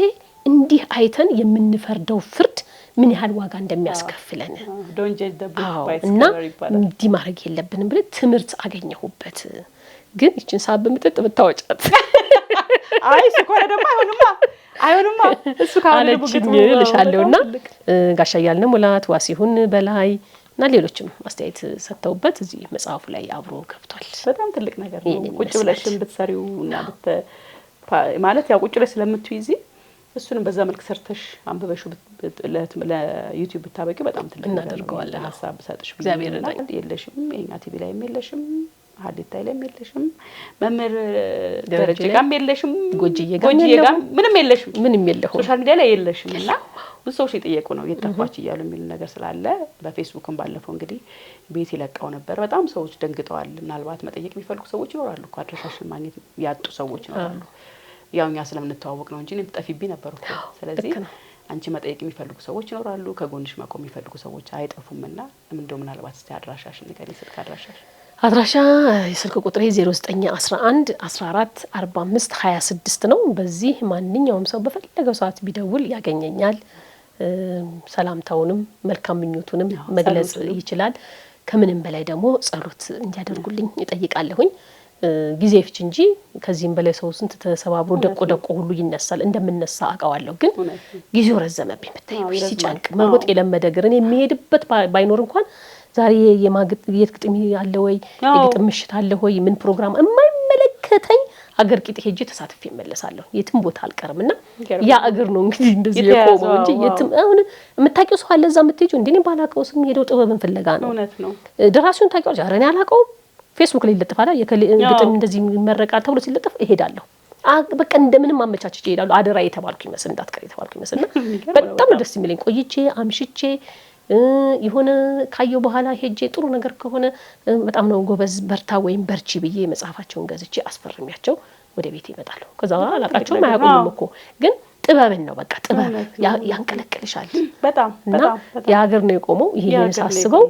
እንዲህ አይተን የምንፈርደው ፍርድ ምን ያህል ዋጋ እንደሚያስከፍለን እና እንዲህ ማድረግ የለብንም ብለ ትምህርት አገኘሁበት ግን እቺን ሳብ በምጥጥ ብታወጫት አይ ስኮረ ደግሞ አይሆንማ እሱ ካለ ልጅ ልሻለውና ጋሻ ያልነ ሙላት ዋሲሁን በላይ እና ሌሎችም አስተያየት ሰጥተውበት እዚህ መጽሐፉ ላይ አብሮ ገብቷል በጣም ትልቅ ነገር ነው ቁጭ ብለሽም ብትሰሪውና ማለት ያው ቁጭ ብለሽ ስለምትይዚ እሱንም በዛ መልክ ሰርተሽ አንብበሹ ለዩቲዩብ ብታበቂ በጣም ትልቅ እናደርገዋለን ሐሳብ ሰጥሽ እግዚአብሔር ይረዳኝ የለሽም የኛ ቲቪ ላይ የለሽም ሀዲታይ ላይ የለሽም መምህር ደረጀ ጋም የለሽም ጎጂዬ ጋም ምንም የለሽም ሶሻል ሚዲያ ላይ የለሽም እና ብዙ ሰዎች እየጠየቁ ነው እየተፋች እያሉ የሚል ነገር ስላለ በፌስቡክም ባለፈው እንግዲህ ቤት ይለቀው ነበር በጣም ሰዎች ደንግጠዋል ምናልባት መጠየቅ የሚፈልጉ ሰዎች ይኖራሉ እኮ አድራሻሽን ማግኘት ያጡ ሰዎች ይኖራሉ ያውኛ ስለምንተዋወቅ ነው እንጂ እኔም ትጠፊብኝ ነበር እኮ ስለዚህ አንቺ መጠየቅ የሚፈልጉ ሰዎች ይኖራሉ ከጎንሽ መቆም የሚፈልጉ ሰዎች አይጠፉምና እንደው ምናልባት እስቲ አድራሻሽን ንገሪኝ ስልክ አድራሻ የስልክ ቁጥሬ 0911 14 45 26 ነው በዚህ ማንኛውም ሰው በፈለገው ሰዓት ቢደውል ያገኘኛል ሰላምታውንም መልካም ምኞቱንም መግለጽ ይችላል። ከምንም በላይ ደግሞ ጸሎት እንዲያደርጉልኝ እጠይቃለሁኝ። ጊዜ ፍች እንጂ ከዚህም በላይ ሰው ስንት ተሰባብሮ ደቆ ሁሉ ይነሳል እንደምነሳ አውቃለሁ። ግን ጊዜው ረዘመብኝ ብታይ ሲጫንቅ መሮጥ የለመደ ግርን የሚሄድበት ባይኖር እንኳን ዛሬ የማግጥየት ግጥም አለ ወይ የግጥም ምሽት አለ ወይ ምን ፕሮግራም የማይመለከተኝ አገር ቂጥ ሄጄ ተሳትፌ እመለሳለሁ። የትም ቦታ አልቀርምና ያ አገር ነው እንግዲህ እንደዚህ የቆመው እንጂ የትም አሁን የምታውቂው ሰው አለ እዛ የምትሄጂው እንደኔ ባላቀው ስም ሄደው ጥበብን ፍለጋ ነው። ደራሲውን ታውቂዋለሽ? ኧረ እኔ አላውቀውም። ፌስቡክ ላይ ይለጥፋል ግጥም እንደዚህ ይመረቃል ተብሎ ሲለጥፍ እሄዳለሁ። በቃ እንደምንም አመቻችቼ እሄዳለሁ። አደራ የተባልኩ ይመስል እንዳትቀር የተባልኩ ይመስልና በጣም ደስ የሚለኝ ቆይቼ አምሽቼ የሆነ ካየው በኋላ ሄጄ ጥሩ ነገር ከሆነ በጣም ነው ጎበዝ በርታ ወይም በርቺ ብዬ መጽሐፋቸውን ገዝቼ አስፈርሚያቸው ወደ ቤት ይመጣሉ። ከዛ በኋላ አላቃቸውም አያውቁኝም እኮ ግን ጥበብን ነው በቃ ጥበብ ያንቀለቅልሻል። በጣም የሀገር ነው የቆመው። ይሄን ሳስበው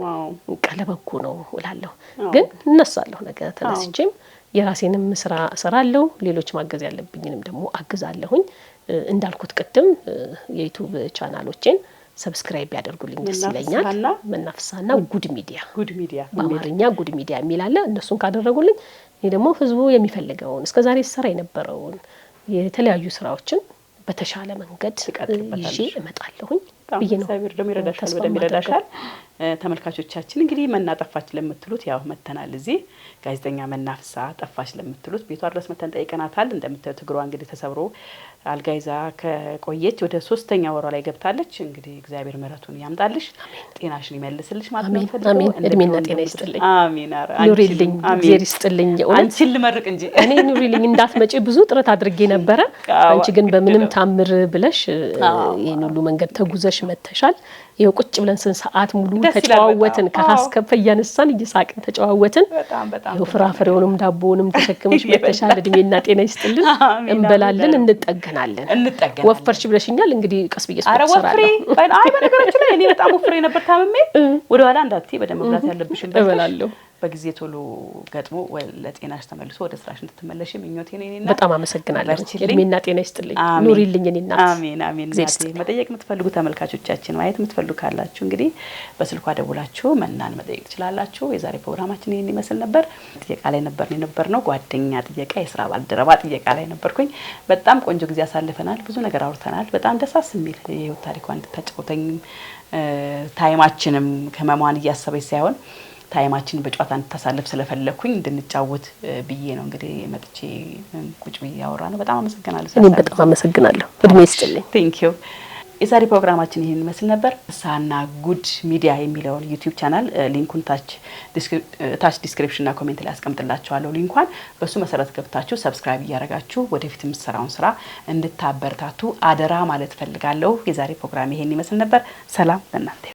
ቀለበኩ ነው እላለሁ። ግን እነሳለሁ ነገ ተነስቼም የራሴንም ስራ እሰራለሁ። ሌሎች ማገዝ ያለብኝንም ደግሞ አግዛለሁኝ። እንዳልኩት ቅድም የዩቲዩብ ቻናሎቼን ሰብስክራይብ ያደርጉልኝ ደስ ይለኛል። መናፍሳና ጉድ ሚዲያ በአማርኛ ጉድ ሚዲያ የሚል አለ። እነሱን ካደረጉልኝ እኔ ደግሞ ህዝቡ የሚፈልገውን እስከዛሬ ሰራ የነበረውን የተለያዩ ስራዎችን በተሻለ መንገድ ይዤ እመጣለሁኝ ብዬ ነው። እግዚአብሔር ደግሞ ይረዳሻል፣ በደም ይረዳሻል። ተመልካቾቻችን እንግዲህ መና ጠፋች ለምትሉት ያው መተናል። እዚህ ጋዜጠኛ መናፍሳ ጠፋች ለምትሉት ቤቷ ድረስ መተን ጠይቀናታል። እንደምታዩት እግሯ እንግዲህ ተሰብሮ አልጋ ይዛ ከቆየች ወደ 3ኛ ወሯ ላይ ገብታለች። እንግዲህ እግዚአብሔር ምሕረቱን ያምጣልሽ፣ ጤናሽን ይመልስልሽ ማለት ነው። አሜን። እድሜና ጤና ይስጥልኝ። አሜን። ኑሪልኝ፣ እግዚአብሔር ይስጥልኝ። አንቺን ልመርቅ እንጂ እኔ ኑሪልኝ እንዳትመጪ ብዙ ጥረት አድርጌ ነበረ። አንቺ ግን በምንም ታምር ብለሽ ይሄን ሁሉ መንገድ ተጉዘሽ መተሻል። ይሄው ቁጭ ብለን ስንት ሰዓት ሙሉ ተጨዋወትን። ከሀስከፈ እያነሳን እየሳቅን ተጨዋወትን። ይሄው ፍራፍሬውንም ዳቦውንም ተሸክመሽ መተሻል። እድሜና ጤና ይስጥልን። እንበላለን፣ እንጠገናለን። ወፈርሽ ብለሽኛል። እንግዲህ ቀስ ብዬ ሰራለሁ። አይ በነገራችን ላይ እኔ በጣም ወፍሬ ነበር ታምሜ። ወደ ኋላ እንዳትዪ በደም መብላት ያለብሽን እበላለሁ። በጊዜ ቶሎ ገጥሞ ለጤናሽ ተመልሶ ወደ ስራሽ እንድትመለሽ ምኞቴ ነው። እኔና በጣም አመሰግናለሁ። እድሜና ጤና ይስጥልኝ። ኑሪልኝ እኔ እናት። አሜን አሜን። መጠየቅ የምትፈልጉ ተመልካቾቻችን ማየት የምትፈልጉ ካላችሁ እንግዲህ በስልኳ ደውላችሁ መናን መጠየቅ ትችላላችሁ። የዛሬ ፕሮግራማችን ይሄን ይመስል ነበር። ጥያቄ ላይ ነበርነው ጓደኛ ጥያቄ፣ የስራ ባልደረባ ጥያቄ ላይ ነበርኩኝ። በጣም ቆንጆ ጊዜ አሳልፈናል። ብዙ ነገር አውርተናል። በጣም ደሳስ የሚል የህይወት ታሪኳን እንድታጫውተኝ ታይማችንም ከመማን እያሰበች ሳይሆን ታይማችን በጨዋታ እንድታሳልፍ ስለፈለኩኝ እንድንጫወት ብዬ ነው እንግዲህ መጥቼ ቁጭ ብዬ ያወራ ነው። በጣም አመሰግናለሁ። እኔም በጣም አመሰግናለሁ። እድሜ ይስጥልኝ። ቴንክ ዩ። የዛሬ ፕሮግራማችን ይሄን መስል ነበር። ሳና ጉድ ሚዲያ የሚለውን ዩቲዩብ ቻናል ሊንኩን ታች ዲስክሪፕሽንና ኮሜንት ላይ አስቀምጥላችኋለሁ። ሊንኳን በሱ መሰረት ገብታችሁ ሰብስክራይብ እያደረጋችሁ ወደፊት የምትሰራውን ስራ እንድታበረታቱ አደራ ማለት ፈልጋለሁ። የዛሬ ፕሮግራም ይሄን ይመስል ነበር። ሰላም ለእናንተ።